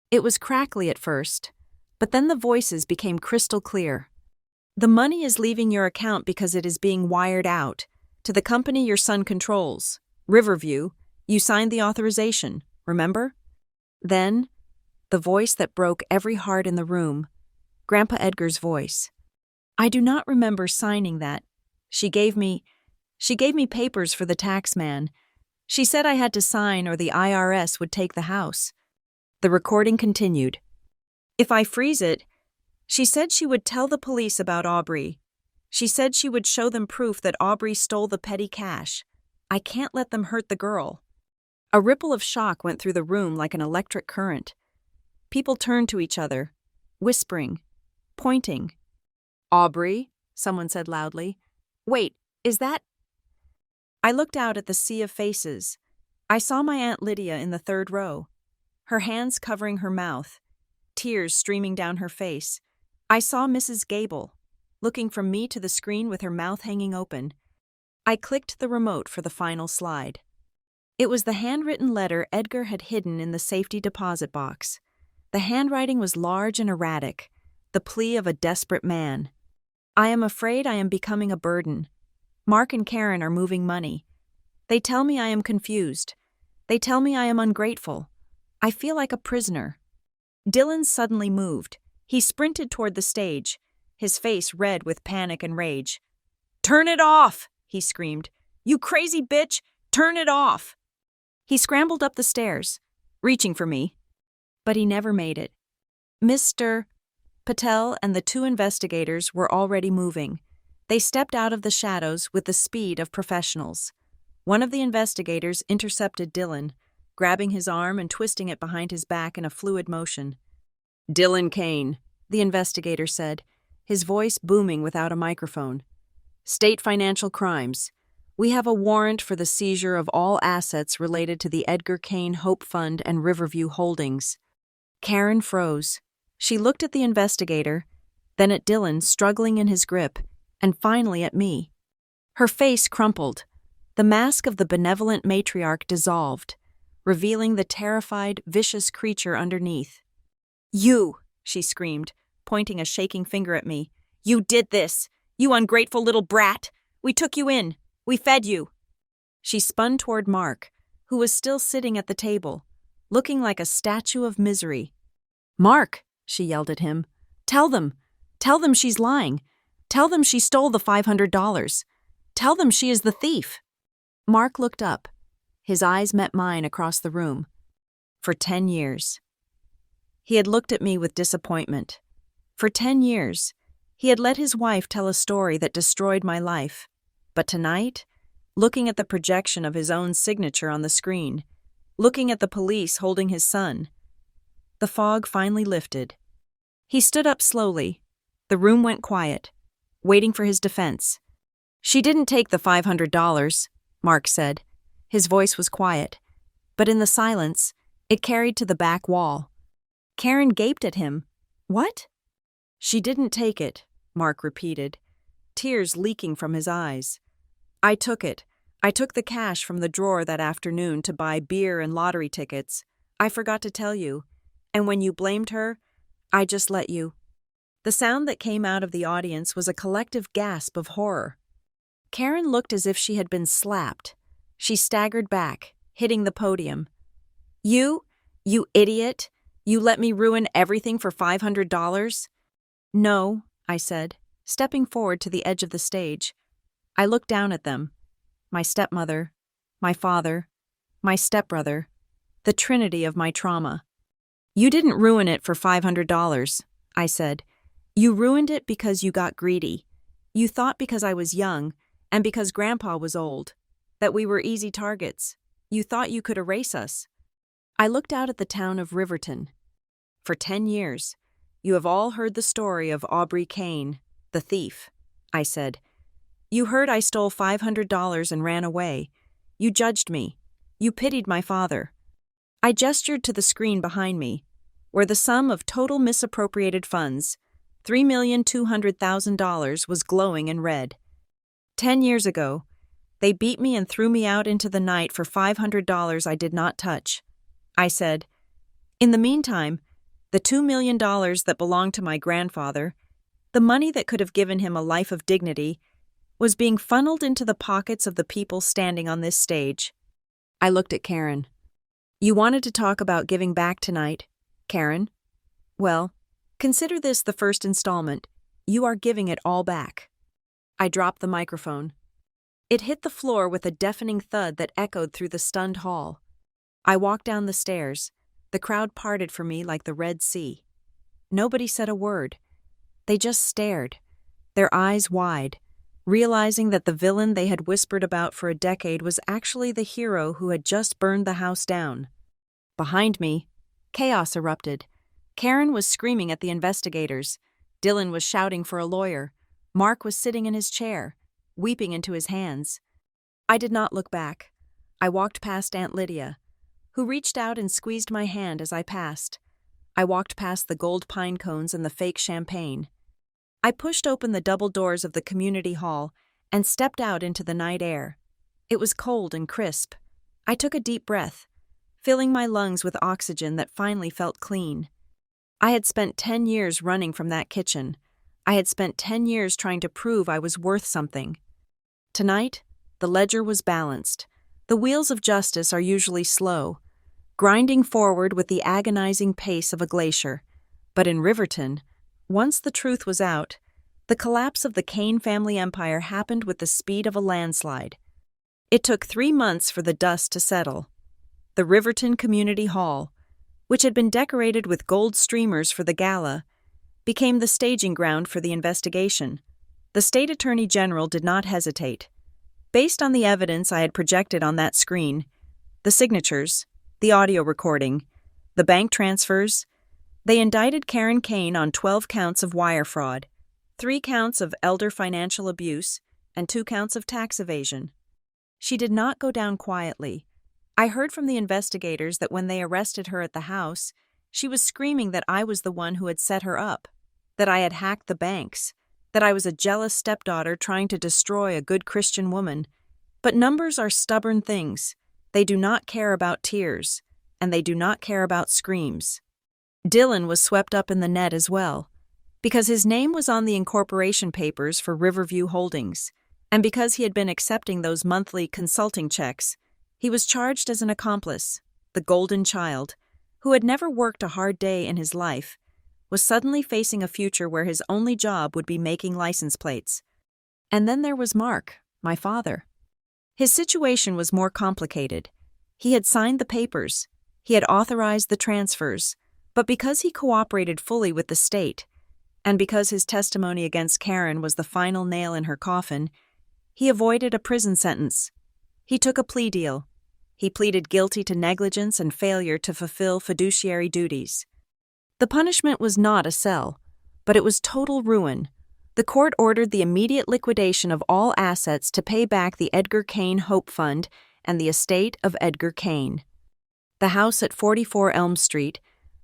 It was crackly at first, but then the voices became crystal clear. "The money is leaving your account because it is being wired out to the company your son controls, Riverview. You signed the authorization, remember?" Then, the voice that broke every heart in the room, Grandpa Edgar's voice. "I do not remember signing that. She gave me papers for the tax man. She said I had to sign or the IRS would take the house." The recording continued. "If I freeze it, she said she would tell the police about Aubrey. She said she would show them proof that Aubrey stole the petty cash. I can't let them hurt the girl." A ripple of shock went through the room like an electric current. People turned to each other, whispering, pointing. "Aubrey," someone said loudly. "Wait, is that—" I looked out at the sea of faces. I saw my Aunt Lydia in the third row, her hands covering her mouth, tears streaming down her face. I saw Mrs. Gable, looking from me to the screen with her mouth hanging open. I clicked the remote for the final slide. It was the handwritten letter Edgar had hidden in the safety deposit box. The handwriting was large and erratic, the plea of a desperate man. "I am afraid I am becoming a burden. Mark and Karen are moving money. They tell me I am confused. They tell me I am ungrateful. I feel like a prisoner." Dylan suddenly moved. He sprinted toward the stage, his face red with panic and rage. "Turn it off!" he screamed. "You crazy bitch! Turn it off!" He scrambled up the stairs, reaching for me, but he never made it. Mr. Patel and the two investigators were already moving. They stepped out of the shadows with the speed of professionals. One of the investigators intercepted Dylan, grabbing his arm and twisting it behind his back in a fluid motion. "Dylan Kane," the investigator said, his voice booming without a microphone. "State financial crimes. We have a warrant for the seizure of all assets related to the Edgar Kane Hope Fund and Riverview Holdings." Karen froze. She looked at the investigator, then at Dylan struggling in his grip, and finally at me. Her face crumpled. The mask of the benevolent matriarch dissolved, revealing the terrified, vicious creature underneath. "You!" she screamed, pointing a shaking finger at me. "You did this! You ungrateful little brat! We took you in! We fed you!" She spun toward Mark, who was still sitting at the table, looking like a statue of misery. "Mark," she yelled at him, "tell them! Tell them she's lying! Tell them she stole the $500! Tell them she is the thief!" Mark looked up. His eyes met mine across the room. For 10 years. He had looked at me with disappointment. For 10 years, he had let his wife tell a story that destroyed my life. But tonight, looking at the projection of his own signature on the screen, looking at the police holding his son, the fog finally lifted. He stood up slowly. The room went quiet, waiting for his defense. "She didn't take the $500, Mark said. His voice was quiet, but in the silence, it carried to the back wall. Karen gaped at him. "What?" "She didn't take it," Mark repeated, tears leaking from his eyes. "I took it. I took the cash from the drawer that afternoon to buy beer and lottery tickets. I forgot to tell you. And when you blamed her, I just let you." The sound that came out of the audience was a collective gasp of horror. Karen looked as if she had been slapped. She staggered back, hitting the podium. You idiot! You let me ruin everything for $500? "No," I said, stepping forward to the edge of the stage. I looked down at them. My stepmother, my father, my stepbrother, the trinity of my trauma. "You didn't ruin it for $500, I said. "You ruined it because you got greedy. You thought because I was young, and because Grandpa was old, that we were easy targets. You thought you could erase us." I looked out at the town of Riverton. "For 10 years, you have all heard the story of Aubrey Kane, the thief," I said. "You heard I stole $500 and ran away. You judged me. You pitied my father." I gestured to the screen behind me, where the sum of total misappropriated funds, $3,200,000, was glowing in red. 10 years ago, they beat me and threw me out into the night for $500 I did not touch. I said, "In the meantime, the $2 million that belonged to my grandfather, the money that could have given him a life of dignity, was being funneled into the pockets of the people standing on this stage." I looked at Karen. "You wanted to talk about giving back tonight, Karen? Well, consider this the first installment. You are giving it all back." I dropped the microphone. It hit the floor with a deafening thud that echoed through the stunned hall. I walked down the stairs. The crowd parted for me like the Red Sea. Nobody said a word. They just stared, their eyes wide, realizing that the villain they had whispered about for a decade was actually the hero who had just burned the house down. Behind me, chaos erupted. Karen was screaming at the investigators. Dylan was shouting for a lawyer. Mark was sitting in his chair, weeping into his hands. I did not look back. I walked past Aunt Lydia, who reached out and squeezed my hand as I passed. I walked past the gold pine cones and the fake champagne. I pushed open the double doors of the community hall and stepped out into the night air. It was cold and crisp. I took a deep breath, filling my lungs with oxygen that finally felt clean. I had spent 10 years running from that kitchen. I had spent 10 years trying to prove I was worth something. Tonight, the ledger was balanced. The wheels of justice are usually slow, grinding forward with the agonizing pace of a glacier. But in Riverton, once the truth was out, the collapse of the Kane family empire happened with the speed of a landslide. It took 3 months for the dust to settle. The Riverton Community Hall, which had been decorated with gold streamers for the gala, became the staging ground for the investigation. The state attorney general did not hesitate. Based on the evidence I had projected on that screen, the signatures, the audio recording, the bank transfers, they indicted Karen Kane on 12 counts of wire fraud, 3 counts of elder financial abuse, and 2 counts of tax evasion. She did not go down quietly. I heard from the investigators that when they arrested her at the house, she was screaming that I was the one who had set her up, that I had hacked the banks, that I was a jealous stepdaughter trying to destroy a good Christian woman. But numbers are stubborn things. They do not care about tears, and they do not care about screams. Dylan was swept up in the net as well, because his name was on the incorporation papers for Riverview Holdings, and because he had been accepting those monthly consulting checks. He was charged as an accomplice. The golden child, who had never worked a hard day in his life, was suddenly facing a future where his only job would be making license plates. And then there was Mark, my father. His situation was more complicated. He had signed the papers. He had authorized the transfers. But because he cooperated fully with the state, and because his testimony against Karen was the final nail in her coffin, he avoided a prison sentence. He took a plea deal. He pleaded guilty to negligence and failure to fulfill fiduciary duties. The punishment was not a cell, but it was total ruin. The court ordered the immediate liquidation of all assets to pay back the Edgar Kane Hope Fund and the estate of Edgar Kane. The house at 44 Elm Street,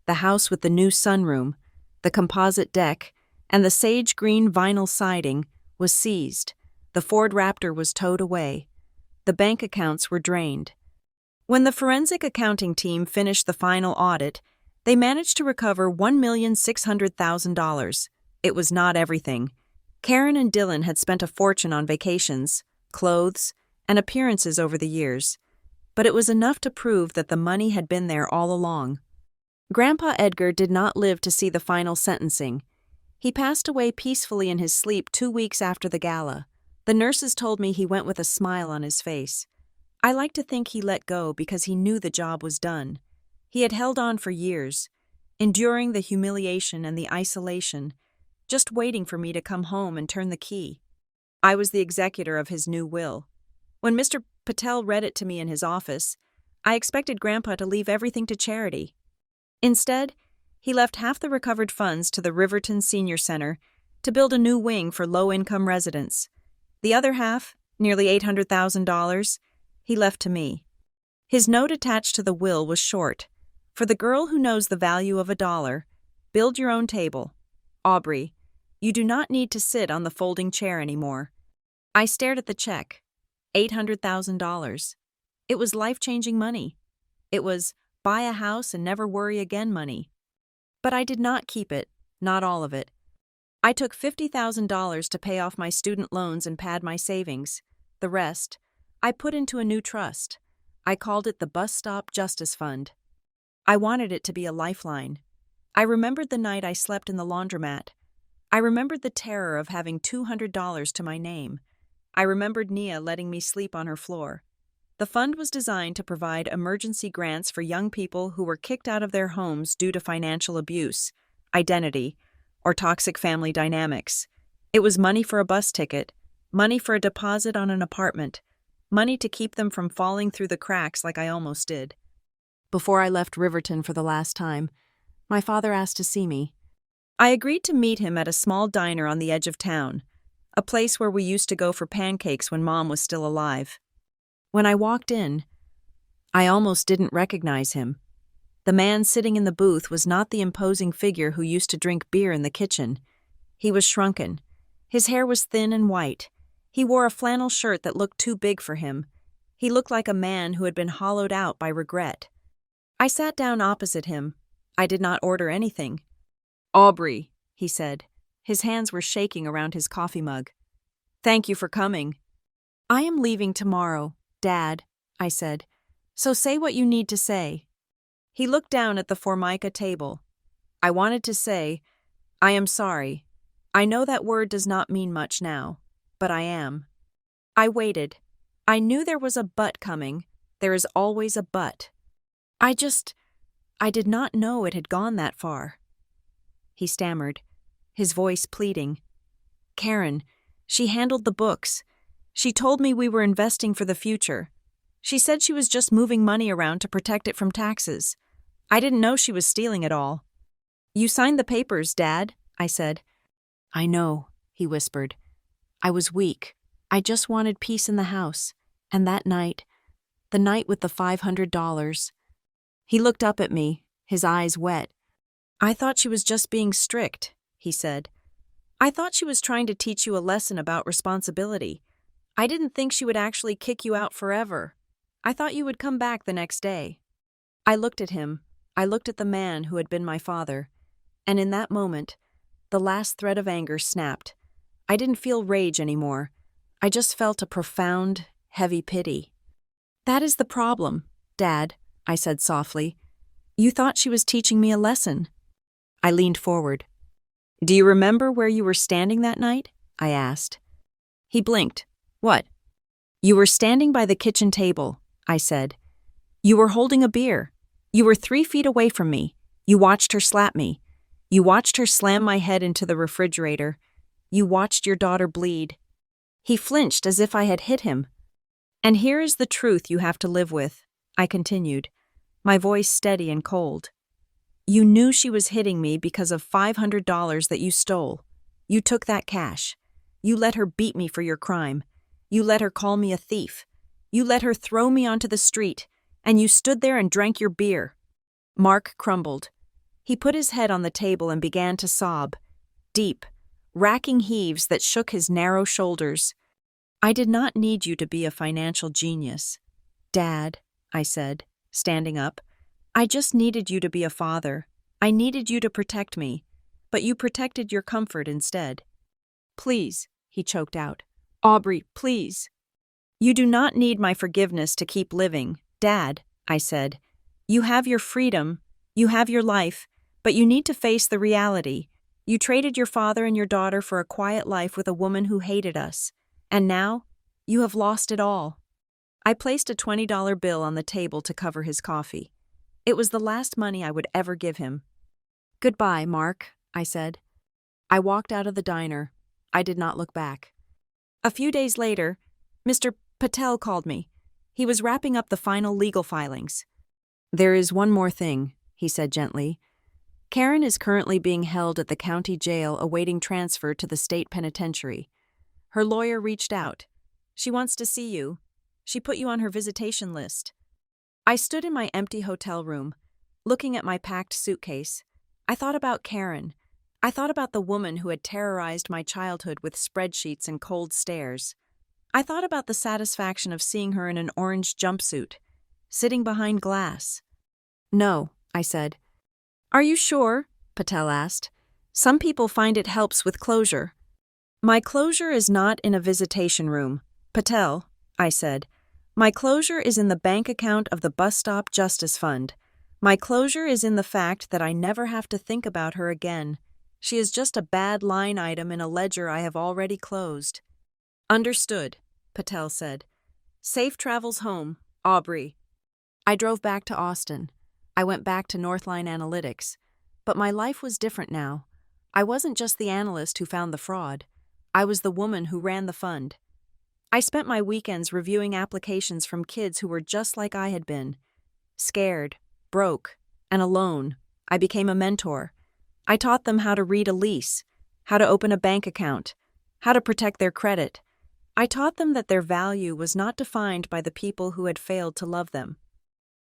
the house with the new sunroom, the composite deck, and the sage green vinyl siding was seized. The Ford Raptor was towed away. The bank accounts were drained. When the forensic accounting team finished the final audit, they managed to recover $1,600,000. It was not everything. Karen and Dylan had spent a fortune on vacations, clothes, and appearances over the years, but it was enough to prove that the money had been there all along. Grandpa Edgar did not live to see the final sentencing. He passed away peacefully in his sleep 2 weeks after the gala. The nurses told me he went with a smile on his face. I like to think he let go because he knew the job was done. He had held on for years, enduring the humiliation and the isolation, just waiting for me to come home and turn the key. I was the executor of his new will. When Mr. Patel read it to me in his office, I expected Grandpa to leave everything to charity. Instead, he left half the recovered funds to the Riverton Senior Center to build a new wing for low-income residents. The other half, nearly $800,000, he left to me. His note attached to the will was short. For the girl who knows the value of $1, build your own table. Aubrey, you do not need to sit on the folding chair anymore. I stared at the check. $800,000. It was life-changing money. It was buy a house and never worry again money. But I did not keep it, not all of it. I took $50,000 to pay off my student loans and pad my savings. The rest, I put into a new trust. I called it the Bus Stop Justice Fund. I wanted it to be a lifeline. I remembered the night I slept in the laundromat. I remembered the terror of having $200 to my name. I remembered Nia letting me sleep on her floor. The fund was designed to provide emergency grants for young people who were kicked out of their homes due to financial abuse, identity, or toxic family dynamics. It was money for a bus ticket, money for a deposit on an apartment, money to keep them from falling through the cracks like I almost did. Before I left Riverton for the last time, my father asked to see me. I agreed to meet him at a small diner on the edge of town, a place where we used to go for pancakes when Mom was still alive. When I walked in, I almost didn't recognize him. The man sitting in the booth was not the imposing figure who used to drink beer in the kitchen. He was shrunken. His hair was thin and white. He wore a flannel shirt that looked too big for him. He looked like a man who had been hollowed out by regret. I sat down opposite him. I did not order anything. "Aubrey," he said. His hands were shaking around his coffee mug. "Thank you for coming." "I am leaving tomorrow, Dad," I said. "So say what you need to say." He looked down at the Formica table. I wanted to say, "I am sorry. I know that word does not mean much now, but I am." I waited. I knew there was a but coming. There is always a but. I did not know it had gone that far. He stammered, his voice pleading. "Karen, she handled the books. She told me we were investing for the future. She said she was just moving money around to protect it from taxes. I didn't know she was stealing it all." "You signed the papers, Dad," I said. "I know," he whispered. I was weak. I just wanted peace in the house. And that night, the night with the $500. He looked up at me, his eyes wet. I thought she was just being strict, he said. I thought she was trying to teach you a lesson about responsibility. I didn't think she would actually kick you out forever. I thought you would come back the next day. I looked at him. I looked at the man who had been my father. And in that moment, the last thread of anger snapped. I didn't feel rage anymore. I just felt a profound, heavy pity. That is the problem, Dad, I said softly. You thought she was teaching me a lesson. I leaned forward. Do you remember where you were standing that night? I asked. He blinked. What? You were standing by the kitchen table, I said. You were holding a beer. You were 3 feet away from me. You watched her slap me. You watched her slam my head into the refrigerator. You watched your daughter bleed. He flinched as if I had hit him. And here is the truth you have to live with, I continued, my voice steady and cold. You knew she was hitting me because of $500 that you stole. You took that cash. You let her beat me for your crime. You let her call me a thief. You let her throw me onto the street, and you stood there and drank your beer. Mark crumbled. He put his head on the table and began to sob, deep, racking heaves that shook his narrow shoulders. I did not need you to be a financial genius. Dad, I said, standing up. I just needed you to be a father. I needed you to protect me, but you protected your comfort instead. Please, he choked out. Aubrey, please. You do not need my forgiveness to keep living, Dad, I said. You have your freedom, you have your life, but you need to face the reality. You traded your father and your daughter for a quiet life with a woman who hated us. And now, you have lost it all. I placed a $20 bill on the table to cover his coffee. It was the last money I would ever give him. Goodbye, Mark, I said. I walked out of the diner. I did not look back. A few days later, Mr. Patel called me. He was wrapping up the final legal filings. There is one more thing, he said gently. Karen is currently being held at the county jail awaiting transfer to the state penitentiary. Her lawyer reached out. She wants to see you. She put you on her visitation list. I stood in my empty hotel room, looking at my packed suitcase. I thought about Karen. I thought about the woman who had terrorized my childhood with spreadsheets and cold stares. I thought about the satisfaction of seeing her in an orange jumpsuit, sitting behind glass. No, I said. Are you sure? Patel asked. Some people find it helps with closure. My closure is not in a visitation room. Patel, I said. My closure is in the bank account of the Bus Stop Justice Fund. My closure is in the fact that I never have to think about her again. She is just a bad line item in a ledger I have already closed. Understood, Patel said. Safe travels home, Aubrey. I drove back to Austin. I went back to Northline Analytics. But my life was different now. I wasn't just the analyst who found the fraud. I was the woman who ran the fund. I spent my weekends reviewing applications from kids who were just like I had been. Scared, broke, and alone, I became a mentor. I taught them how to read a lease, how to open a bank account, how to protect their credit. I taught them that their value was not defined by the people who had failed to love them.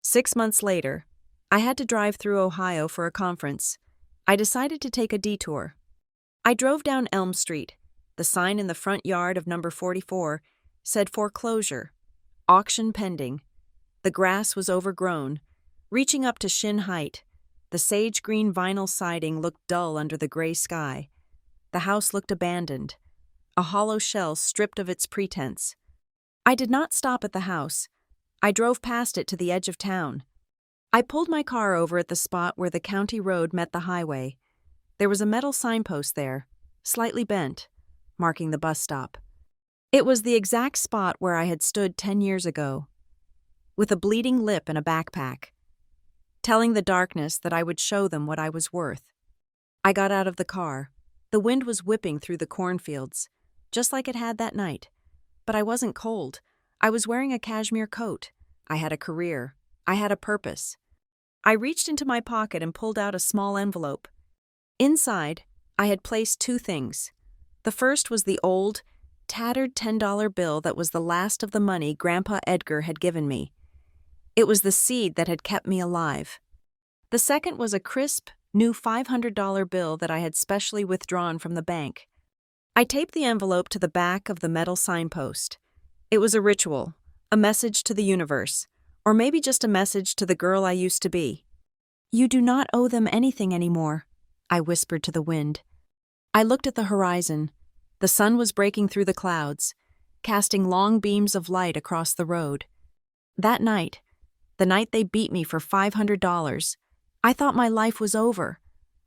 6 months later, I had to drive through Ohio for a conference. I decided to take a detour. I drove down Elm Street. The sign in the front yard of number 44 said foreclosure, auction pending. The grass was overgrown, reaching up to shin height. The sage-green vinyl siding looked dull under the gray sky. The house looked abandoned, a hollow shell stripped of its pretense. I did not stop at the house. I drove past it to the edge of town. I pulled my car over at the spot where the county road met the highway. There was a metal signpost there, slightly bent, marking the bus stop. It was the exact spot where I had stood 10 years ago, with a bleeding lip and a backpack, telling the darkness that I would show them what I was worth. I got out of the car. The wind was whipping through the cornfields, just like it had that night. But I wasn't cold. I was wearing a cashmere coat. I had a career. I had a purpose. I reached into my pocket and pulled out a small envelope. Inside, I had placed 2 things: The first was the old, tattered $10 bill that was the last of the money Grandpa Edgar had given me. It was the seed that had kept me alive. The second was a crisp, new $500 bill that I had specially withdrawn from the bank. I taped the envelope to the back of the metal signpost. It was a ritual, a message to the universe, or maybe just a message to the girl I used to be. "You do not owe them anything anymore," I whispered to the wind. I looked at the horizon. The sun was breaking through the clouds, casting long beams of light across the road. That night, the night they beat me for $500, I thought my life was over.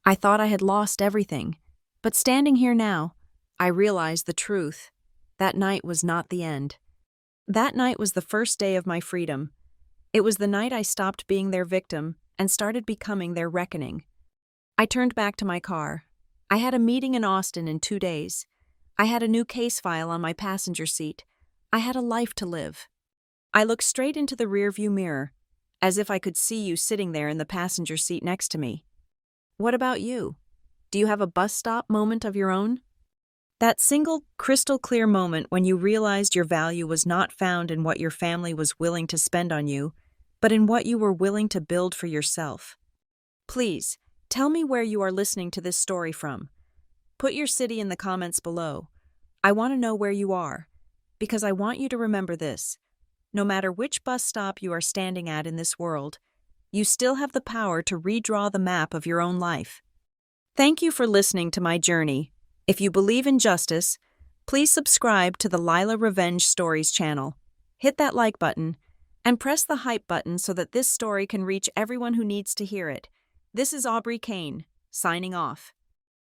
I thought I had lost everything. But standing here now, I realized the truth. That night was not the end. That night was the first day of my freedom. It was the night I stopped being their victim and started becoming their reckoning. I turned back to my car. I had a meeting in Austin in 2 days. I had a new case file on my passenger seat. I had a life to live. I looked straight into the rearview mirror, as if I could see you sitting there in the passenger seat next to me. What about you? Do you have a bus stop moment of your own? That single, crystal-clear moment when you realized your value was not found in what your family was willing to spend on you, but in what you were willing to build for yourself. Please, tell me where you are listening to this story from. Put your city in the comments below. I want to know where you are, because I want you to remember this. No matter which bus stop you are standing at in this world, you still have the power to redraw the map of your own life. Thank you for listening to my journey. If you believe in justice, please subscribe to the Lila Revenge Stories channel. Hit that like button and press the hype button so that this story can reach everyone who needs to hear it. This is Aubrey Kane, signing off.